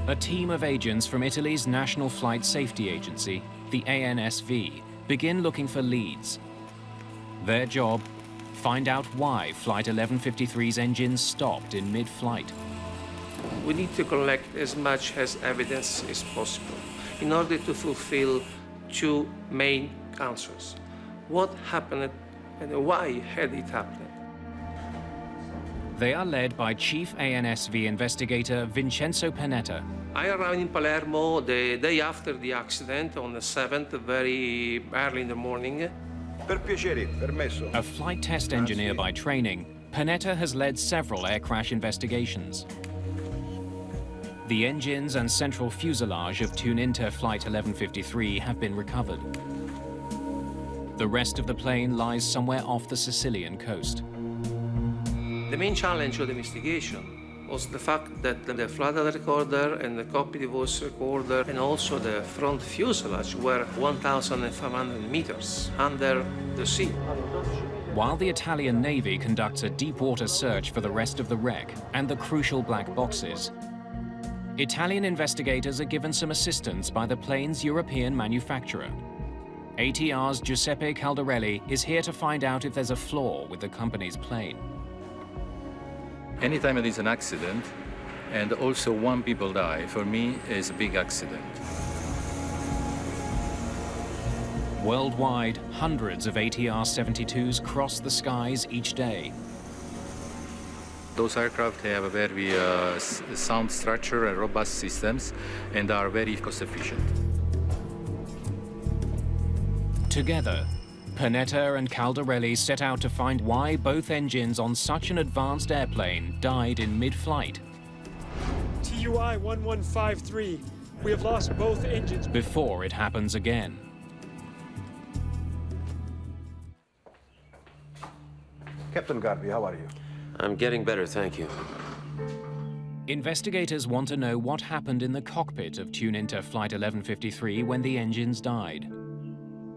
S2: A team of agents from Italy's National Flight Safety Agency, the ANSV, begin looking for leads. Their job, find out why Flight 1153's engines stopped in mid-flight.
S16: We need to collect as much as evidence as possible in order to fulfill two main answers. What happened and why had it happened?
S2: They are led by Chief ANSV investigator Vincenzo Panetta.
S16: I arrived in Palermo the day after the accident, on the 7th, very early in the morning.
S21: Per piacere, permesso.
S2: A flight test engineer by training, Panetta has led several air crash investigations. The engines and central fuselage of Tuninter Flight 1153 have been recovered. The rest of the plane lies somewhere off the Sicilian coast.
S16: The main challenge of the investigation was the fact that the flight data recorder and the cockpit voice recorder and also the front fuselage were 1,500 meters under the sea.
S2: While the Italian Navy conducts a deep-water search for the rest of the wreck and the crucial black boxes, Italian investigators are given some assistance by the plane's European manufacturer. ATR's Giuseppe Caldarelli is here to find out if there's a flaw with the company's plane.
S1: Anytime there is an accident, and also one people die, for me is a big accident.
S2: Worldwide, hundreds of ATR-72s cross the skies each day.
S1: Those aircraft have a very sound structure and robust systems and are very cost efficient.
S2: Together, Panetta and Caldarelli set out to find why both engines on such an advanced airplane died in mid-flight.
S4: TUI 1153, we have lost both engines.
S2: Before it happens again.
S21: Captain Garvey, how are you?
S9: I'm getting better, thank you.
S2: Investigators want to know what happened in the cockpit of Tuninter Flight 1153 when the engines died.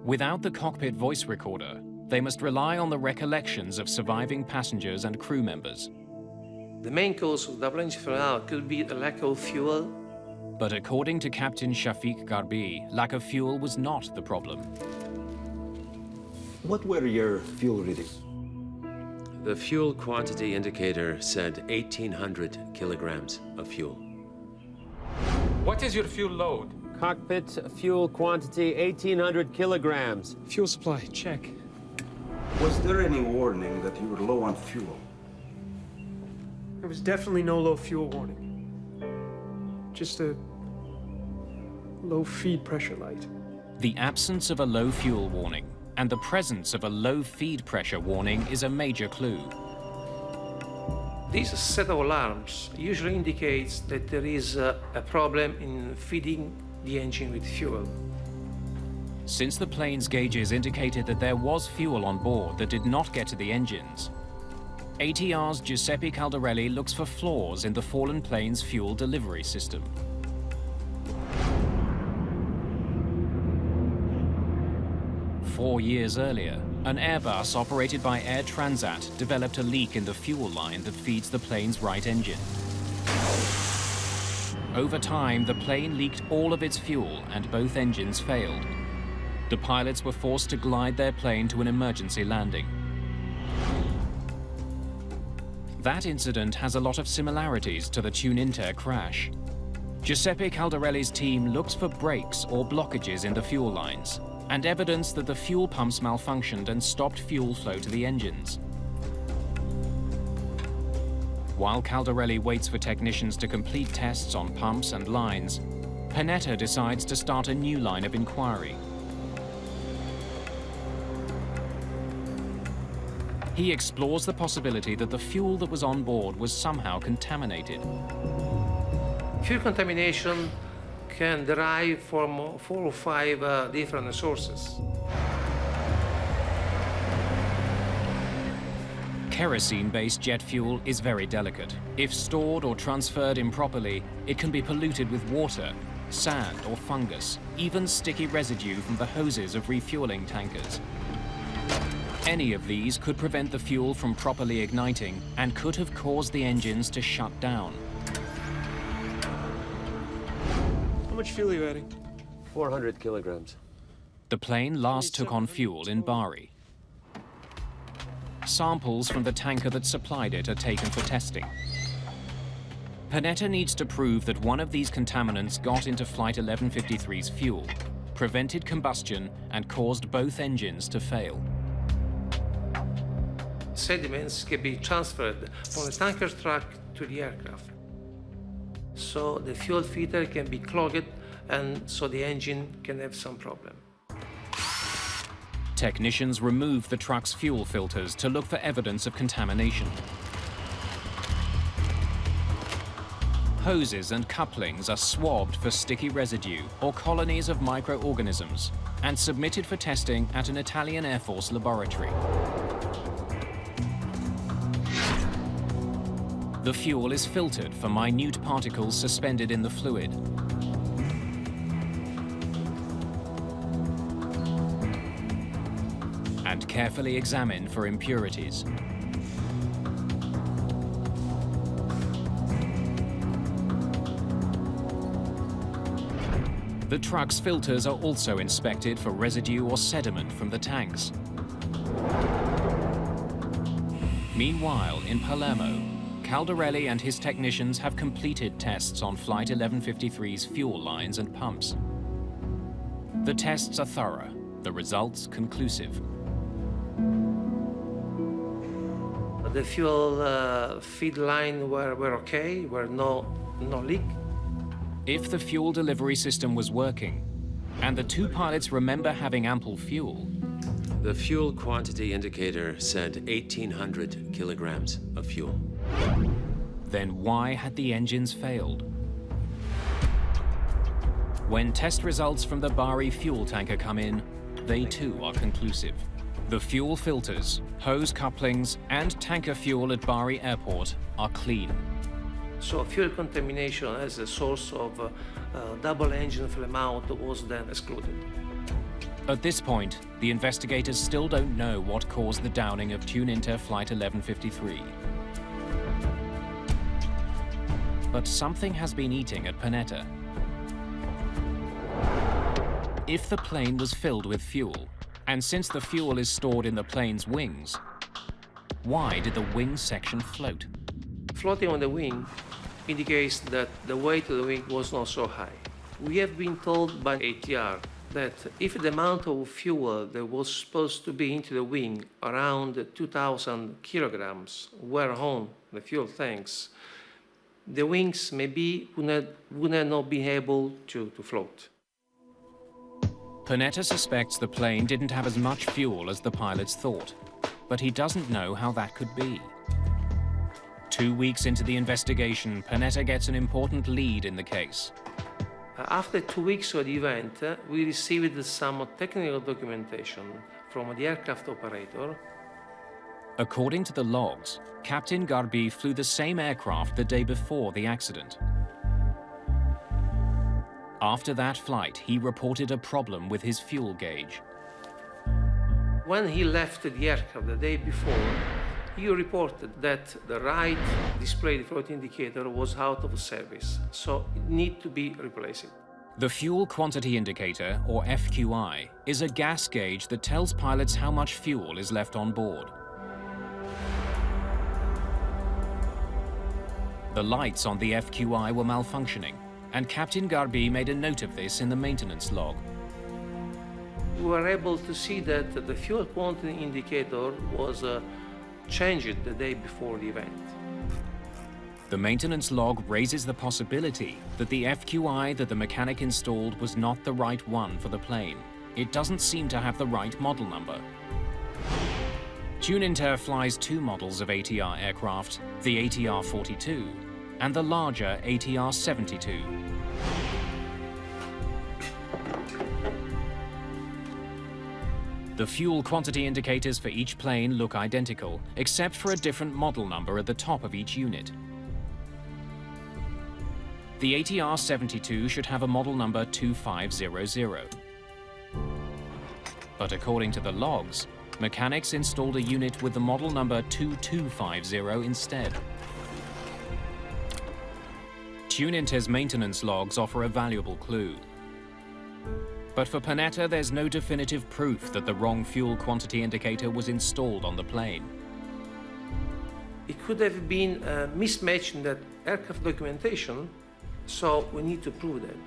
S2: Without the cockpit voice recorder, they must rely on the recollections of surviving passengers and crew members.
S16: The main cause of double engine failure could be the lack of fuel.
S2: But according to Captain Shafiq Garbi, lack of fuel was not the problem.
S21: What were your fuel readings?
S9: The fuel quantity indicator said 1,800 kilograms of fuel.
S12: What is your fuel load?
S6: Cockpit fuel quantity 1,800 kilograms.
S4: Fuel supply, check.
S21: Was there any warning that you were low on fuel?
S4: There was definitely no low fuel warning. Just a low feed pressure light.
S2: The absence of a low fuel warning and the presence of a low feed pressure warning is a major clue.
S16: This set of alarms usually indicates that there is a problem in feeding the engine with fuel.
S2: Since the plane's gauges indicated that there was fuel on board that did not get to the engines, ATR's Giuseppe Caldarelli looks for flaws in the fallen plane's fuel delivery system. Four years earlier, an Airbus operated by Air Transat developed a leak in the fuel line that feeds the plane's right engine. Over time, the plane leaked all of its fuel and both engines failed. The pilots were forced to glide their plane to an emergency landing. That incident has a lot of similarities to the Tuninter crash. Giuseppe Caldarelli's team looks for breaks or blockages in the fuel lines and evidence that the fuel pumps malfunctioned and stopped fuel flow to the engines. While Caldarelli waits for technicians to complete tests on pumps and lines, Panetta decides to start a new line of inquiry. He explores the possibility that the fuel that was on board was somehow contaminated.
S16: Fuel contamination can derive from 4 or 5 different sources.
S2: Kerosene-based jet fuel is very delicate. If stored or transferred improperly, it can be polluted with water, sand or fungus, even sticky residue from the hoses of refueling tankers. Any of these could prevent the fuel from properly igniting and could have caused the engines to shut down.
S4: How much fuel are you adding?
S6: 400 kilograms.
S2: The plane last took on fuel in Bari. Samples from the tanker that supplied it are taken for testing. Panetta needs to prove that one of these contaminants got into Flight 1153's fuel, prevented combustion, and caused both engines to fail.
S16: Sediments can be transferred from the tanker truck to the aircraft. So the fuel filter can be clogged, and so the engine can have some problem.
S2: Technicians remove the truck's fuel filters to look for evidence of contamination. Hoses and couplings are swabbed for sticky residue or colonies of microorganisms and submitted for testing at an Italian Air Force laboratory. The fuel is filtered for minute particles suspended in the fluid. And carefully examined for impurities. The truck's filters are also inspected for residue or sediment from the tanks. Meanwhile, in Palermo, Caldarelli and his technicians have completed tests on Flight 1153's fuel lines and pumps. The tests are thorough, the results conclusive.
S16: The fuel feed line were okay, were no leak.
S2: If the fuel delivery system was working, and the two pilots remember having ample fuel,
S9: the fuel quantity indicator said 1,800 kilograms of fuel.
S2: Then why had the engines failed? When test results from the Bari fuel tanker come in, they too are conclusive. The fuel filters, hose couplings, and tanker fuel at Bari Airport are clean.
S16: So fuel contamination as a source of double engine flame out was then excluded.
S2: At this point, the investigators still don't know what caused the downing of Tuninter Flight 1153. But something has been eating at Panetta. If the plane was filled with fuel, and since the fuel is stored in the plane's wings, why did the wing section float?
S16: Floating on the wing indicates that the weight of the wing was not so high. We have been told by ATR that if the amount of fuel that was supposed to be into the wing, around 2,000 kilograms, were on the fuel tanks, the wings maybe would have not been able to float.
S2: Panetta suspects the plane didn't have as much fuel as the pilots thought, but he doesn't know how that could be. 2 weeks into the investigation, Panetta gets an important lead in the case.
S16: After 2 weeks of the event, we received some technical documentation from the aircraft operator.
S2: According to the logs, Captain Garbi flew the same aircraft the day before the accident. After that flight, he reported a problem with his fuel gauge.
S16: When he left the aircraft the day before, he reported that the right display float indicator was out of service, so it needed to be replaced.
S2: The fuel quantity indicator, or FQI, is a gas gauge that tells pilots how much fuel is left on board. The lights on the FQI were malfunctioning, and Captain Garbi made a note of this in the maintenance log.
S16: We were able to see that the fuel quantity indicator was changed the day before the event.
S2: The maintenance log raises the possibility that the FQI that the mechanic installed was not the right one for the plane. It doesn't seem to have the right model number. Tuninter flies two models of ATR aircraft, the ATR-42 and the larger ATR-72. The fuel quantity indicators for each plane look identical, except for a different model number at the top of each unit. The ATR-72 should have a model number 2500. But according to the logs, mechanics installed a unit with the model number 2250 instead. Tuninter's maintenance logs offer a valuable clue. But for Panetta, there's no definitive proof that the wrong fuel quantity indicator was installed on the plane.
S16: It could have been a mismatch in that aircraft documentation, so we need to prove that.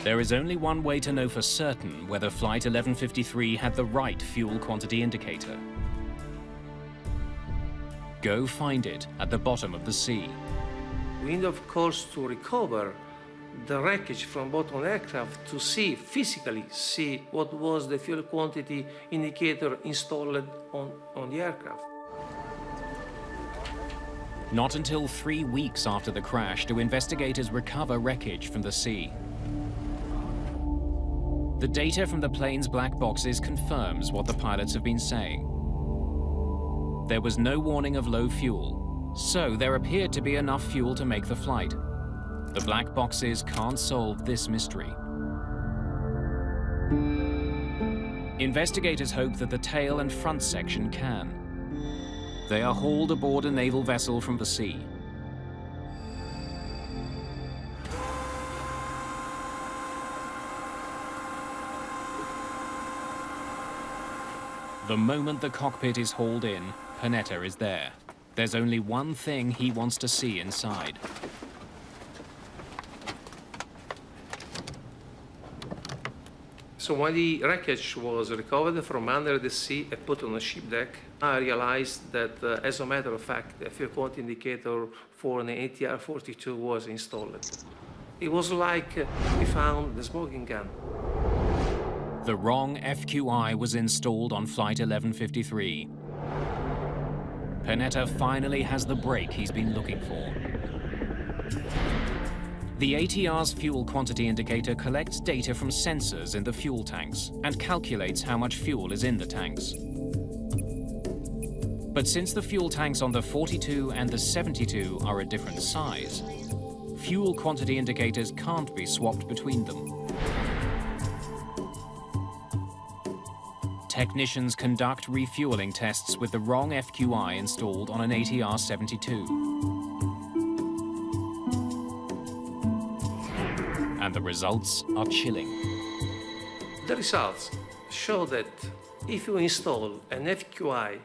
S2: There is only one way to know for certain whether Flight 1153 had the right fuel quantity indicator. Go find it at the bottom of the sea.
S16: We need, of course, to recover the wreckage from bottom of the aircraft to physically see what was the fuel quantity indicator installed on the aircraft.
S2: Not until 3 weeks after the crash do investigators recover wreckage from the sea. The data from the plane's black boxes confirms what the pilots have been saying. There was no warning of low fuel, so there appeared to be enough fuel to make the flight. The black boxes can't solve this mystery. Investigators hope that the tail and front section can. They are hauled aboard a naval vessel from the sea. The moment the cockpit is hauled in, Panetta is there. There's only one thing he wants to see inside.
S16: So when the wreckage was recovered from under the sea and put on the ship deck, I realized that, as a matter of fact, the fuel quantity indicator for an ATR-42 was installed. It was like we found the smoking gun.
S2: The wrong FQI was installed on Flight 1153. Panetta finally has the break he's been looking for. The ATR's fuel quantity indicator collects data from sensors in the fuel tanks and calculates how much fuel is in the tanks. But since the fuel tanks on the 42 and the 72 are a different size, fuel quantity indicators can't be swapped between them. Technicians conduct refueling tests with the wrong FQI installed on an ATR 72. And the results are chilling.
S16: The results show that if you install an FQI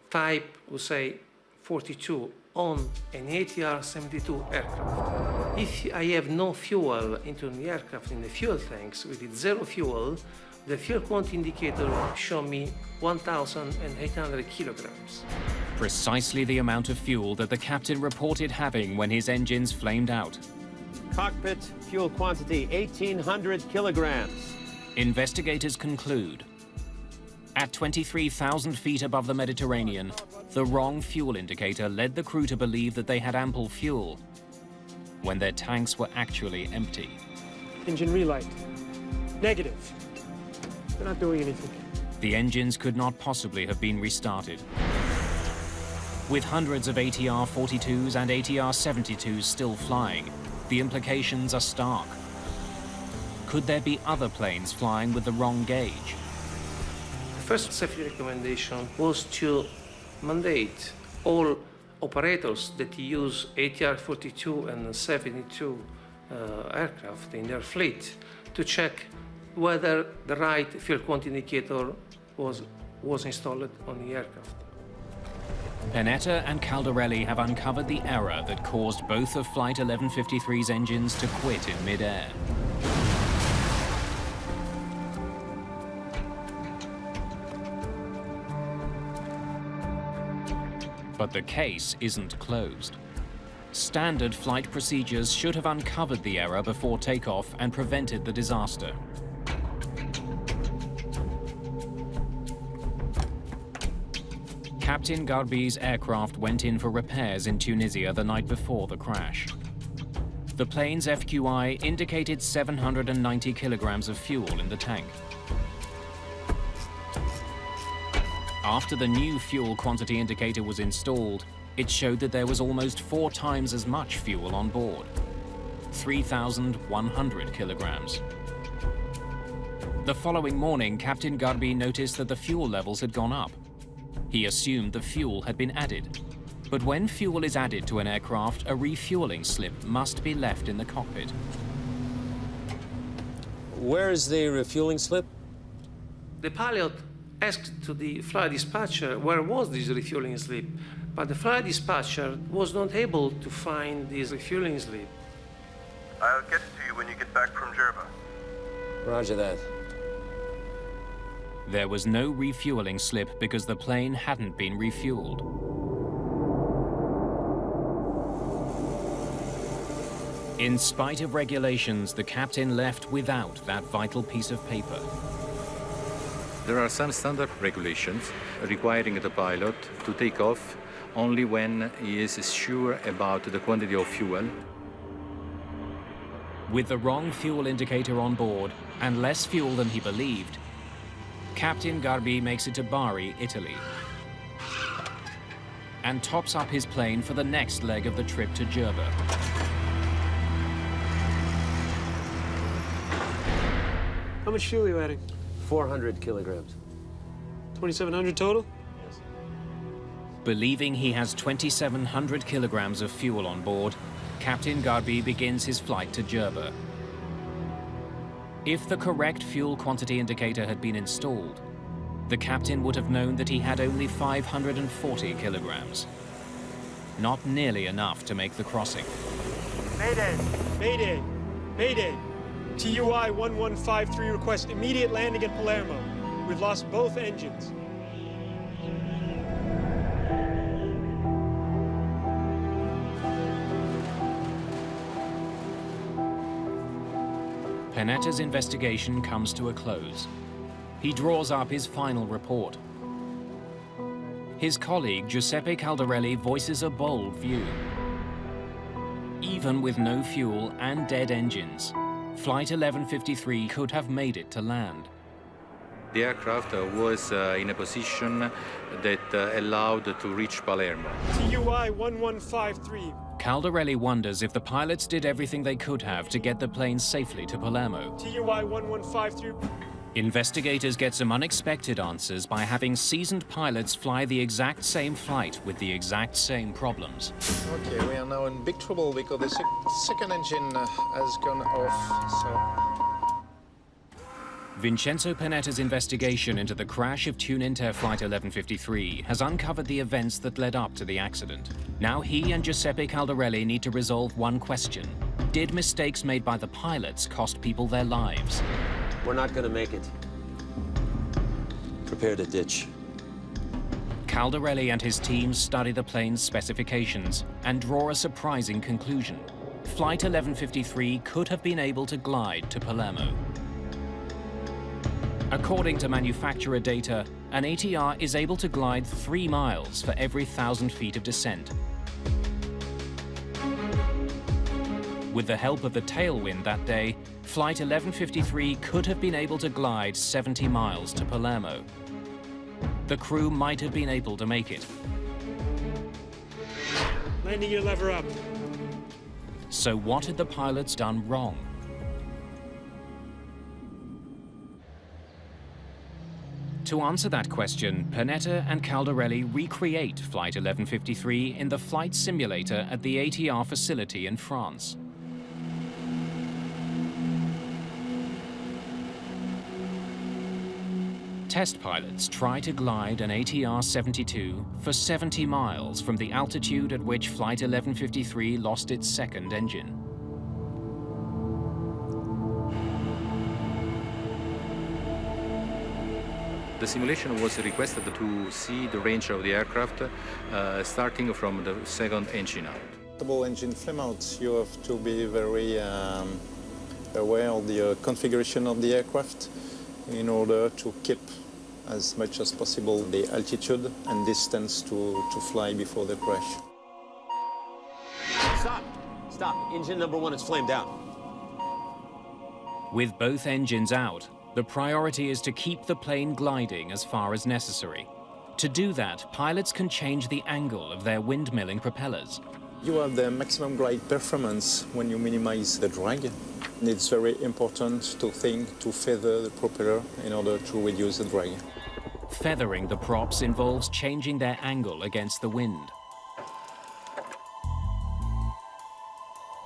S16: type, we say 42, on an ATR 72 aircraft, if I have no fuel into the aircraft in the fuel tanks, with it zero fuel, the fuel quantity indicator show me 1,800 kilograms.
S2: Precisely the amount of fuel that the captain reported having when his engines flamed out.
S6: Cockpit fuel quantity 1,800 kilograms.
S2: Investigators conclude, at 23,000 feet above the Mediterranean, the wrong fuel indicator led the crew to believe that they had ample fuel, when their tanks were actually empty.
S4: Engine relight. Negative. They're not doing anything.
S2: The engines could not possibly have been restarted. With hundreds of ATR 42s and ATR 72s still flying, the implications are stark. Could there be other planes flying with the wrong gauge?
S16: The first safety recommendation was to mandate all operators that use ATR 42 and 72 aircraft in their fleet to check whether the right fuel quantity indicator was installed on the aircraft.
S2: Panetta and Caldarelli have uncovered the error that caused both of Flight 1153's engines to quit in mid-air. But the case isn't closed. Standard flight procedures should have uncovered the error before takeoff and prevented the disaster. Captain Garbi's aircraft went in for repairs in Tunisia the night before the crash. The plane's FQI indicated 790 kilograms of fuel in the tank. After the new fuel quantity indicator was installed, it showed that there was almost 4 times as much fuel on board, 3,100 kilograms. The following morning, Captain Garbi noticed that the fuel levels had gone up. He assumed the fuel had been added. But when fuel is added to an aircraft, a refueling slip must be left in the cockpit.
S9: Where is the refueling slip?
S16: The pilot asked to the flight dispatcher where was this refueling slip, but the flight dispatcher was not able to find this refueling slip.
S13: I'll get it to you when you get back from Jerba.
S9: Roger that.
S2: There was no refueling slip because the plane hadn't been refueled. In spite of regulations, the captain left without that vital piece of paper.
S1: There are some standard regulations requiring the pilot to take off only when he is sure about the quantity of fuel.
S2: With the wrong fuel indicator on board and less fuel than he believed, Captain Garbi makes it to Bari, Italy, and tops up his plane for the next leg of the trip to Jerba.
S4: How much fuel are you adding?
S6: 400 kilograms.
S4: 2,700 total?
S2: Believing he has 2,700 kilograms of fuel on board, Captain Garbi begins his flight to Jerba. If the correct fuel quantity indicator had been installed, the captain would have known that he had only 540 kilograms. Not nearly enough to make the crossing.
S4: Mayday! Mayday! Mayday! TUI 1153 request immediate landing in Palermo. We've lost both engines.
S2: Panetta's investigation comes to a close. He draws up his final report. His colleague, Giuseppe Caldarelli, voices a bold view. Even with no fuel and dead engines, Flight 1153 could have made it to land.
S1: The aircraft was in a position that allowed to reach Palermo.
S4: TUI 1153.
S2: Caldarelli wonders if the pilots did everything they could have to get the plane safely to Palermo.
S4: TUI 1153.
S2: Investigators get some unexpected answers by having seasoned pilots fly the exact same flight with the exact same problems.
S14: Okay, we are now in big trouble because the second engine has gone off,
S2: Vincenzo Panetta's investigation into the crash of Tuninter Flight 1153 has uncovered the events that led up to the accident. Now he and Giuseppe Caldarelli need to resolve one question. Did mistakes made by the pilots cost people their lives?
S6: We're not going to make it. Prepare to ditch.
S2: Caldarelli and his team study the plane's specifications and draw a surprising conclusion. Flight 1153 could have been able to glide to Palermo. According to manufacturer data, an ATR is able to glide 3 miles for every 1,000 feet of descent. With the help of the tailwind that day, Flight 1153 could have been able to glide 70 miles to Palermo. The crew might have been able to make it.
S4: Landing gear lever up.
S2: So what had the pilots done wrong? To answer that question, Panetta and Caldarelli recreate Flight 1153 in the flight simulator at the ATR facility in France. Test pilots try to glide an ATR-72 for 70 miles from the altitude at which Flight 1153 lost its second engine.
S1: The simulation was requested to see the range of the aircraft starting from the second engine out.
S14: Double engine flame out, you have to be very aware of the configuration of the aircraft in order to keep as much as possible the altitude and distance to fly before the crash.
S6: Stop! Stop. Engine number 1 is flamed out.
S2: With both engines out, the priority is to keep the plane gliding as far as necessary. To do that, pilots can change the angle of their windmilling propellers.
S14: You have the maximum glide performance when you minimize the drag. It's very important to feather the propeller in order to reduce the drag.
S2: Feathering the props involves changing their angle against the wind.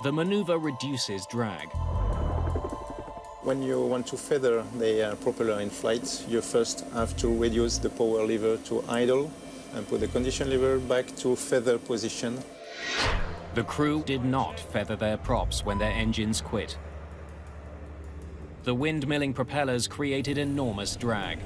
S2: The maneuver reduces drag.
S14: When you want to feather the propeller in flight, you first have to reduce the power lever to idle and put the condition lever back to feather position.
S2: The crew did not feather their props when their engines quit. The windmilling propellers created enormous drag.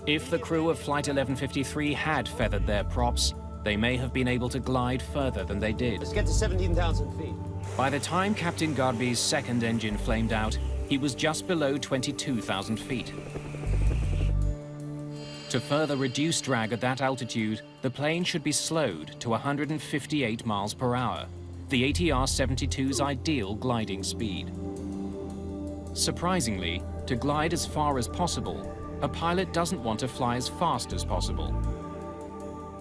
S2: If the crew of Flight 1153 had feathered their props, they may have been able to glide further than they did.
S6: Let's get to 17,000 feet.
S2: By the time Captain Garby's second engine flamed out, he was just below 22,000 feet. To further reduce drag at that altitude, the plane should be slowed to 158 miles per hour, the ATR-72's ideal gliding speed. Surprisingly, to glide as far as possible, a pilot doesn't want to fly as fast as possible.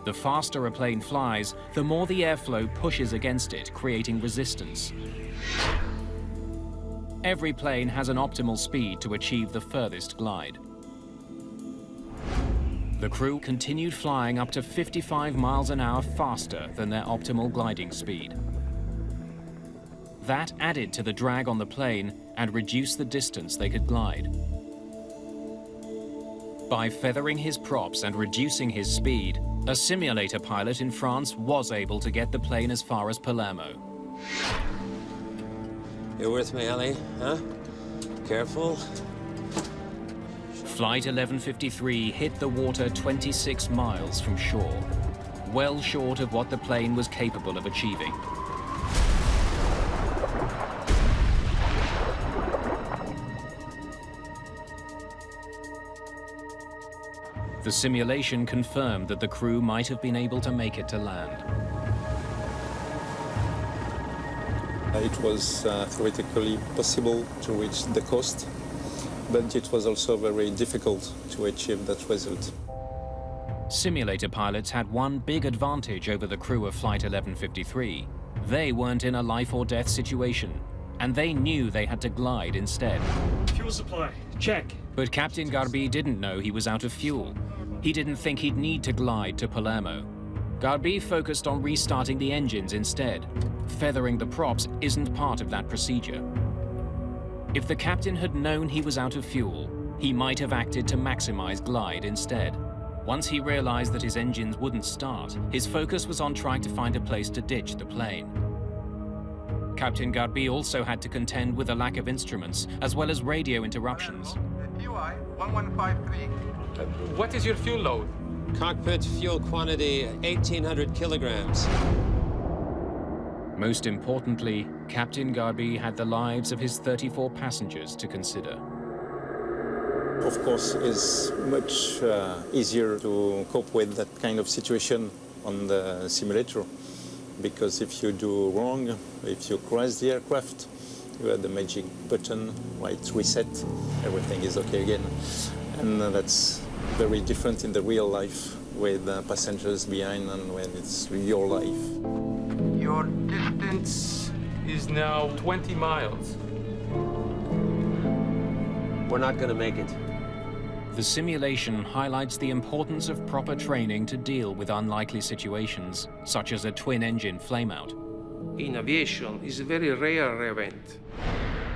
S2: The faster a plane flies, the more the airflow pushes against it, creating resistance. Every plane has an optimal speed to achieve the furthest glide. The crew continued flying up to 55 miles an hour faster than their optimal gliding speed. That added to the drag on the plane and reduced the distance they could glide. By feathering his props and reducing his speed, a simulator pilot in France was able to get the plane as far as Palermo.
S6: You're with me, Ellie, huh? Careful.
S2: Flight 1153 hit the water 26 miles from shore, well short of what the plane was capable of achieving. The simulation confirmed that the crew might have been able to make it to land.
S14: It was theoretically possible to reach the coast, but it was also very difficult to achieve that result.
S2: Simulator pilots had one big advantage over the crew of Flight 1153. They weren't in a life or death situation, and they knew they had to glide instead.
S4: Fuel supply, check.
S2: But Captain Garbi didn't know he was out of fuel. He didn't think he'd need to glide to Palermo. Garbi focused on restarting the engines instead. Feathering the props isn't part of that procedure. If the captain had known he was out of fuel, he might have acted to maximize glide instead. Once he realized that his engines wouldn't start, his focus was on trying to find a place to ditch the plane. Captain Garbi also had to contend with a lack of instruments, as well as radio interruptions.
S12: TUI 1153. What is your fuel load?
S9: Cockpit fuel quantity, 1,800 kilograms.
S2: Most importantly, Captain Garbi had the lives of his 34 passengers to consider.
S14: Of course, it's much easier to cope with that kind of situation on the simulator, because if you do wrong, if you crash the aircraft, you have the magic button, right, reset, everything is okay again. And that's very different in the real life with passengers behind and when it's your life.
S12: Your distance is now 20 miles.
S9: We're not going to make it.
S2: The simulation highlights the importance of proper training to deal with unlikely situations, such as a twin-engine flameout.
S16: In aviation, it's a very rare event.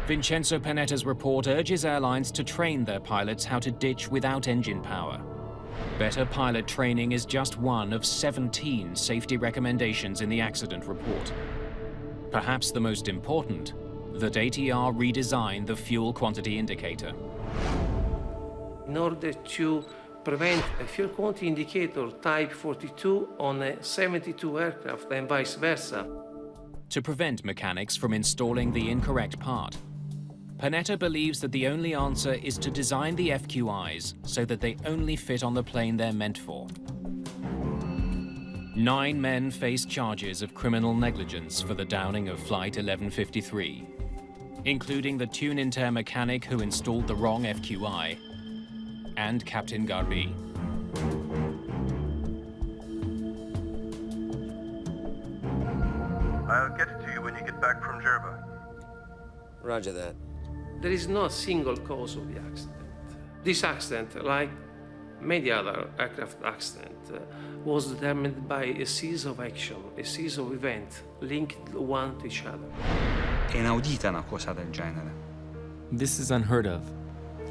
S2: Vincenzo Panetta's report urges airlines to train their pilots how to ditch without engine power. Better pilot training is just one of 17 safety recommendations in the accident report. Perhaps the most important, that ATR redesign the fuel quantity indicator.
S16: In order to prevent a fuel quantity indicator type 42 on a 72 aircraft and vice versa.
S2: To prevent mechanics from installing the incorrect part, Panetta believes that the only answer is to design the FQIs so that they only fit on the plane they're meant for. 9 men face charges of criminal negligence for the downing of Flight 1153, including the Tuninter mechanic who installed the wrong FQI, and Captain Garbi.
S13: I'll get it to you when you get back from Jerba.
S9: Roger that.
S16: There is no single cause of the accident. This accident, like many other aircraft accidents, was determined by a series of action, a series of events linked one to each other.
S8: È inaudita una cosa del genere.
S18: This is unheard of.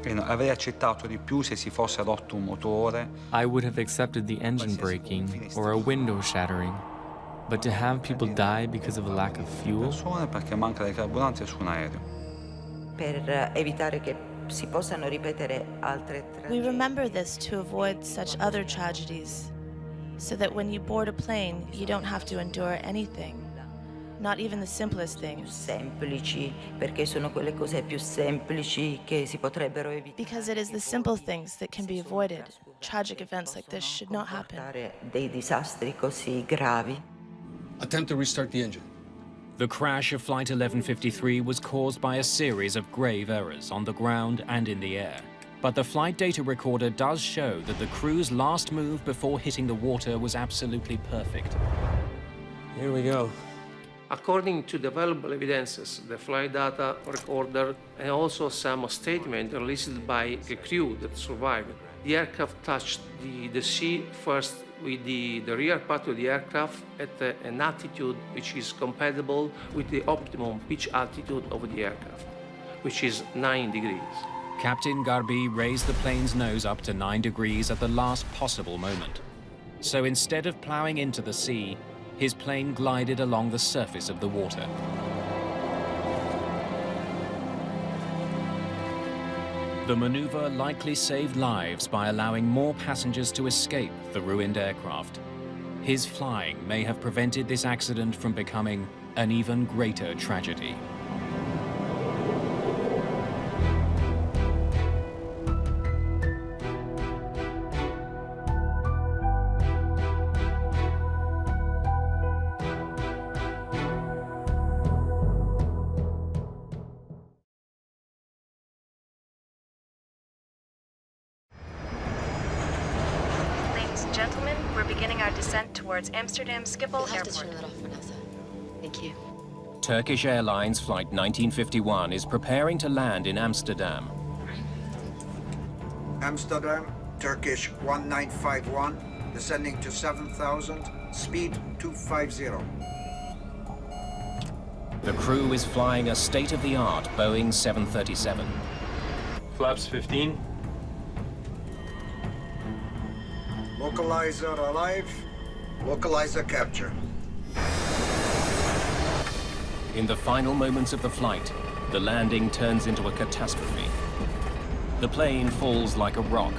S8: Avrei accettato di più se si fosse rotto un motore.
S18: I would have accepted the engine breaking or a window shattering. But to have people die because of a lack of fuel?
S8: Persone perché manca di carburante su un aereo.
S19: Per evitare che si possano ripetere altre tragedie.
S20: We remember this to avoid such other tragedies, so that when you board a plane, you don't have to endure anything. Not even the simplest things.
S19: Semplici, perché sono quelle cose più semplici che si potrebbero evitare.
S20: Because it is the simple things that can be avoided. Tragic events like this should not happen.
S19: Dei disastri così gravi.
S15: Attempt to restart the engine.
S2: The crash of Flight 1153 was caused by a series of grave errors on the ground and in the air. But the flight data recorder does show that the crew's last move before hitting the water was absolutely perfect.
S9: Here we go.
S16: According to the available evidences, the flight data recorder and also some statement released by a crew that survived, the aircraft touched the sea first with the rear part of the aircraft at an altitude which is compatible with the optimum pitch altitude of the aircraft, which is 9 degrees.
S2: Captain Garbi raised the plane's nose up to 9 degrees at the last possible moment. So instead of plowing into the sea, his plane glided along the surface of the water. The maneuver likely saved lives by allowing more passengers to escape the ruined aircraft. His flying may have prevented this accident from becoming an even greater tragedy.
S20: and gentlemen, we're beginning our descent towards Amsterdam Schiphol Airport.
S3: Turn that off, Vanessa. Thank you.
S2: Turkish Airlines Flight 1951 is preparing to land in Amsterdam.
S17: Amsterdam, Turkish 1951, descending to 7,000, speed 250.
S2: The crew is flying a state-of-the-art Boeing 737.
S12: Flaps 15.
S17: Localizer alive, localizer capture.
S2: In the final moments of the flight, the landing turns into a catastrophe. The plane falls like a rock.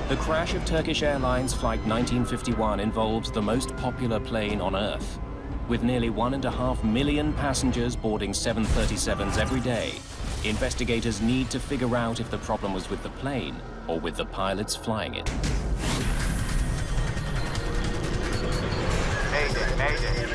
S2: The crash of Turkish Airlines Flight 1951 involves the most popular plane on Earth. With nearly 1.5 million passengers boarding 737s every day, investigators need to figure out if the problem was with the plane or with the pilots flying it.
S17: Mayday, Mayday.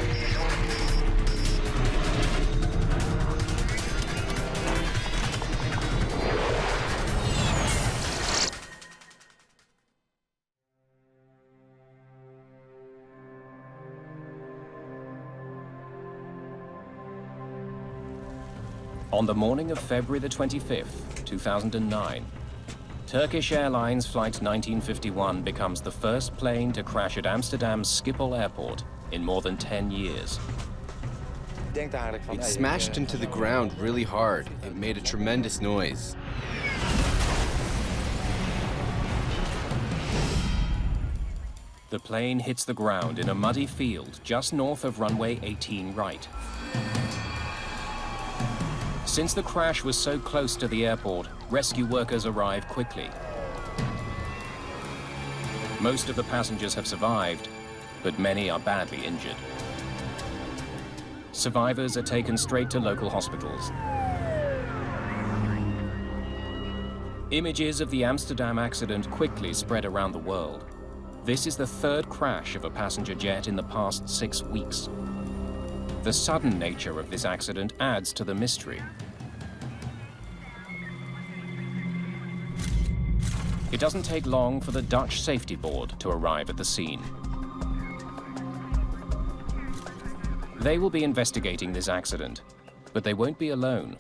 S2: On the morning of February the 25th, 2009, Turkish Airlines Flight 1951 becomes the first plane to crash at Amsterdam's Schiphol Airport in more than 10 years.
S22: It smashed into the ground really hard. It made a tremendous noise.
S2: The plane hits the ground in a muddy field just north of runway 18 right. Since the crash was so close to the airport, rescue workers arrive quickly. Most of the passengers have survived, but many are badly injured. Survivors are taken straight to local hospitals. Images of the Amsterdam accident quickly spread around the world. This is the third crash of a passenger jet in the past 6 weeks. The sudden nature of this accident adds to the mystery. It doesn't take long for the Dutch safety board to arrive at the scene. They will be investigating this accident, but they won't be alone.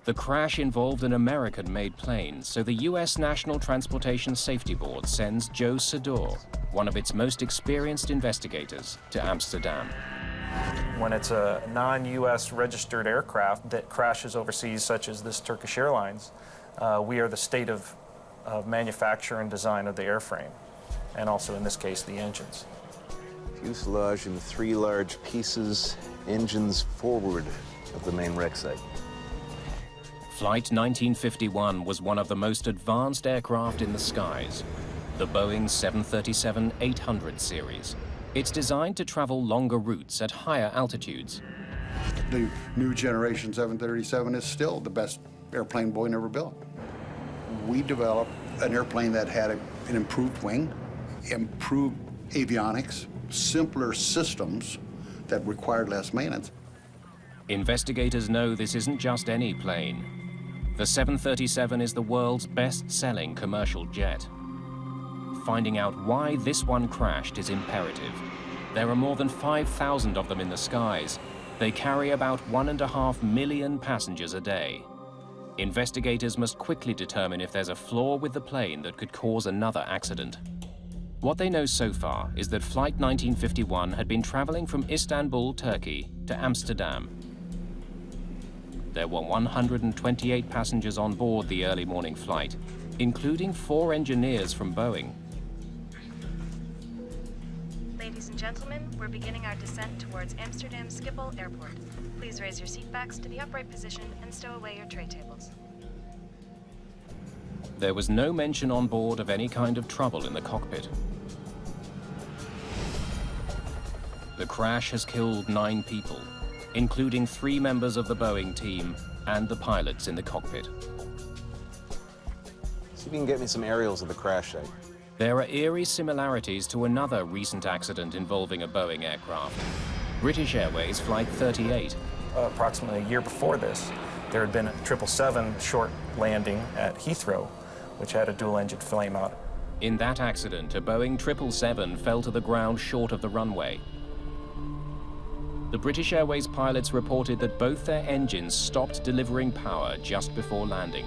S2: The crash involved an American-made plane, so the U.S. National Transportation Safety Board sends Joe Sador, one of its most experienced investigators, to Amsterdam.
S23: When it's a non-U.S. registered aircraft that crashes overseas, such as this Turkish Airlines, we are the state of manufacture and design of the airframe, and also, in this case, the engines.
S21: Fuselage in 3 large pieces, engines forward of the main wreck site.
S2: Flight 1951 was one of the most advanced aircraft in the skies, the Boeing 737-800 series. It's designed to travel longer routes at higher altitudes.
S24: The new generation 737 is still the best airplane Boeing ever built. We developed an airplane that had an improved wing, improved avionics, simpler systems that required less maintenance.
S2: Investigators know this isn't just any plane. The 737 is the world's best-selling commercial jet. Finding out why this one crashed is imperative. There are more than 5,000 of them in the skies. They carry about 1.5 million passengers a day. Investigators must quickly determine if there's a flaw with the plane that could cause another accident. What they know so far is that Flight 1951 had been traveling from Istanbul, Turkey, to Amsterdam. There were 128 passengers on board the early morning flight, including 4 engineers from Boeing.
S20: Ladies and gentlemen, we're beginning our descent towards Amsterdam Schiphol Airport. Please raise your seat backs to the upright position and stow away your tray tables.
S2: There was no mention on board of any kind of trouble in the cockpit. The crash has killed 9 people, including 3 members of the Boeing team and the pilots in the cockpit.
S21: See if you can get me some aerials of the crash site.
S2: There are eerie similarities to another recent accident involving a Boeing aircraft. British Airways Flight 38.
S23: Approximately a year before this, there had been a 777 short landing at Heathrow, which had a dual-engine flameout.
S2: In that accident, a Boeing 777 fell to the ground short of the runway. The British Airways pilots reported that both their engines stopped delivering power just before landing.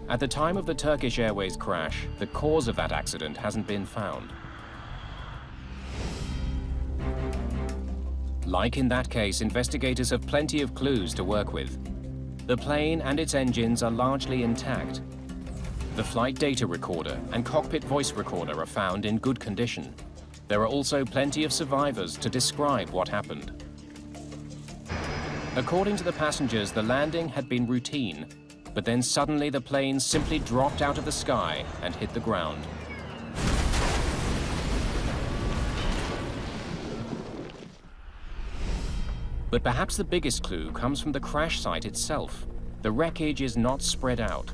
S2: At the time of the Turkish Airways crash, the cause of that accident hasn't been found. Like in that case, investigators have plenty of clues to work with. The plane and its engines are largely intact. The flight data recorder and cockpit voice recorder are found in good condition. There are also plenty of survivors to describe what happened. According to the passengers, the landing had been routine, but then suddenly the plane simply dropped out of the sky and hit the ground. But perhaps the biggest clue comes from the crash site itself. The wreckage is not spread out.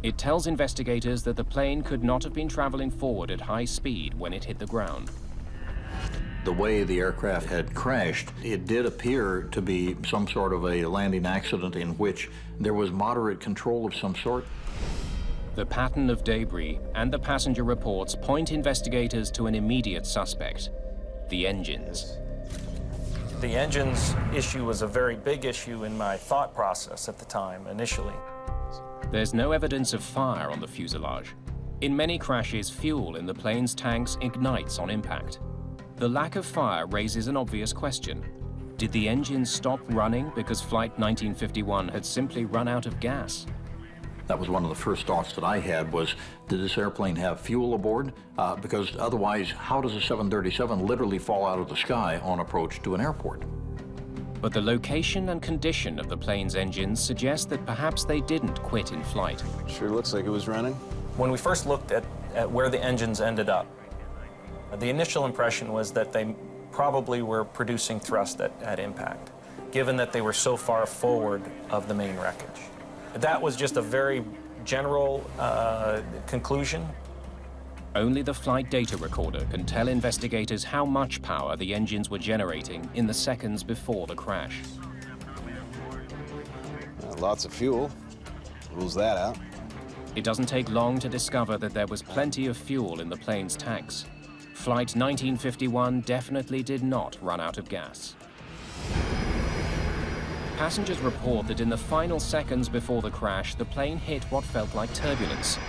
S2: It tells investigators that the plane could not have been traveling forward at high speed when it hit the ground.
S5: The way the aircraft had crashed, it did appear to be some sort of a landing accident in which there was moderate control of some sort.
S2: The pattern of debris and the passenger reports point investigators to an immediate suspect: the engines.
S23: The engines issue was a very big issue in my thought process at the time, initially.
S2: There's no evidence of fire on the fuselage. In many crashes, fuel in the plane's tanks ignites on impact. The lack of fire raises an obvious question. Did the engines stop running because Flight 1951 had simply run out of gas?
S5: That was one of the first thoughts that I had was, did this airplane have fuel aboard? Because otherwise, how does a 737 literally fall out of the sky on approach to an airport?
S2: But the location and condition of the plane's engines suggest that perhaps they didn't quit in flight.
S21: Sure looks like it was running.
S23: When we first looked at where the engines ended up, the initial impression was that they probably were producing thrust at impact, given that they were so far forward of the main wreckage. That was just a very general conclusion.
S2: Only the flight data recorder can tell investigators how much power the engines were generating in the seconds before the crash.
S21: Lots of fuel. Rules that out.
S2: It doesn't take long to discover that there was plenty of fuel in the plane's tanks. Flight 1951 definitely did not run out of gas. Passengers report that in the final seconds before the crash, the plane hit what felt like turbulence.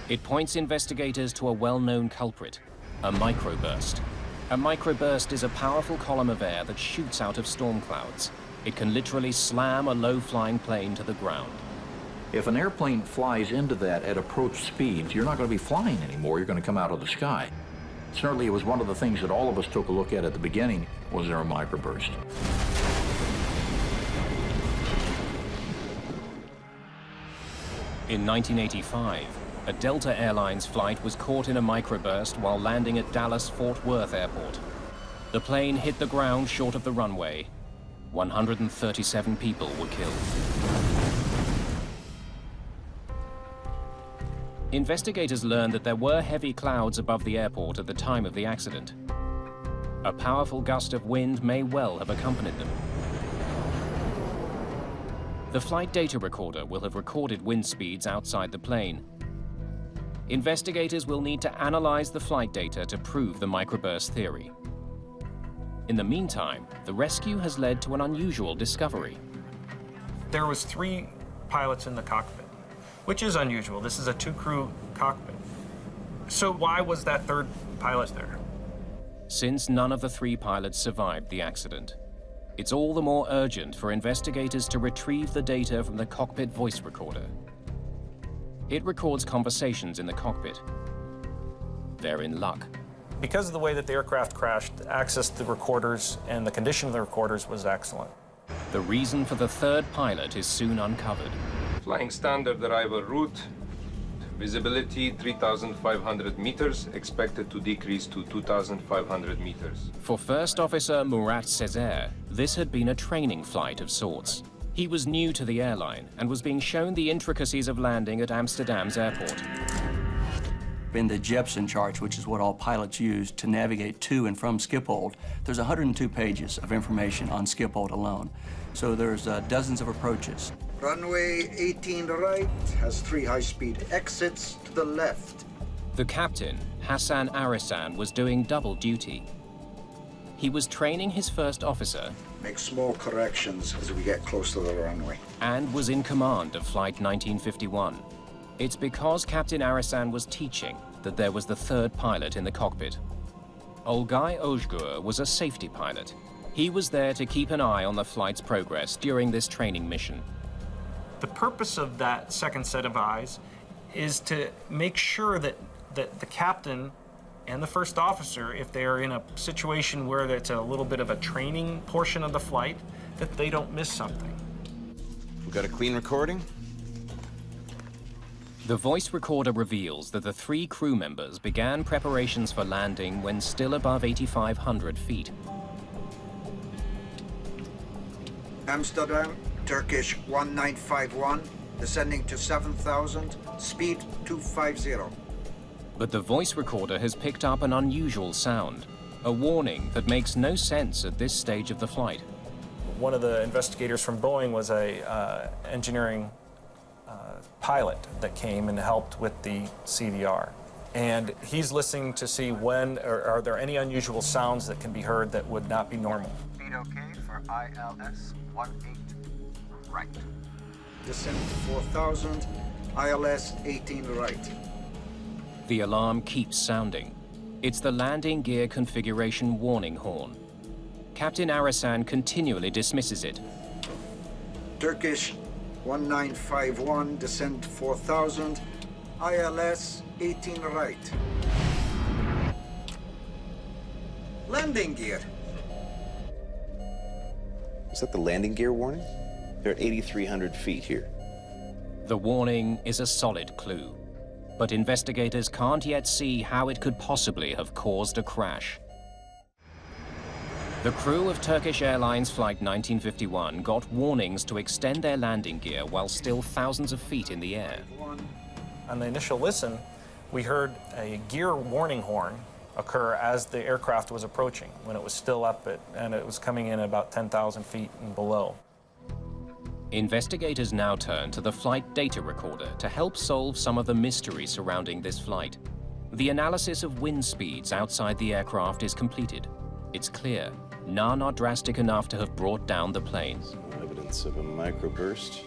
S2: It points investigators to a well-known culprit, a microburst. A microburst is a powerful column of air that shoots out of storm clouds. It can literally slam a low-flying plane to the ground.
S5: If an airplane flies into that at approach speeds, you're not going to be flying anymore. You're going to come out of the sky. Certainly, it was one of the things that all of us took a look at the beginning. Was there a microburst?
S2: In 1985, a Delta Airlines flight was caught in a microburst while landing at Dallas-Fort Worth Airport. The plane hit the ground short of the runway. 137 people were killed. Investigators learned that there were heavy clouds above the airport at the time of the accident. A powerful gust of wind may well have accompanied them. The flight data recorder will have recorded wind speeds outside the plane. Investigators will need to analyze the flight data to prove the microburst theory. In the meantime, the rescue has led to an unusual discovery.
S23: There was 3 pilots in the cockpit, which is unusual. This is a 2-crew cockpit. So why was that 3rd pilot there?
S2: Since none of the 3 pilots survived the accident, it's all the more urgent for investigators to retrieve the data from the cockpit voice recorder. It records conversations in the cockpit. They're in luck.
S23: Because of the way that the aircraft crashed, access to the recorders and the condition of the recorders was excellent.
S2: The reason for the 3rd pilot is soon uncovered.
S12: Flying standard arrival route. Visibility 3,500 meters, expected to decrease to 2,500 meters.
S2: For First Officer Murat Sezer, this had been a training flight of sorts. He was new to the airline and was being shown the intricacies of landing at Amsterdam's airport.
S7: In the Jepson charts, which is what all pilots use to navigate to and from Schiphol, there's 102 pages of information on Schiphol alone. So there's dozens of approaches.
S17: Runway 18 right has 3 high-speed exits to the left.
S2: The captain, Hassan Arisan, was doing double duty. He was training his first officer.
S17: Make small corrections as we get close to the runway.
S2: And was in command of Flight 1951. It's because Captain Arisan was teaching that there was the third pilot in the cockpit. Olgay Ozgur was a safety pilot. He was there to keep an eye on the flight's progress during this training mission.
S23: The purpose of that second set of eyes is to make sure that the captain and the first officer, if they are in a situation where it's a little bit of a training portion of the flight, that they don't miss something.
S21: We got a clean recording?
S2: The voice recorder reveals that the 3 crew members began preparations for landing when still above 8,500 feet.
S17: Amsterdam, Turkish 1951, descending to 7,000, speed 250.
S2: But the voice recorder has picked up an unusual sound, a warning that makes no sense at this stage of the flight.
S23: One of the investigators from Boeing was a engineering pilot that came and helped with the CVR. And he's listening to see when, or are there any unusual sounds that can be heard that would not be normal.
S17: Speed okay for ILS 18 right. Descend to 4,000, ILS 18 right.
S2: The alarm keeps sounding. It's the landing gear configuration warning horn. Captain Arisan continually dismisses it.
S17: Turkish 1951, descend to 4,000, ILS 18 right. Landing gear.
S21: Is that the landing gear warning? They're at 8,300 feet here.
S2: The warning is a solid clue, but investigators can't yet see how it could possibly have caused a crash. The crew of Turkish Airlines Flight 1951 got warnings to extend their landing gear while still thousands of feet in the air.
S23: On the initial listen, we heard a gear warning horn occur as the aircraft was approaching, when it was still up and it was coming in about 10,000 feet and below.
S2: Investigators now turn to the flight data recorder to help solve some of the mystery surrounding this flight. The analysis of wind speeds outside the aircraft is completed. It's clear none are drastic enough to have brought down the plane.
S21: Evidence of a microburst.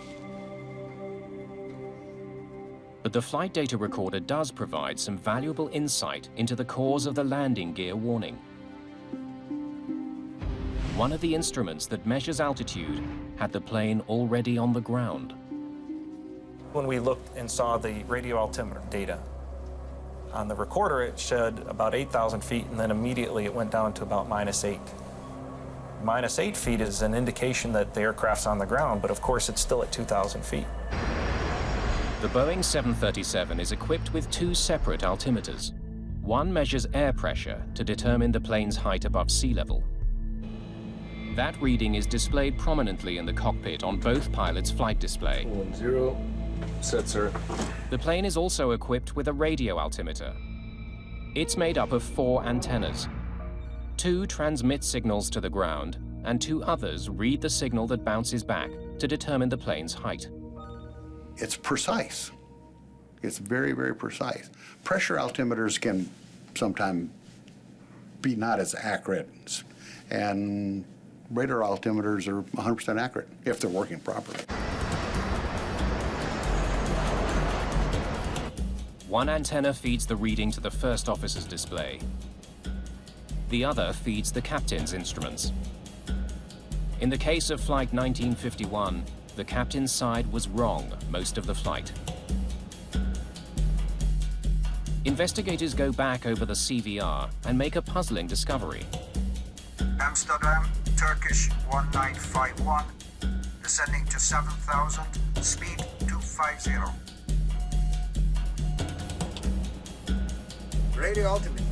S2: But the flight data recorder does provide some valuable insight into the cause of the landing gear warning. One of the instruments that measures altitude had the plane already on the ground.
S23: When we looked and saw the radio altimeter data, on the recorder it showed about 8,000 feet, and then immediately it went down to about -8. -8 feet is an indication that the aircraft's on the ground, but of course it's still at 2,000 feet.
S2: The Boeing 737 is equipped with 2 separate altimeters. One measures air pressure to determine the plane's height above sea level. That reading is displayed prominently in the cockpit on both pilots' flight display.
S12: 10, set, sir.
S2: The plane is also equipped with a radio altimeter. It's made up of 4 antennas. 2 transmit signals to the ground, and 2 others read the signal that bounces back to determine the plane's height.
S24: It's precise. It's very, very precise. Pressure altimeters can sometimes be not as accurate, and radar altimeters are 100% accurate if they're working properly.
S2: One antenna feeds the reading to the first officer's display. The other feeds the captain's instruments. In the case of Flight 1951, the captain's side was wrong most of the flight. Investigators go back over the CVR and make a puzzling discovery.
S17: Amsterdam, Turkish 1951, descending to 7,000, speed 250. Radio altimeter.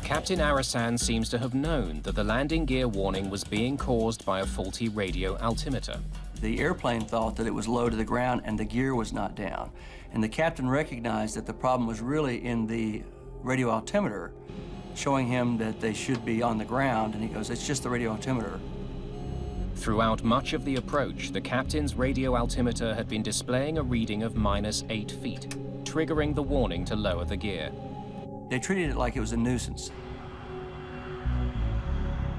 S2: Captain Arisan seems to have known that the landing gear warning was being caused by a faulty radio altimeter.
S7: The airplane thought that it was low to the ground and the gear was not down. And the captain recognized that the problem was really in the radio altimeter, showing him that they should be on the ground, and he goes, it's just the radio altimeter.
S2: Throughout much of the approach, the captain's radio altimeter had been displaying a reading of -8 feet, triggering the warning to lower the gear.
S7: They treated it like it was a nuisance.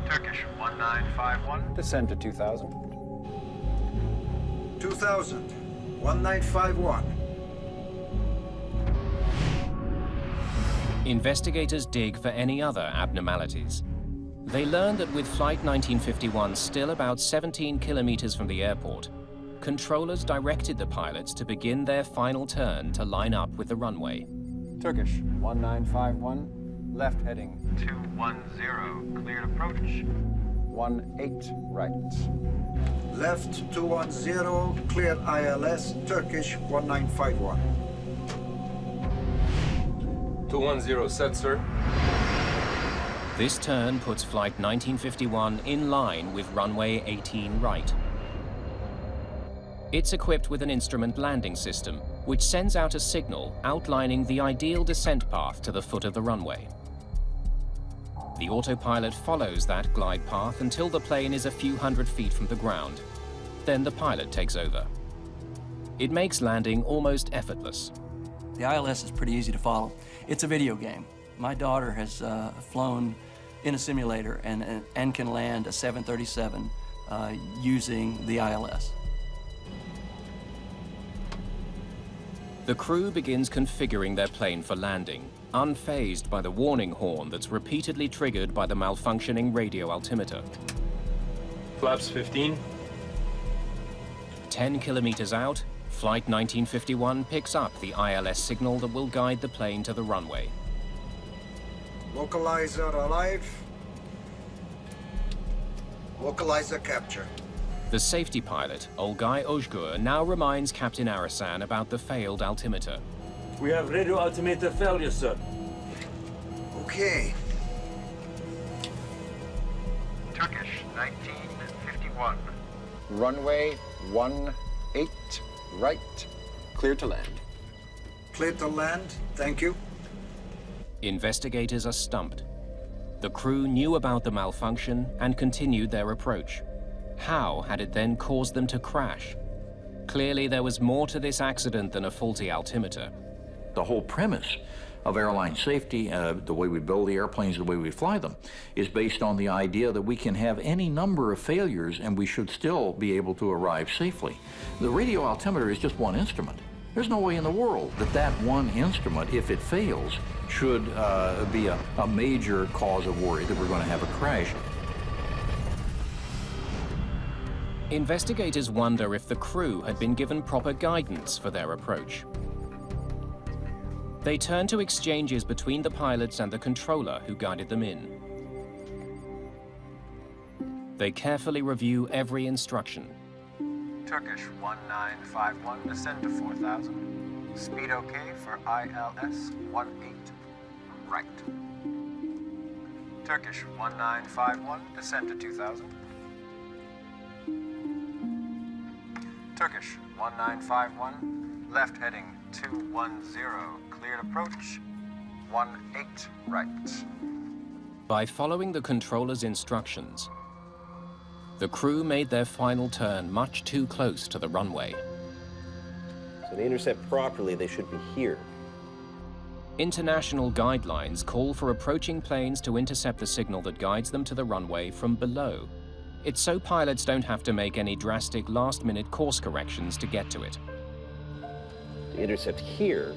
S13: Turkish 1951.
S1: Descend to 2000.
S17: 2000. 1951.
S2: Investigators dig for any other abnormalities. They learn that with Flight 1951 still about 17 kilometers from the airport, controllers directed the pilots to begin their final turn to line up with the runway.
S1: Turkish 1951, left heading
S13: 210, cleared approach.
S1: 18 right.
S17: Left 210, clear ILS, Turkish 1951.
S12: 210 set, sir.
S2: This turn puts Flight 1951 in line with runway 18 right. It's equipped with an instrument landing system, which sends out a signal outlining the ideal descent path to the foot of the runway. The autopilot follows that glide path until the plane is a few hundred feet from the ground. Then the pilot takes over. It makes landing almost effortless.
S7: The ILS is pretty easy to follow. It's a video game. My daughter has flown in a simulator and can land a 737 using the ILS.
S2: The crew begins configuring their plane for landing, unfazed by the warning horn that's repeatedly triggered by the malfunctioning radio altimeter.
S12: Flaps 15.
S2: 10 kilometers out, Flight 1951 picks up the ILS signal that will guide the plane to the runway.
S17: Localizer alive. Localizer capture.
S2: The safety pilot, Olgay Ojgur, now reminds Captain Arasan about the failed altimeter.
S6: We have radio altimeter failure, sir.
S17: Okay.
S13: Turkish 1951.
S1: Runway 18 right. Clear to land.
S17: Clear to land, thank you.
S2: Investigators are stumped. The crew knew about the malfunction and continued their approach. How had it then caused them to crash? Clearly, there was more to this accident than a faulty altimeter.
S5: The whole premise of airline safety, the way we build the airplanes, the way we fly them, is based on the idea that we can have any number of failures and we should still be able to arrive safely. The radio altimeter is just one instrument. There's no way in the world that that one instrument, if it fails, should be a major cause of worry that we're going to have a crash.
S2: Investigators wonder if the crew had been given proper guidance for their approach. They turn to exchanges between the pilots and the controller who guided them in. They carefully review every instruction.
S1: Turkish 1951, descend to 4000. Speed okay for ILS 18 right. Turkish 1951, descend to 2000. Turkish 1951, left heading 210, cleared approach 18 right.
S2: By following the controller's instructions, the crew made their final turn much too close to the runway.
S21: So to intercept properly, they should be here.
S2: International guidelines call for approaching planes to intercept the signal that guides them to the runway from below. It's so pilots don't have to make any drastic last-minute course corrections to get to it.
S21: To intercept here,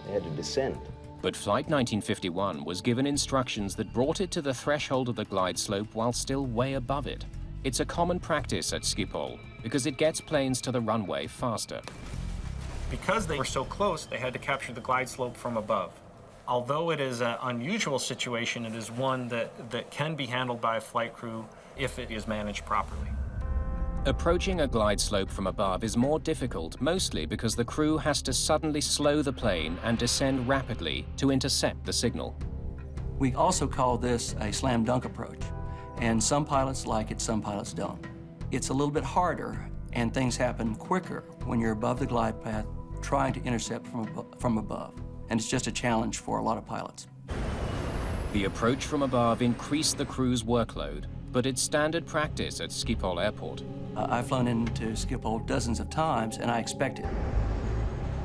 S21: they had to descend.
S2: But Flight 1951 was given instructions that brought it to the threshold of the glide slope while still way above it. It's a common practice at Schiphol because it gets planes to the runway faster.
S23: Because they were so close, they had to capture the glide slope from above. Although it is an unusual situation, it is one that can be handled by a flight crew if it is managed properly.
S2: Approaching a glide slope from above is more difficult, mostly because the crew has to suddenly slow the plane and descend rapidly to intercept the signal.
S7: We also call this a slam dunk approach, and some pilots like it, some pilots don't. It's a little bit harder, and things happen quicker when you're above the glide path trying to intercept from above, and it's just a challenge for a lot of pilots.
S2: The approach from above increased the crew's workload, but it's standard practice at Schiphol Airport.
S7: I've flown into Schiphol dozens of times, and I expect it.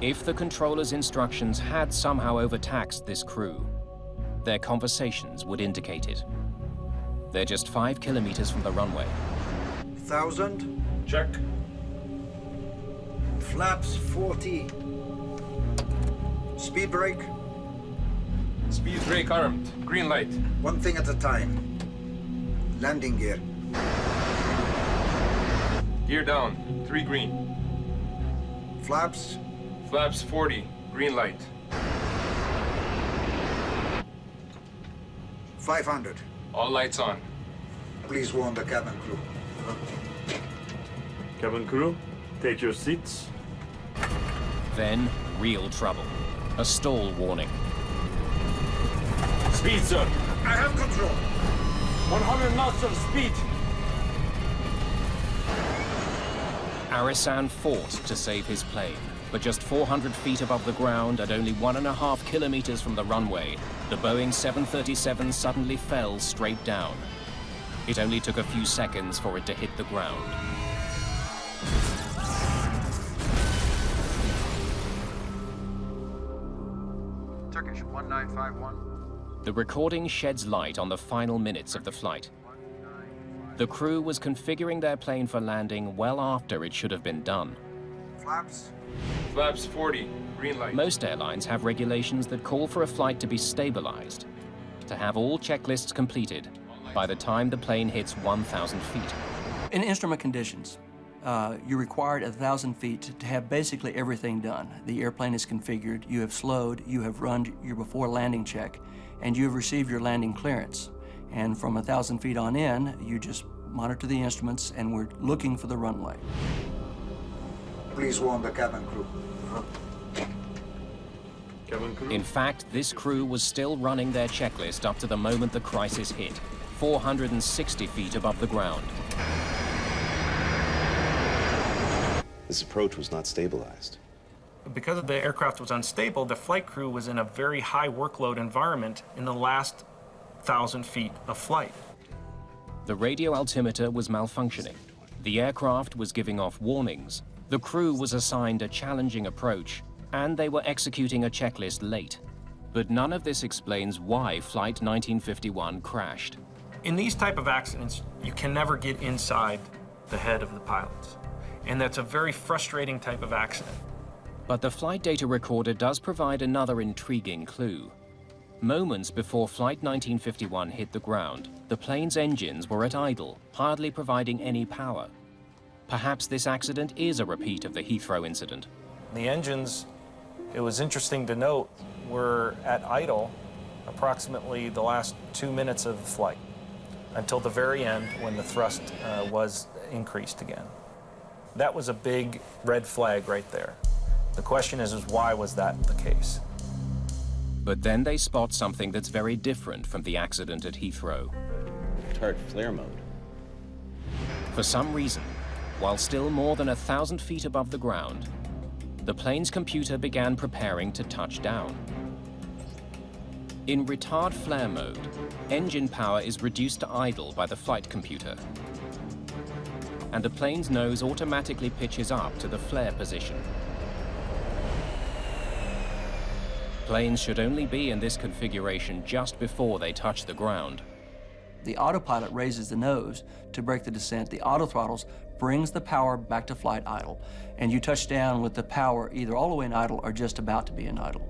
S2: If the controller's instructions had somehow overtaxed this crew, their conversations would indicate it. They're just 5 kilometers from the runway.
S17: 1,000.
S6: Check.
S17: Flaps 40. Speed brake.
S12: Speed brake armed. Green light.
S17: One thing at a time. Landing gear.
S12: Gear down. 3 green.
S17: Flaps.
S12: Flaps 40. Green light.
S17: 500.
S12: All lights on.
S17: Please warn the cabin crew.
S6: Cabin crew, take your seats.
S2: Then, real trouble. A stall warning.
S6: Speed, sir.
S17: I have control.
S6: 100 knots of speed.
S2: Arisan fought to save his plane, but just 400 feet above the ground and only 1.5 kilometers from the runway, the Boeing 737 suddenly fell straight down. It only took a few seconds for it to hit the ground.
S1: Turkish 1951.
S2: The recording sheds light on the final minutes of the flight. The crew was configuring their plane for landing well after it should have been done.
S17: Flaps.
S12: Flaps 40. Green light.
S2: Most airlines have regulations that call for a flight to be stabilized, to have all checklists completed by the time the plane hits 1,000 feet.
S7: In instrument conditions, you're required 1,000 feet to have basically everything done. The airplane is configured, you have slowed, you have run your before landing check, and you have received your landing clearance. And from 1,000 feet on in, you just monitor the instruments and we're looking for the runway.
S17: Please warn the cabin crew.
S6: Cabin crew.
S2: In fact, this crew was still running their checklist up to the moment the crisis hit, 460 feet above the ground.
S21: This approach was not stabilized.
S23: Because the aircraft was unstable, the flight crew was in a very high workload environment in the last 1,000 feet of flight.
S2: The radio altimeter was malfunctioning. The aircraft was giving off warnings. The crew was assigned a challenging approach, and they were executing a checklist late. But none of this explains why Flight 1951 crashed.
S23: In these type of accidents, you can never get inside the head of the pilots. And that's a very frustrating type of accident.
S2: But the flight data recorder does provide another intriguing clue. Moments before Flight 1951 hit the ground, the plane's engines were at idle, hardly providing any power. Perhaps this accident is a repeat of the Heathrow incident.
S23: The engines, it was interesting to note, were at idle approximately the last 2 minutes of the flight, until the very end when the thrust was increased again. That was a big red flag right there. The question is why was that the case?
S2: But then they spot something that's very different from the accident at Heathrow.
S21: Tart flare mode.
S2: For some reason, while still more than 1,000 feet above the ground, the plane's computer began preparing to touch down. In retard flare mode, engine power is reduced to idle by the flight computer, and the plane's nose automatically pitches up to the flare position. Planes should only be in this configuration just before they touch the ground.
S7: The autopilot raises the nose to break the descent. The autothrottles brings the power back to flight idle, and you touch down with the power either all the way in idle or just about to be in idle.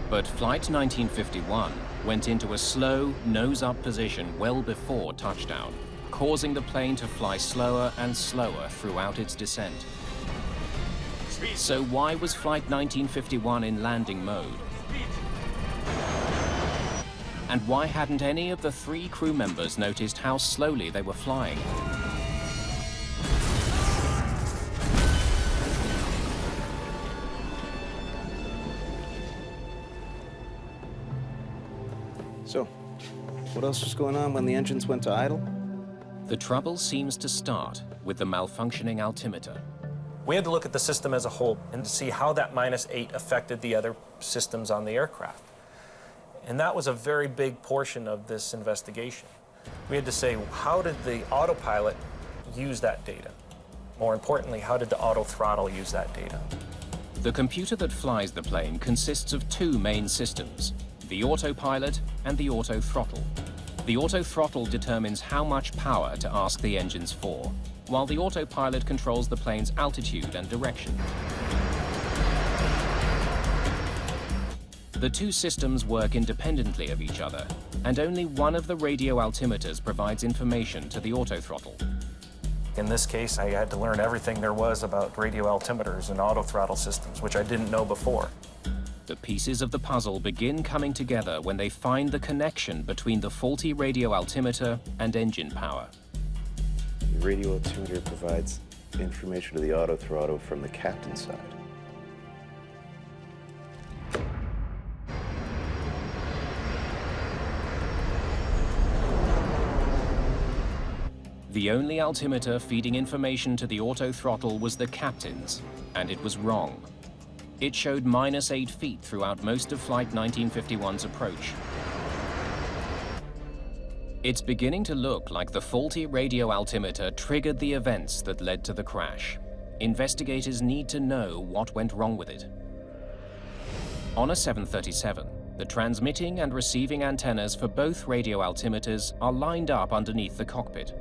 S2: But Flight 1951 went into a slow, nose-up position well before touchdown, causing the plane to fly slower and slower throughout its descent. So why was Flight 1951 in landing mode? And why hadn't any of the 3 crew members noticed how slowly they were flying?
S21: So, what else was going on when the engines went to idle?
S2: The trouble seems to start with the malfunctioning altimeter.
S23: We had to look at the system as a whole and to see how that -8 affected the other systems on the aircraft. And that was a very big portion of this investigation. We had to say, how did the autopilot use that data? More importantly, how did the auto throttle use that data?
S2: The computer that flies the plane consists of two main systems, the autopilot and the auto throttle. The auto throttle determines how much power to ask the engines for, while the autopilot controls the plane's altitude and direction. The two systems work independently of each other, and only one of the radio altimeters provides information to the auto throttle.
S23: In this case, I had to learn everything there was about radio altimeters and auto throttle systems, which I didn't know before.
S2: The pieces of the puzzle begin coming together when they find the connection between the faulty radio altimeter and engine power.
S21: The radio altimeter provides information to the auto throttle from the captain's side.
S2: The only altimeter feeding information to the auto throttle was the captain's, and it was wrong. It showed -8 feet throughout most of Flight 1951's approach. It's beginning to look like the faulty radio altimeter triggered the events that led to the crash. Investigators need to know what went wrong with it. On a 737, the transmitting and receiving antennas for both radio altimeters are lined up underneath the cockpit.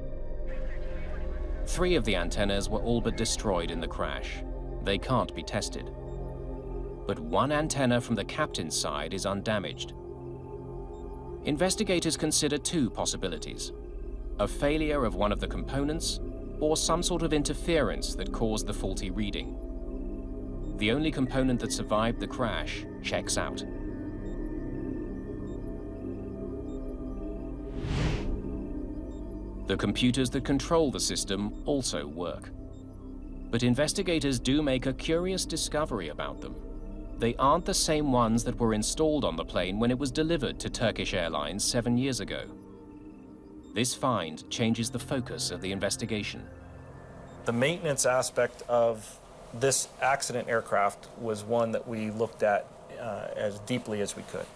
S2: 3 of the antennas were all but destroyed in the crash. They can't be tested. But one antenna from the captain's side is undamaged. Investigators consider 2 possibilities: a failure of one of the components, or some sort of interference that caused the faulty reading. The only component that survived the crash checks out. The computers that control the system also work. But investigators do make a curious discovery about them. They aren't the same ones that were installed on the plane when it was delivered to Turkish Airlines 7 years ago. This find changes the focus of the investigation.
S23: The maintenance aspect of this accident aircraft was one that we looked at as deeply as we could.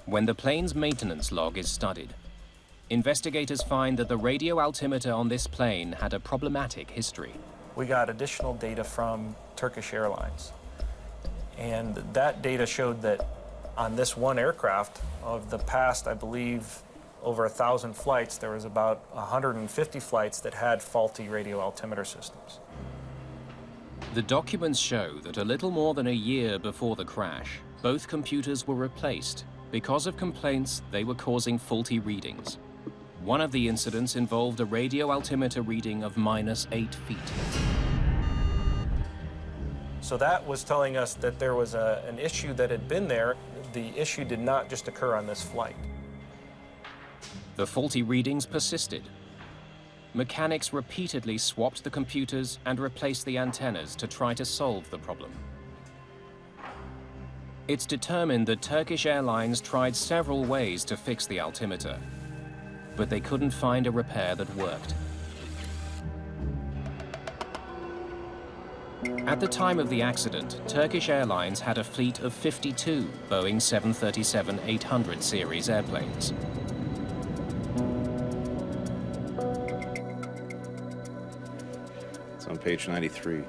S2: When the plane's maintenance log is studied, investigators find that the radio altimeter on this plane had a problematic history.
S23: We got additional data from Turkish Airlines, and that data showed that on this one aircraft, of the past, I believe, over 1,000 flights, there was about 150 flights that had faulty radio altimeter systems.
S2: The documents show that a little more than a year before the crash, both computers were replaced because of complaints they were causing faulty readings. One of the incidents involved a radio altimeter reading of -8 feet.
S23: So that was telling us that there was an issue that had been there. The issue did not just occur on this flight.
S2: The faulty readings persisted. Mechanics repeatedly swapped the computers and replaced the antennas to try to solve the problem. It's determined that Turkish Airlines tried several ways to fix the altimeter, but they couldn't find a repair that worked. At the time of the accident, Turkish Airlines had a fleet of 52 Boeing 737-800 series airplanes.
S21: It's on page 93.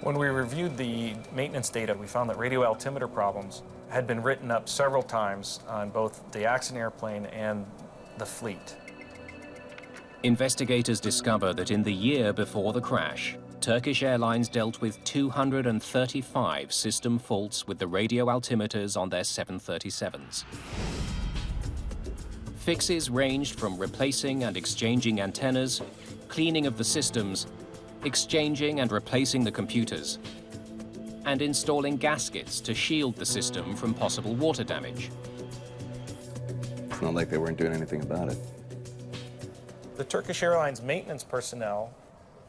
S23: When we reviewed the maintenance data, we found that radio altimeter problems had been written up several times on both the accident airplane and the fleet.
S2: Investigators discover that in the year before the crash, Turkish Airlines dealt with 235 system faults with the radio altimeters on their 737s. Fixes ranged from replacing and exchanging antennas, cleaning of the systems, exchanging and replacing the computers, and installing gaskets to shield the system from possible water damage.
S21: It's not like they weren't doing anything about it.
S23: The Turkish Airlines maintenance personnel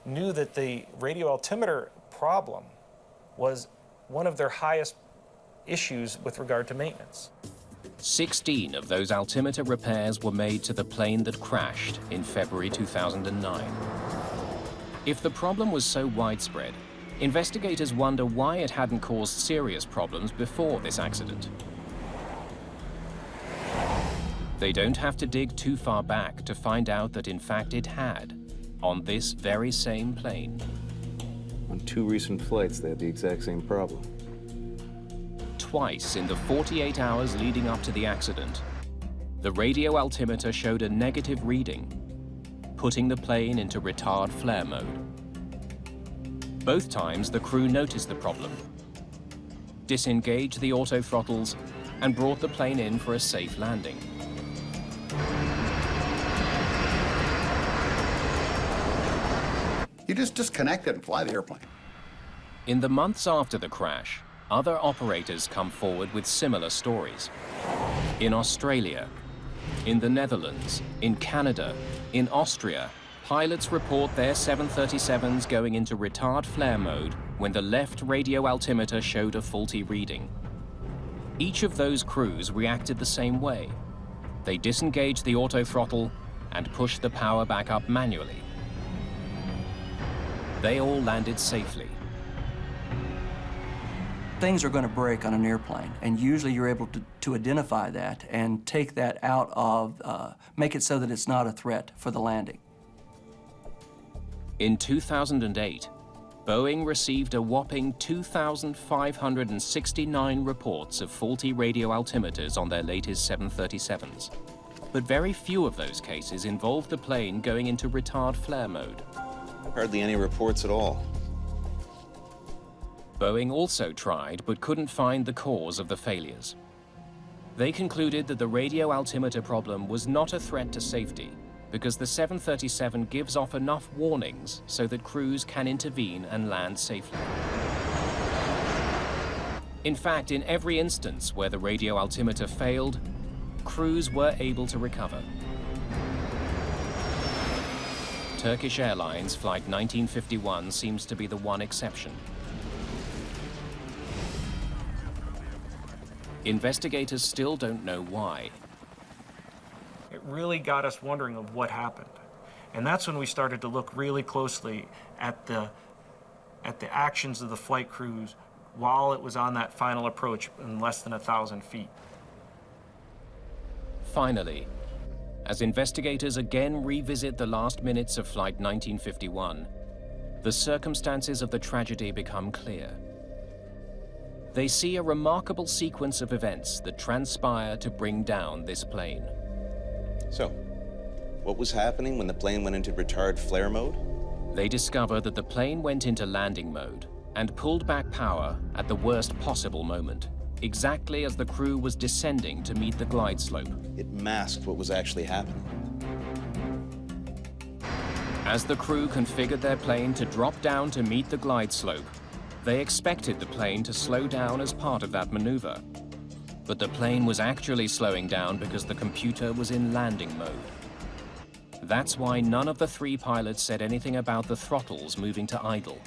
S23: knew that the radio altimeter problem was one of their highest issues with regard to maintenance.
S2: 16 of those altimeter repairs were made to the plane that crashed in February 2009. If the problem was so widespread, investigators wonder why it hadn't caused serious problems before this accident. They don't have to dig too far back to find out that in fact it had, on this very same plane.
S21: On 2 recent flights, they had the exact same problem.
S2: Twice in the 48 hours leading up to the accident, the radio altimeter showed a negative reading, putting the plane into retard flare mode. Both times, the crew noticed the problem, disengaged the auto throttles, and brought the plane in for a safe landing.
S24: You just disconnect it and fly the airplane.
S2: In the months after the crash, other operators come forward with similar stories. In Australia, in the Netherlands, in Canada, in Austria, pilots report their 737s going into retard flare mode when the left radio altimeter showed a faulty reading. Each of those crews reacted the same way. They disengaged the auto throttle and pushed the power back up manually. They all landed safely.
S7: Things are going to break on an airplane, and usually you're able to identify that and take that out of, make it so that it's not a threat for the landing.
S2: In 2008, Boeing received a whopping 2,569 reports of faulty radio altimeters on their latest 737s. But very few of those cases involved the plane going into retard flare mode.
S21: Hardly any reports at all.
S2: Boeing also tried but couldn't find the cause of the failures. They concluded that the radio altimeter problem was not a threat to safety because the 737 gives off enough warnings so that crews can intervene and land safely. In fact, in every instance where the radio altimeter failed, crews were able to recover. Turkish Airlines Flight 1951 seems to be the one exception. Investigators still don't know why.
S23: It really got us wondering of what happened. And that's when we started to look really closely at the actions of the flight crews while it was on that final approach in less than 1,000 feet.
S2: Finally, as investigators again revisit the last minutes of Flight 1951, the circumstances of the tragedy become clear. They see a remarkable sequence of events that transpire to bring down this plane.
S21: So, what was happening when the plane went into retard flare mode?
S2: They discover that the plane went into landing mode and pulled back power at the worst possible moment, exactly as the crew was descending to meet the glide slope.
S21: It masked what was actually happening.
S2: As the crew configured their plane to drop down to meet the glide slope, they expected the plane to slow down as part of that maneuver. But the plane was actually slowing down because the computer was in landing mode. That's why none of the 3 pilots said anything about the throttles moving to idle.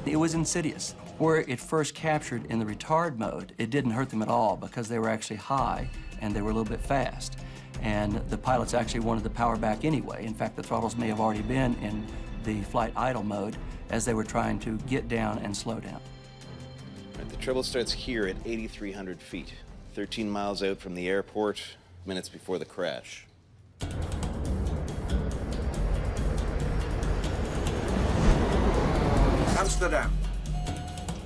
S7: It was insidious. Where it first captured in the retard mode, it didn't hurt them at all because they were actually high and they were a little bit fast. And the pilots actually wanted the power back anyway. In fact, the throttles may have already been in the flight idle mode as they were trying to get down and slow down.
S21: Right, the trouble starts here at 8,300 feet, 13 miles out from the airport, minutes before the crash.
S17: Amsterdam.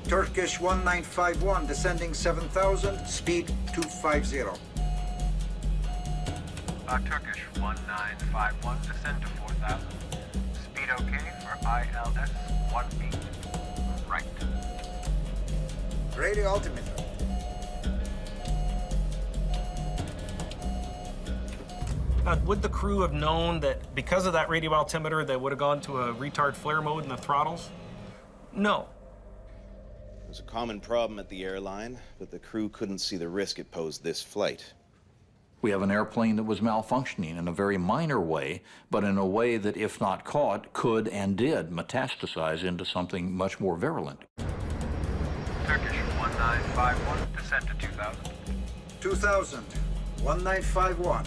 S17: Turkish 1951, descending 7,000, speed 250.
S1: Turkish 1951, descend to 4,000. Speed okay for ILS 18, right.
S17: Radio altimeter.
S23: Would the crew have known that because of that radio altimeter, they would have gone to a retard flare mode in the throttles? No.
S21: It was a common problem at the airline, but the crew couldn't see the risk it posed this flight.
S5: We have an airplane that was malfunctioning in a very minor way, but in a way that, if not caught, could and did metastasize into something much more virulent.
S1: Turkish 1951, descend to 2,000.
S17: 2,000, 1951.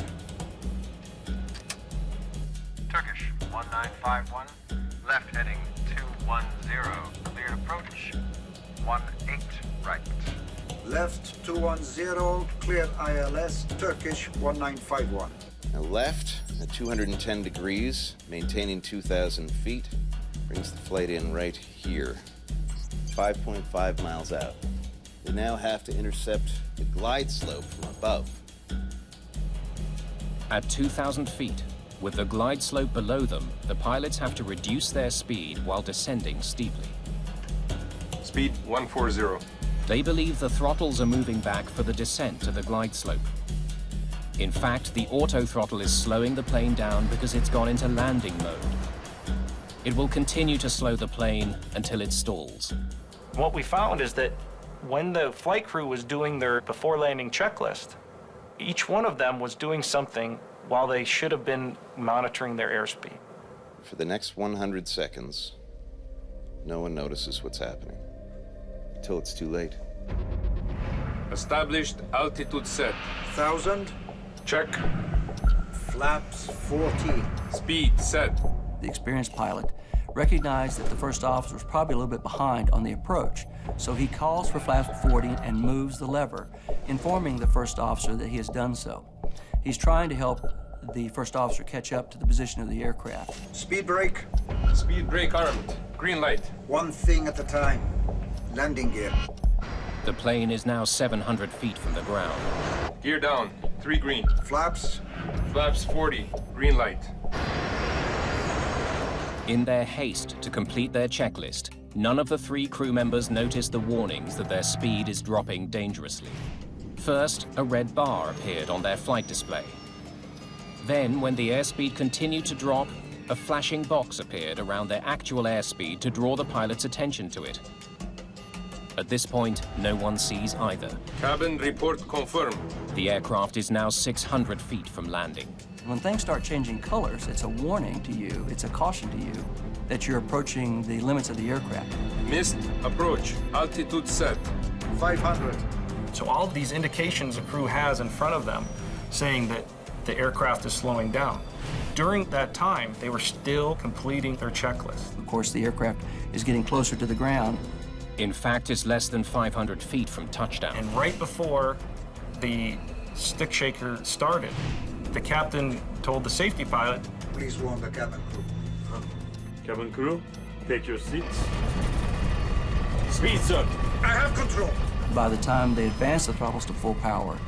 S1: Turkish 1951, left heading 210, cleared approach 18, right.
S17: Left 210, clear ILS, Turkish 1951.
S21: Now left at 210 degrees, maintaining 2,000 feet, brings the flight in right here, 5.5 miles out. They now have to intercept the glide slope from above.
S2: At 2,000 feet, with the glide slope below them, the pilots have to reduce their speed while descending steeply.
S12: Speed 140.
S2: They believe the throttles are moving back for the descent to the glide slope. In fact, the auto throttle is slowing the plane down because it's gone into landing mode. It will continue to slow the plane until it stalls.
S23: What we found is that when the flight crew was doing their before landing checklist, each one of them was doing something while they should have been monitoring their airspeed.
S21: For the next 100 seconds, no one notices what's happening until it's too late.
S12: Established altitude set.
S17: 1,000.
S12: Check.
S17: Flaps 40.
S12: Speed set.
S7: The experienced pilot recognized that the first officer was probably a little bit behind on the approach, so he calls for flaps 40 and moves the lever, informing the first officer that he has done so. He's trying to help the first officer catch up to the position of the aircraft.
S17: Speed brake.
S12: Speed brake armed. Green light.
S17: One thing at a time. Landing gear.
S2: The plane is now 700 feet from the ground.
S12: Gear down. 3 green.
S17: Flaps.
S12: Flaps 40. Green light.
S2: In their haste to complete their checklist, none of the 3 crew members notice the warnings that their speed is dropping dangerously. First, a red bar appeared on their flight display. Then, when the airspeed continued to drop, a flashing box appeared around their actual airspeed to draw the pilot's attention to it. At this point, no one sees either.
S12: Cabin report confirmed.
S2: The aircraft is now 600 feet from landing.
S7: When things start changing colors, it's a warning to you, it's a caution to you that you're approaching the limits of the aircraft.
S12: Missed approach. Altitude set.
S17: 500.
S23: So all of these indications the crew has in front of them saying that the aircraft is slowing down. During that time, they were still completing their checklist.
S7: Of course, the aircraft is getting closer to the ground.
S2: In fact, it's less than 500 feet from touchdown.
S23: And right before the stick shaker started, the captain told the safety pilot,
S17: Please warn the cabin crew.
S6: Cabin crew, take your seats. Speed, sir.
S17: I have control.
S7: By the time they advanced the throttles to full power,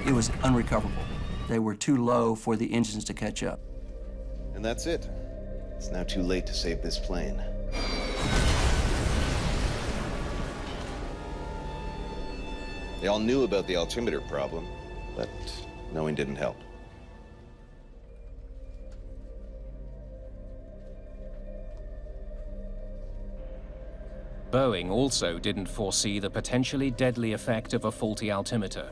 S7: it was unrecoverable. They were too low for the engines to catch up.
S21: And that's it. It's now too late to save this plane. They all knew about the altimeter problem, but knowing didn't help.
S2: Boeing also didn't foresee the potentially deadly effect of a faulty altimeter.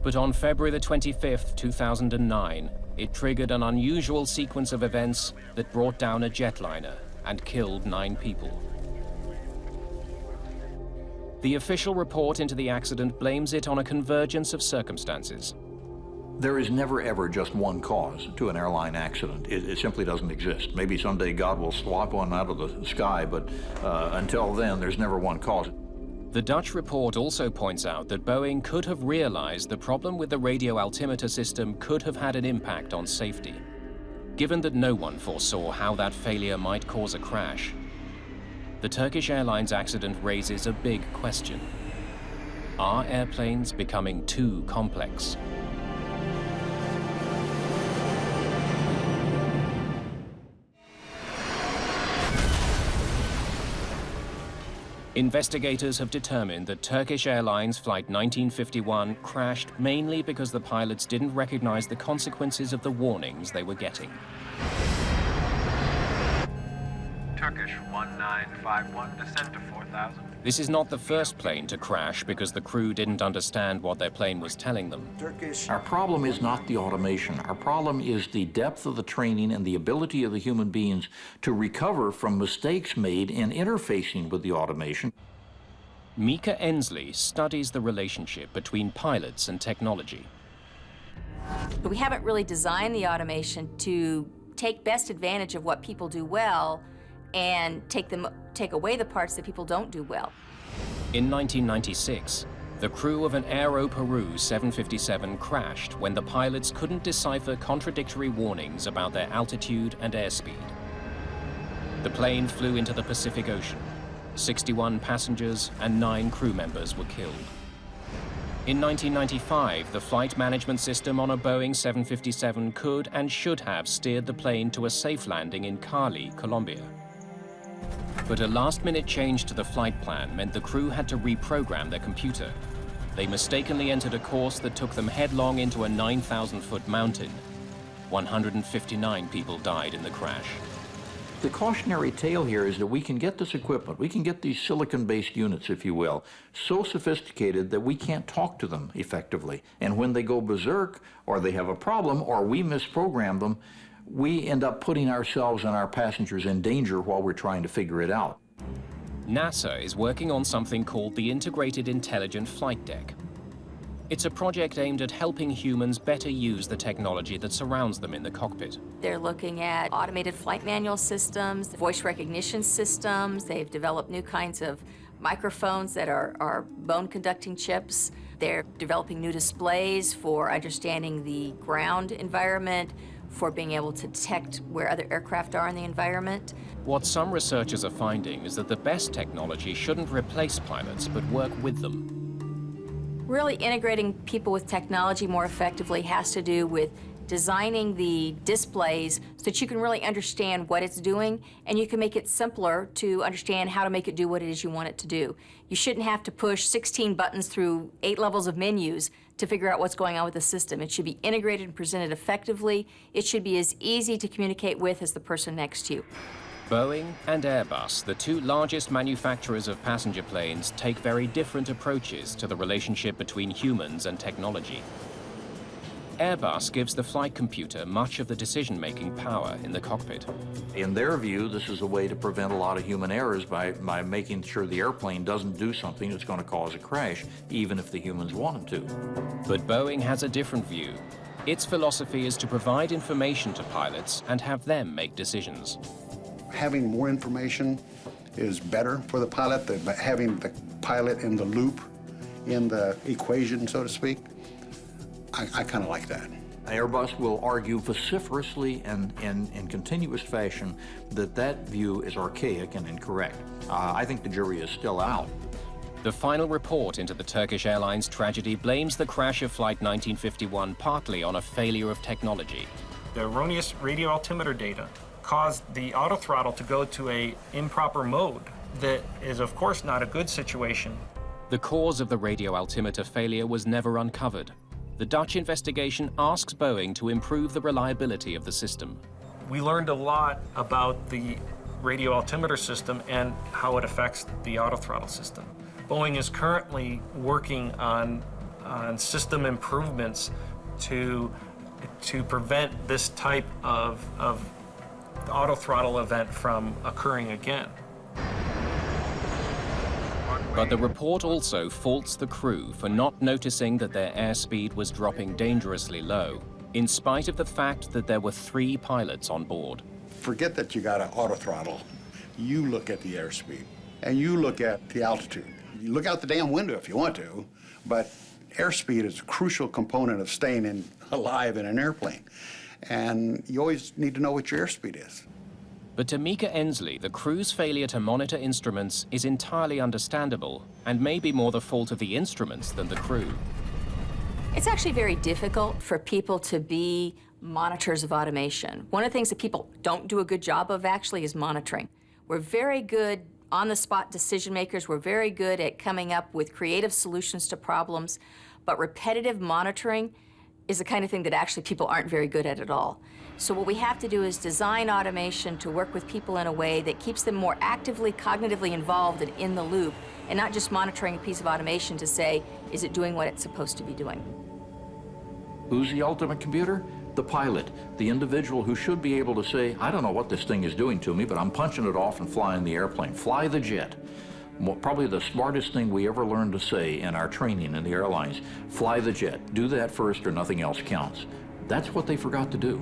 S2: But on February the 25th, 2009, it triggered an unusual sequence of events that brought down a jetliner and killed 9 people. The official report into the accident blames it on a convergence of circumstances.
S5: There is never, ever just one cause to an airline accident. It simply doesn't exist. Maybe someday God will swap one out of the sky, but until then, there's never one cause.
S2: The Dutch report also points out that Boeing could have realized the problem with the radio altimeter system could have had an impact on safety. Given that no one foresaw how that failure might cause a crash, the Turkish Airlines accident raises a big question. Are airplanes becoming too complex? Investigators have determined that Turkish Airlines Flight 1951 crashed mainly because the pilots didn't recognize the consequences of the warnings they were getting.
S1: Turkish 1951, descend to 4,000.
S2: This is not the first plane to crash because the crew didn't understand what their plane was telling them.
S5: Our problem is not the automation. Our problem is the depth of the training and the ability of the human beings to recover from mistakes made in interfacing with the automation.
S2: Mika Ensley studies the relationship between pilots and technology.
S4: But we haven't really designed the automation to take best advantage of what people do well and take away the parts that people don't do well.
S2: In 1996, the The crew of an Aero Peru 757 crashed when the pilots couldn't decipher contradictory warnings about their altitude and airspeed. The plane flew into the Pacific Ocean. 61 passengers and 9 crew members were killed. In 1995, the flight management system on a Boeing 757 could and should have steered the plane to a safe landing in Cali, Colombia. But a last-minute change to the flight plan meant the crew had to reprogram their computer. They mistakenly entered a course that took them headlong into a 9,000-foot mountain. 159 people died in the crash.
S5: The cautionary tale here is that we can get this equipment, we can get these silicon-based units, if you will, so sophisticated that we can't talk to them effectively. And when they go berserk, or they have a problem, or we misprogram them, we end up putting ourselves and our passengers in danger while we're trying to figure it out.
S2: NASA is working on something called the Integrated Intelligent Flight Deck. It's a project aimed at helping humans better use the technology that surrounds them in the cockpit.
S4: They're looking at automated flight manual systems, voice recognition systems. They've developed new kinds of microphones that are bone-conducting chips. They're developing new displays for understanding the ground environment, for being able to detect where other aircraft are in the environment.
S2: What some researchers are finding is that the best technology shouldn't replace pilots, but work with them.
S4: Really integrating people with technology more effectively has to do with designing the displays so that you can really understand what it's doing, and you can make it simpler to understand how to make it do what it is you want it to do. You shouldn't have to push 16 buttons through 8 levels of menus to figure out what's going on with the system. It should be integrated and presented effectively. It should be as easy to communicate with as the person next to you.
S2: Boeing and Airbus, the 2 largest manufacturers of passenger planes, take very different approaches to the relationship between humans and technology. Airbus gives the flight computer much of the decision-making power in the cockpit.
S5: In their view, this is a way to prevent a lot of human errors by making sure the airplane doesn't do something that's going to cause a crash, even if the humans want it to.
S2: But Boeing has a different view. Its philosophy is to provide information to pilots and have them make decisions.
S24: Having more information is better for the pilot, having the pilot in the loop, in the equation, so to speak. I kind of like that.
S5: Airbus will argue vociferously and in continuous fashion that that view is archaic and incorrect. I think the jury is still out.
S2: The final report into the Turkish Airlines tragedy blames the crash of Flight 1951 partly on a failure of technology.
S23: The erroneous radio altimeter data caused the autothrottle to go to an improper mode that is, of course, not a good situation.
S2: The cause of the radio altimeter failure was never uncovered. The Dutch investigation asks Boeing to improve the reliability of the system.
S23: We learned a lot about the radio altimeter system and how it affects the autothrottle system. Boeing is currently working on system improvements to prevent this type of autothrottle event from occurring again.
S2: But the report also faults the crew for not noticing that their airspeed was dropping dangerously low, in spite of the fact that there were 3 pilots on board.
S24: Forget that you got an autothrottle. You look at the airspeed, and you look at the altitude. You look out the damn window if you want to, but airspeed is a crucial component of staying alive in an airplane. And you always need to know what your airspeed is.
S2: But to Mika Ensley, the crew's failure to monitor instruments is entirely understandable and may be more the fault of the instruments than the crew.
S4: It's actually very difficult for people to be monitors of automation. One of the things that people don't do a good job of actually is monitoring. We're very good on-the-spot decision makers. We're very good at coming up with creative solutions to problems, but repetitive monitoring is the kind of thing that actually people aren't very good at all. So what we have to do is design automation to work with people in a way that keeps them more actively, cognitively involved and in the loop, and not just monitoring a piece of automation to say, is it doing what it's supposed to be doing?
S5: Who's the ultimate computer? The pilot, the individual who should be able to say, I don't know what this thing is doing to me, but I'm punching it off and flying the airplane. Fly the jet. Probably the smartest thing we ever learned to say in our training in the airlines. Fly the jet. Do that first or nothing else counts. That's what they forgot to do.